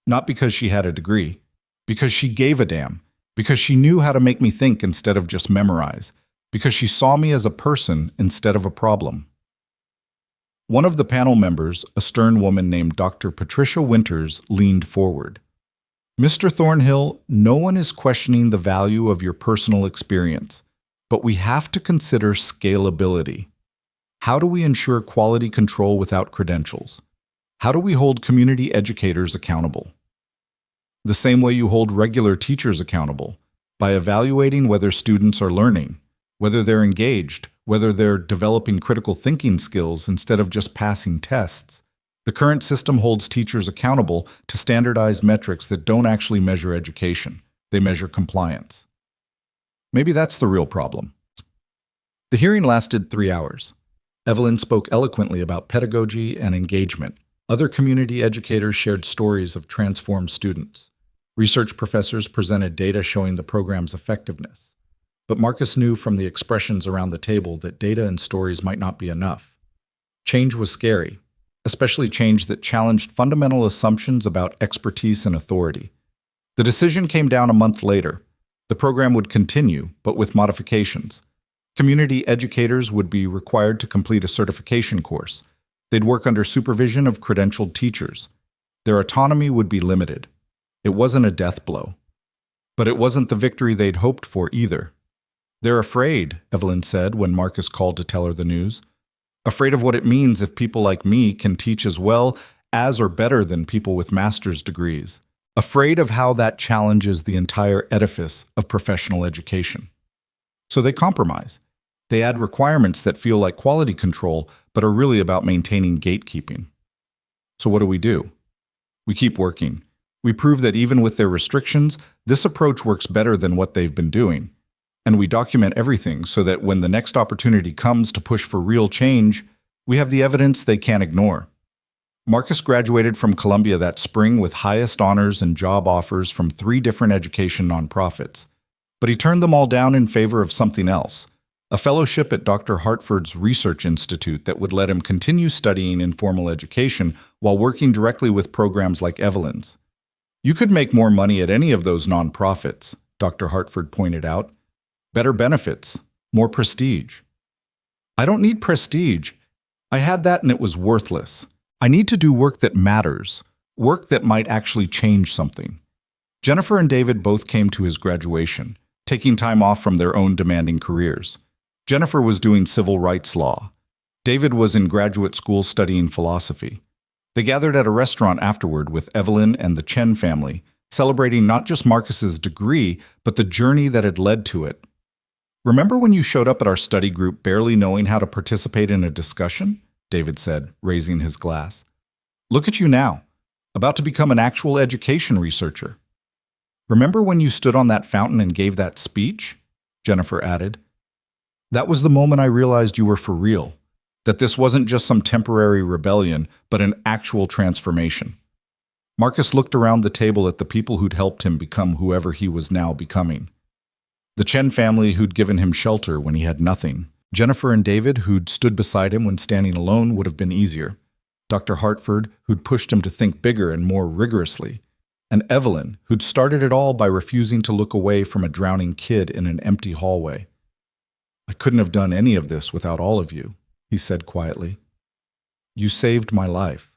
Not because she had a degree, because she gave a damn, because she knew how to make me think instead of just memorize, because she saw me as a person instead of a problem. One of the panel members, a stern woman named Dr. Patricia Winters, leaned forward. "Mr. Thornhill, no one is questioning the value of your personal experience, but we have to consider scalability. How do we ensure quality control without credentials? How do we hold community educators accountable? The same way you hold regular teachers accountable, by evaluating whether students are learning, whether they're engaged, whether they're developing critical thinking skills instead of just passing tests. The current system holds teachers accountable to standardized metrics that don't actually measure education. They measure compliance." Maybe that's the real problem. The hearing lasted 3 hours. Evelyn spoke eloquently about pedagogy and engagement. Other community educators shared stories of transformed students. Research professors presented data showing the program's effectiveness. But Marcus knew from the expressions around the table that data and stories might not be enough. Change was scary, especially change that challenged fundamental assumptions about expertise and authority. The decision came down a month later. The program would continue, but with modifications. Community educators would be required to complete a certification course. They'd work under supervision of credentialed teachers. Their autonomy would be limited. It wasn't a death blow. But it wasn't the victory they'd hoped for either. "They're afraid," Evelyn said when Marcus called to tell her the news. "Afraid of what it means if people like me can teach as well as or better than people with master's degrees. Afraid of how that challenges the entire edifice of professional education." So they compromise. They add requirements that feel like quality control, but are really about maintaining gatekeeping. So what do? We keep working. We prove that even with their restrictions, this approach works better than what they've been doing. And we document everything so that when the next opportunity comes to push for real change, we have the evidence they can't ignore. Marcus graduated from Columbia that spring with highest honors and job offers from 3 different education nonprofits. But he turned them all down in favor of something else. A fellowship at Dr. Hartford's Research Institute that would let him continue studying informal education while working directly with programs like Evelyn's. "You could make more money at any of those nonprofits," Dr. Hartford pointed out. "Better benefits, more prestige." "I don't need prestige. I had that and it was worthless. I need to do work that matters, work that might actually change something." Jennifer and David both came to his graduation, taking time off from their own demanding careers. Jennifer was doing civil rights law. David was in graduate school studying philosophy. They gathered at a restaurant afterward with Evelyn and the Chen family, celebrating not just Marcus's degree, but the journey that had led to it. "Remember when you showed up at our study group barely knowing how to participate in a discussion?" David said, raising his glass. "Look at you now, about to become an actual education researcher." "Remember when you stood on that fountain and gave that speech?" Jennifer added. "That was the moment I realized you were for real, that this wasn't just some temporary rebellion, but an actual transformation." Marcus looked around the table at the people who'd helped him become whoever he was now becoming. The Chen family who'd given him shelter when he had nothing. Jennifer and David, who'd stood beside him when standing alone would have been easier. Dr. Hartford, who'd pushed him to think bigger and more rigorously. And Evelyn, who'd started it all by refusing to look away from a drowning kid in an empty hallway. "I couldn't have done any of this without all of you," he said quietly. "You saved my life.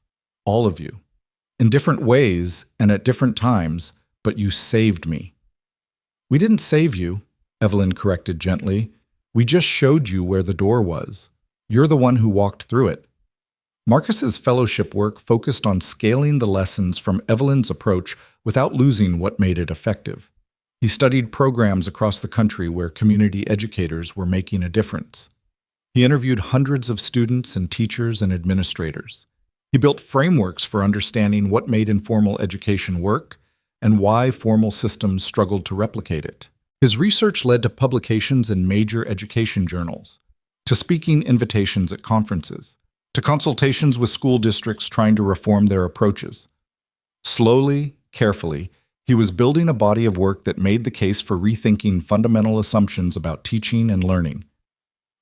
All of you. In different ways and at different times, but you saved me." "We didn't save you," Evelyn corrected gently. "We just showed you where the door was. You're the one who walked through it." Marcus's fellowship work focused on scaling the lessons from Evelyn's approach without losing what made it effective. He studied programs across the country where community educators were making a difference. He interviewed hundreds of students and teachers and administrators. He built frameworks for understanding what made informal education work and why formal systems struggled to replicate it. His research led to publications in major education journals, to speaking invitations at conferences, to consultations with school districts trying to reform their approaches. Slowly, carefully, he was building a body of work that made the case for rethinking fundamental assumptions about teaching and learning.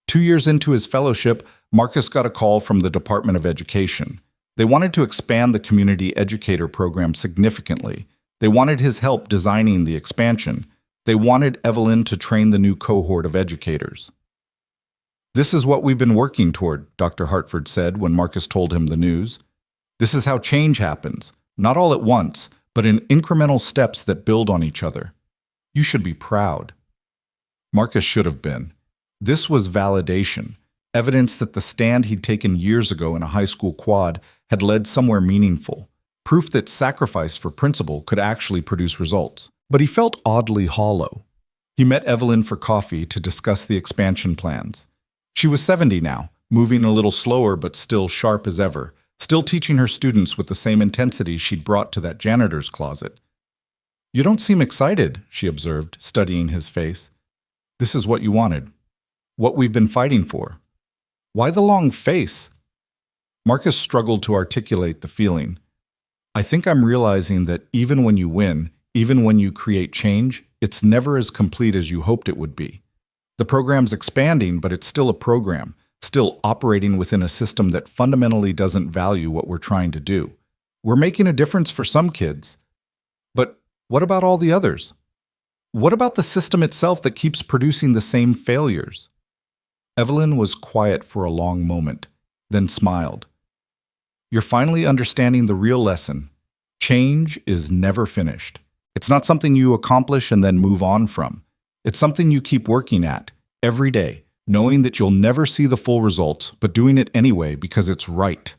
2 years into his fellowship, Marcus got a call from the Department of Education. They wanted to expand the community educator program significantly. They wanted his help designing the expansion. They wanted Evelyn to train the new cohort of educators. "This is what we've been working toward," Dr. Hartford said when Marcus told him the news. "This is how change happens, not all at once, but in incremental steps that build on each other. You should be proud." Marcus should have been. This was validation, evidence that the stand he'd taken years ago in a high school quad had led somewhere meaningful, proof that sacrifice for principle could actually produce results. But he felt oddly hollow. He met Evelyn for coffee to discuss the expansion plans. She was 70 now, moving a little slower but still sharp as ever, still teaching her students with the same intensity she'd brought to that janitor's closet. "You don't seem excited," she observed, studying his face. "This is what you wanted. What we've been fighting for. Why the long face?" Marcus struggled to articulate the feeling. "I think I'm realizing that even when you win, even when you create change, it's never as complete as you hoped it would be. The program's expanding, but it's still a program, still operating within a system that fundamentally doesn't value what we're trying to do. We're making a difference for some kids. But what about all the others? What about the system itself that keeps producing the same failures?" Evelyn was quiet for a long moment, then smiled. "You're finally understanding the real lesson. Change is never finished. It's not something you accomplish and then move on from. It's something you keep working at, every day, knowing that you'll never see the full results, but doing it anyway because it's right.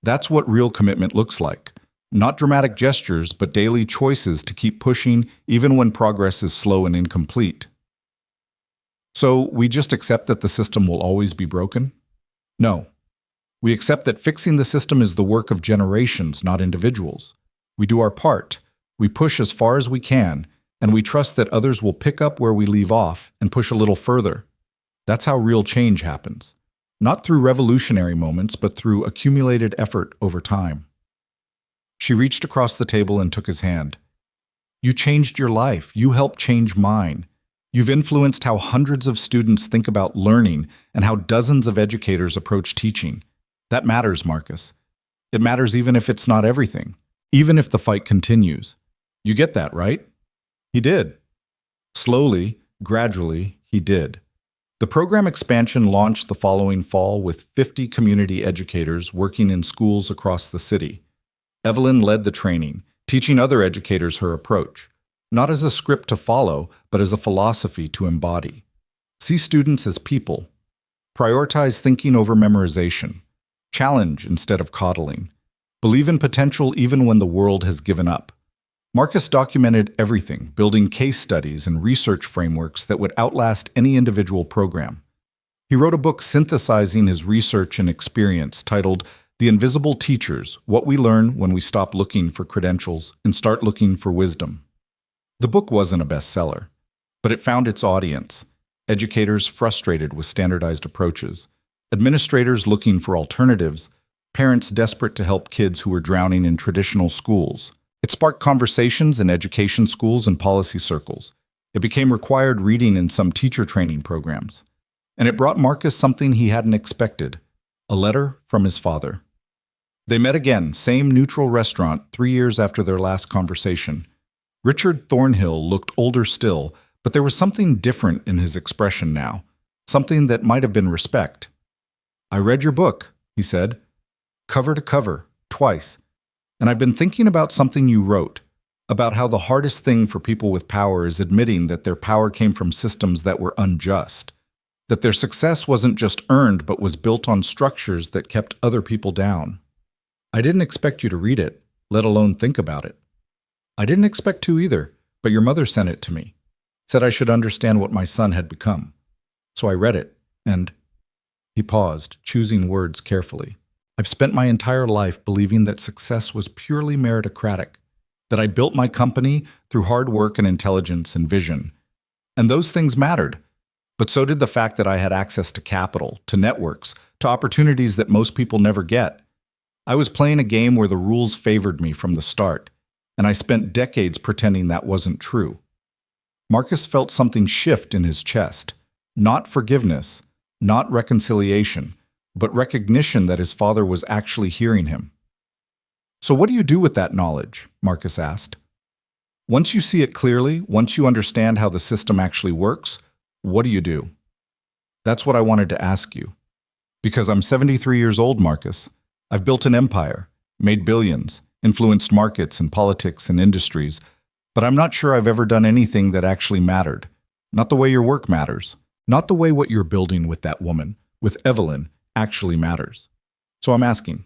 That's what real commitment looks like. Not dramatic gestures, but daily choices to keep pushing even when progress is slow and incomplete." "So we just accept that the system will always be broken?" "No. We accept that fixing the system is the work of generations, not individuals. We do our part. We push as far as we can, and we trust that others will pick up where we leave off and push a little further. That's how real change happens. Not through revolutionary moments, but through accumulated effort over time." She reached across the table and took his hand. "You changed your life. You helped change mine. You've influenced how hundreds of students think about learning and how dozens of educators approach teaching. That matters, Marcus. It matters even if it's not everything, even if the fight continues. You get that, right?" He did. Slowly, gradually, he did. The program expansion launched the following fall with 50 community educators working in schools across the city. Evelyn led the training, teaching other educators her approach, not as a script to follow, but as a philosophy to embody. See students as people. Prioritize thinking over memorization. Challenge instead of coddling. Believe in potential even when the world has given up. Marcus documented everything, building case studies and research frameworks that would outlast any individual program. He wrote a book synthesizing his research and experience titled The Invisible Teachers: What We Learn When We Stop Looking for Credentials and Start Looking for Wisdom. The book wasn't a bestseller, but it found its audience: educators frustrated with standardized approaches, administrators looking for alternatives, parents desperate to help kids who were drowning in traditional schools. It sparked conversations in education schools and policy circles. It became required reading in some teacher training programs. And it brought Marcus something he hadn't expected: a letter from his father. They met again, same neutral restaurant, 3 years after their last conversation. Richard Thornhill looked older still, but there was something different in his expression now, something that might have been respect. "I read your book," he said, "cover to cover, twice. And I've been thinking about something you wrote, about how the hardest thing for people with power is admitting that their power came from systems that were unjust, that their success wasn't just earned but was built on structures that kept other people down. I didn't expect you to read it, let alone think about it. I didn't expect to either, but your mother sent it to me, said I should understand what my son had become. So I read it, and..." He paused, choosing words carefully. "I've spent my entire life believing that success was purely meritocratic, that I built my company through hard work and intelligence and vision. And those things mattered. But so did the fact that I had access to capital, to networks, to opportunities that most people never get. I was playing a game where the rules favored me from the start, and I spent decades pretending that wasn't true." Marcus felt something shift in his chest. Not forgiveness, not reconciliation, but recognition that his father was actually hearing him. "So what do you do with that knowledge?" Marcus asked. "Once you see it clearly, once you understand how the system actually works, what do you do?" "That's what I wanted to ask you. Because I'm 73 years old, Marcus. I've built an empire, made billions, influenced markets and politics and industries, but I'm not sure I've ever done anything that actually mattered. Not the way your work matters. Not the way what you're building with that woman, with Evelyn, actually matters. So I'm asking,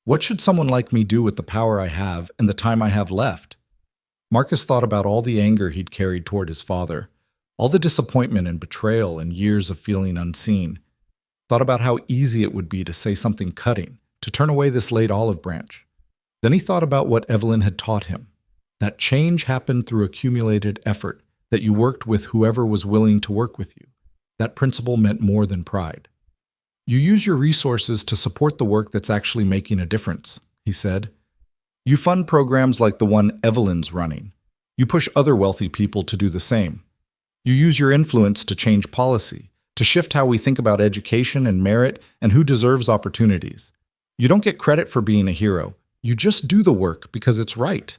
what should someone like me do with the power I have and the time I have left?" Marcus thought about all the anger he'd carried toward his father, all the disappointment and betrayal and years of feeling unseen. Thought about how easy it would be to say something cutting, to turn away this late olive branch. Then he thought about what Evelyn had taught him, that change happened through accumulated effort, that you worked with whoever was willing to work with you. That principle meant more than pride. "You use your resources to support the work that's actually making a difference," he said. "You fund programs like the one Evelyn's running. You push other wealthy people to do the same. You use your influence to change policy, to shift how we think about education and merit and who deserves opportunities. You don't get credit for being a hero. You just do the work because it's right."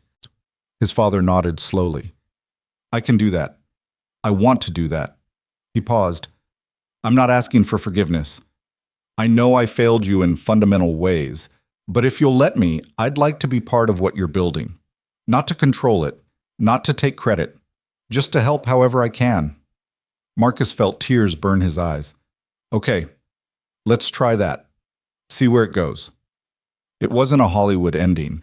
His father nodded slowly. "I can do that. I want to do that." He paused. "I'm not asking for forgiveness. I know I failed you in fundamental ways, but if you'll let me, I'd like to be part of what you're building. Not to control it, not to take credit, just to help however I can." Marcus felt tears burn his eyes. "Okay, let's try that. See where it goes." It wasn't a Hollywood ending.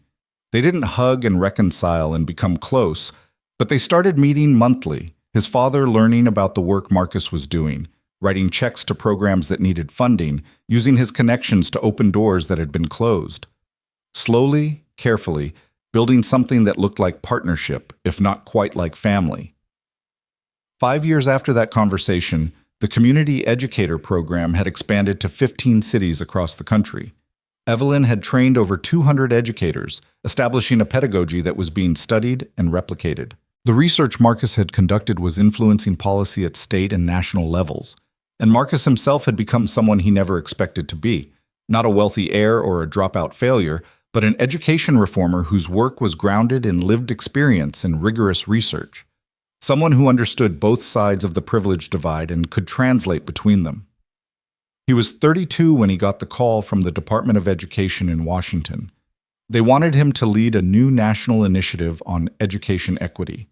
They didn't hug and reconcile and become close, but they started meeting monthly, his father learning about the work Marcus was doing, writing checks to programs that needed funding, using his connections to open doors that had been closed. Slowly, carefully, building something that looked like partnership, if not quite like family. 5 years after that conversation, the Community Educator program had expanded to 15 cities across the country. Evelyn had trained over 200 educators, establishing a pedagogy that was being studied and replicated. The research Marcus had conducted was influencing policy at state and national levels, and Marcus himself had become someone he never expected to be, not a wealthy heir or a dropout failure, but an education reformer whose work was grounded in lived experience and rigorous research. Someone who understood both sides of the privilege divide and could translate between them. He was 32 when he got the call from the Department of Education in Washington. They wanted him to lead a new national initiative on education equity.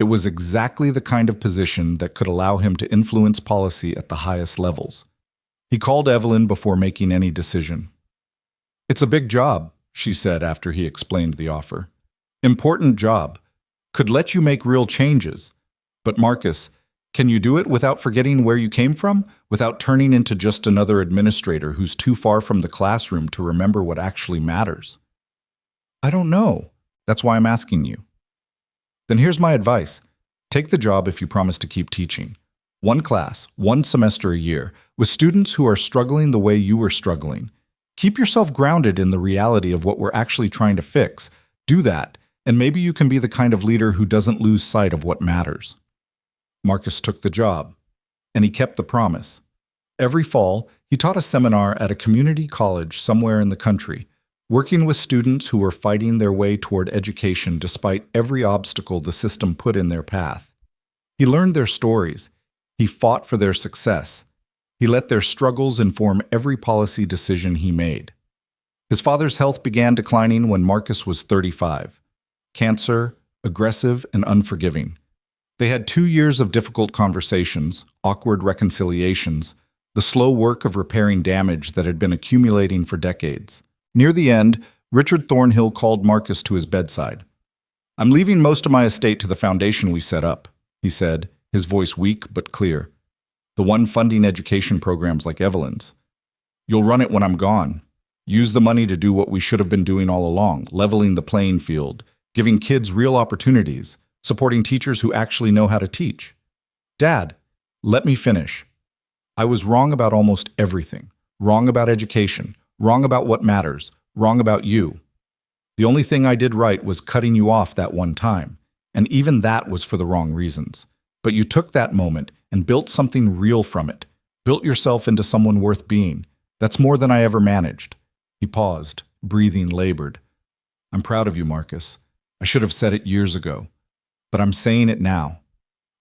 It was exactly the kind of position that could allow him to influence policy at the highest levels. He called Evelyn before making any decision. "It's a big job," she said after he explained the offer. Important job. Could let you make real changes. But Marcus, can you do it without forgetting where you came from? Without turning into just another administrator who's too far from the classroom to remember what actually matters? I don't know. That's why I'm asking you. Then here's my advice. Take the job if you promise to keep teaching. One class, one semester a year, with students who are struggling the way you were struggling. Keep yourself grounded in the reality of what we're actually trying to fix. Do that, and maybe you can be the kind of leader who doesn't lose sight of what matters. Marcus took the job, and he kept the promise. Every fall, he taught a seminar at a community college somewhere in the country, working with students who were fighting their way toward education despite every obstacle the system put in their path. He learned their stories. He fought for their success. He let their struggles inform every policy decision he made. His father's health began declining when Marcus was 35. Cancer, aggressive, and unforgiving. They had 2 years of difficult conversations, awkward reconciliations, the slow work of repairing damage that had been accumulating for decades. Near the end, Richard Thornhill called Marcus to his bedside. "I'm leaving most of my estate to the foundation we set up," he said, his voice weak but clear. "The one funding education programs like Evelyn's. You'll run it when I'm gone. Use the money to do what we should have been doing all along, leveling the playing field, giving kids real opportunities, supporting teachers who actually know how to teach." "Dad, let me finish. I was wrong about almost everything. Wrong about education, wrong about what matters, wrong about you. The only thing I did right was cutting you off that one time, and even that was for the wrong reasons. But you took that moment and built something real from it, built yourself into someone worth being. That's more than I ever managed." He paused, breathing labored. "I'm proud of you, Marcus. I should have said it years ago, but I'm saying it now.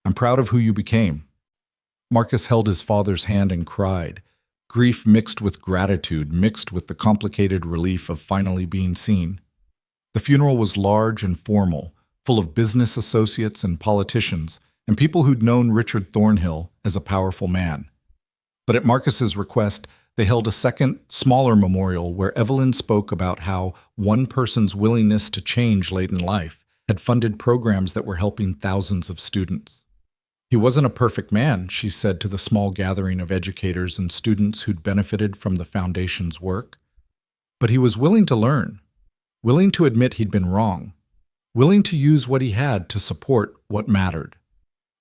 I'm proud of who you became." Marcus held his father's hand and cried, grief mixed with gratitude, mixed with the complicated relief of finally being seen. The funeral was large and formal, full of business associates and politicians, and people who'd known Richard Thornhill as a powerful man. But at Marcus's request, they held a second, smaller memorial where Evelyn spoke about how one person's willingness to change late in life had funded programs that were helping thousands of students. "He wasn't a perfect man," she said to the small gathering of educators and students who'd benefited from the foundation's work. "But he was willing to learn, willing to admit he'd been wrong, willing to use what he had to support what mattered.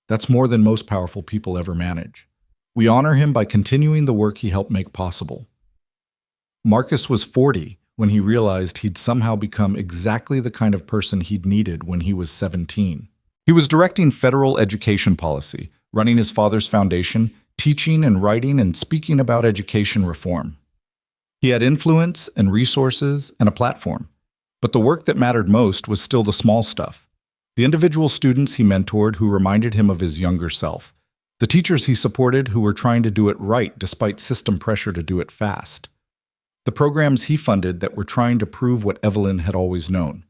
That's more than most powerful people ever manage. We honor him by continuing the work he helped make possible." Marcus was 40 when he realized he'd somehow become exactly the kind of person he'd needed when he was 17. He was directing federal education policy, running his father's foundation, teaching and writing and speaking about education reform. He had influence and resources and a platform. But the work that mattered most was still the small stuff. The individual students he mentored who reminded him of his younger self. The teachers he supported who were trying to do it right despite system pressure to do it fast. The programs he funded that were trying to prove what Evelyn had always known.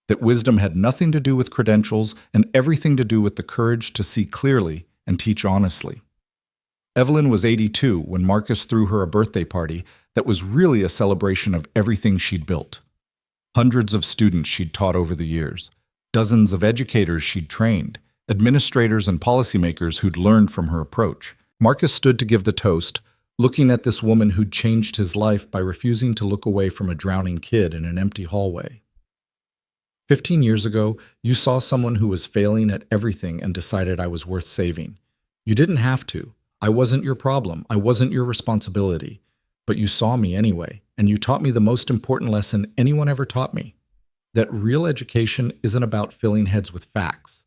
That wisdom had nothing to do with credentials and everything to do with the courage to see clearly and teach honestly. Evelyn was 82 when Marcus threw her a birthday party that was really a celebration of everything she'd built. Hundreds of students she'd taught over the years, dozens of educators she'd trained, administrators and policymakers who'd learned from her approach. Marcus stood to give the toast, looking at this woman who'd changed his life by refusing to look away from a drowning kid in an empty hallway. 15 years ago, you saw someone who was failing at everything and decided I was worth saving. You didn't have to. I wasn't your problem. I wasn't your responsibility. But you saw me anyway, and you taught me the most important lesson anyone ever taught me. That real education isn't about filling heads with facts.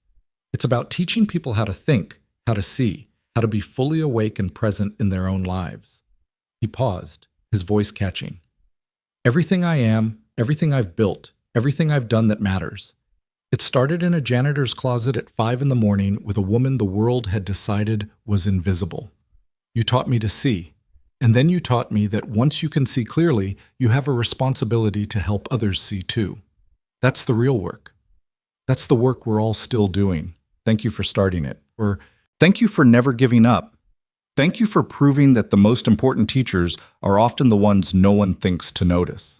It's about teaching people how to think, how to see, how to be fully awake and present in their own lives. He paused, his voice catching. Everything I am, everything I've built, everything I've done that matters. It started in a janitor's closet at 5 in the morning with a woman the world had decided was invisible. You taught me to see. And then you taught me that once you can see clearly, you have a responsibility to help others see too. That's the real work. That's the work we're all still doing. Thank you for starting it. Or thank you for never giving up. Thank you for proving that the most important teachers are often the ones no one thinks to notice.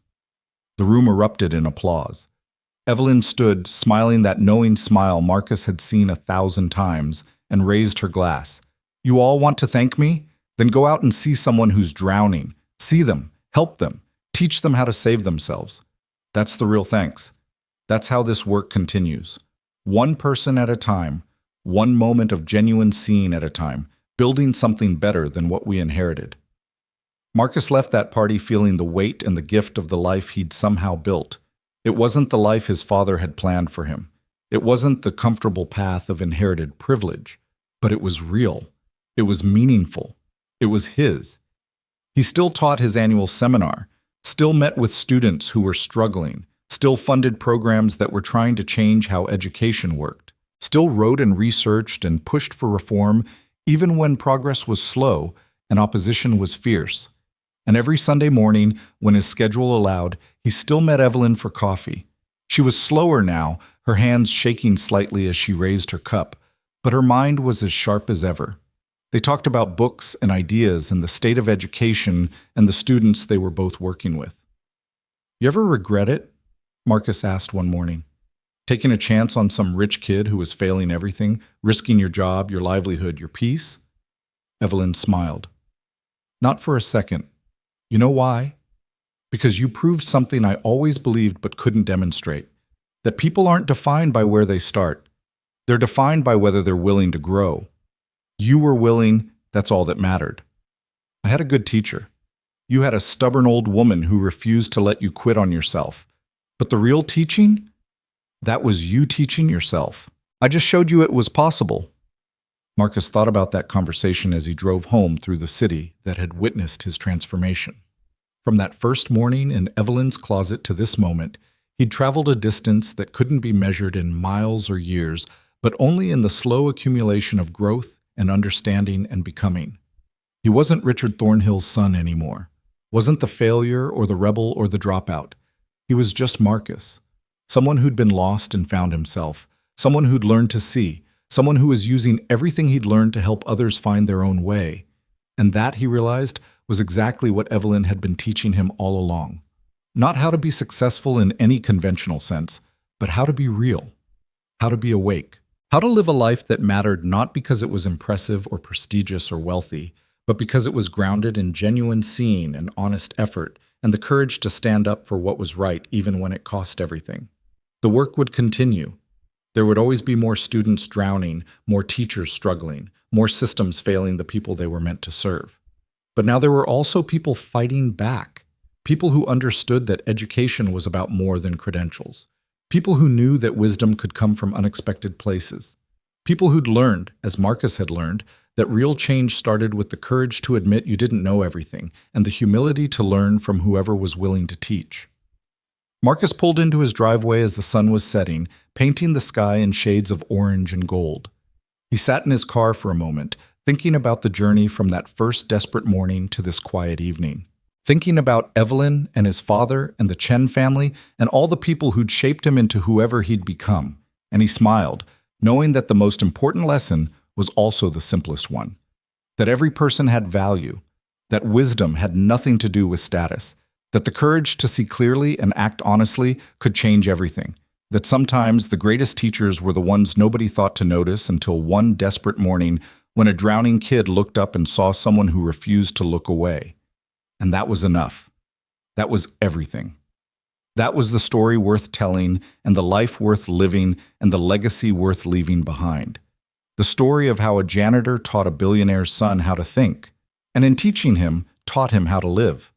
The room erupted in applause. Evelyn stood, smiling that knowing smile Marcus had seen 1,000 times, and raised her glass. You all want to thank me? Then go out and see someone who's drowning. See them, help them, teach them how to save themselves. That's the real thanks. That's how this work continues. One person at a time, one moment of genuine seeing at a time, building something better than what we inherited. Marcus left that party feeling the weight and the gift of the life he'd somehow built. It wasn't the life his father had planned for him. It wasn't the comfortable path of inherited privilege, but it was real. It was meaningful. It was his. He still taught his annual seminar, still met with students who were struggling, still funded programs that were trying to change how education worked, still wrote and researched and pushed for reform even when progress was slow and opposition was fierce. And every Sunday morning, when his schedule allowed, he still met Evelyn for coffee. She was slower now, her hands shaking slightly as she raised her cup, but her mind was as sharp as ever. They talked about books and ideas and the state of education and the students they were both working with. You ever regret it? Marcus asked one morning. Taking a chance on some rich kid who was failing everything, risking your job, your livelihood, your peace? Evelyn smiled. Not for a second. You know why? Because you proved something I always believed but couldn't demonstrate. That people aren't defined by where they start. They're defined by whether they're willing to grow. You were willing, that's all that mattered. I had a good teacher. You had a stubborn old woman who refused to let you quit on yourself. But the real teaching? That was you teaching yourself. I just showed you it was possible. Marcus thought about that conversation as he drove home through the city that had witnessed his transformation. From that first morning in Evelyn's closet to this moment, he'd traveled a distance that couldn't be measured in miles or years, but only in the slow accumulation of growth and understanding and becoming. He wasn't Richard Thornhill's son anymore, wasn't the failure or the rebel or the dropout. He was just Marcus, someone who'd been lost and found himself, someone who'd learned to see, someone who was using everything he'd learned to help others find their own way. And that, he realized, was exactly what Evelyn had been teaching him all along. Not how to be successful in any conventional sense, but how to be real, how to be awake, how to live a life that mattered not because it was impressive or prestigious or wealthy, but because it was grounded in genuine seeing and honest effort and the courage to stand up for what was right even when it cost everything. The work would continue. There would always be more students drowning, more teachers struggling, more systems failing the people they were meant to serve. But now there were also people fighting back, people who understood that education was about more than credentials, people who knew that wisdom could come from unexpected places, people who'd learned, as Marcus had learned, that real change started with the courage to admit you didn't know everything and the humility to learn from whoever was willing to teach. Marcus pulled into his driveway as the sun was setting, painting the sky in shades of orange and gold. He sat in his car for a moment, thinking about the journey from that first desperate morning to this quiet evening. Thinking about Evelyn and his father and the Chen family and all the people who'd shaped him into whoever he'd become. And he smiled, knowing that the most important lesson was also the simplest one. That every person had value, that wisdom had nothing to do with status, that the courage to see clearly and act honestly could change everything, that sometimes the greatest teachers were the ones nobody thought to notice until one desperate morning when a drowning kid looked up and saw someone who refused to look away. And that was enough. That was everything. That was the story worth telling and the life worth living and the legacy worth leaving behind. The story of how a janitor taught a billionaire's son how to think, and in teaching him, taught him how to live.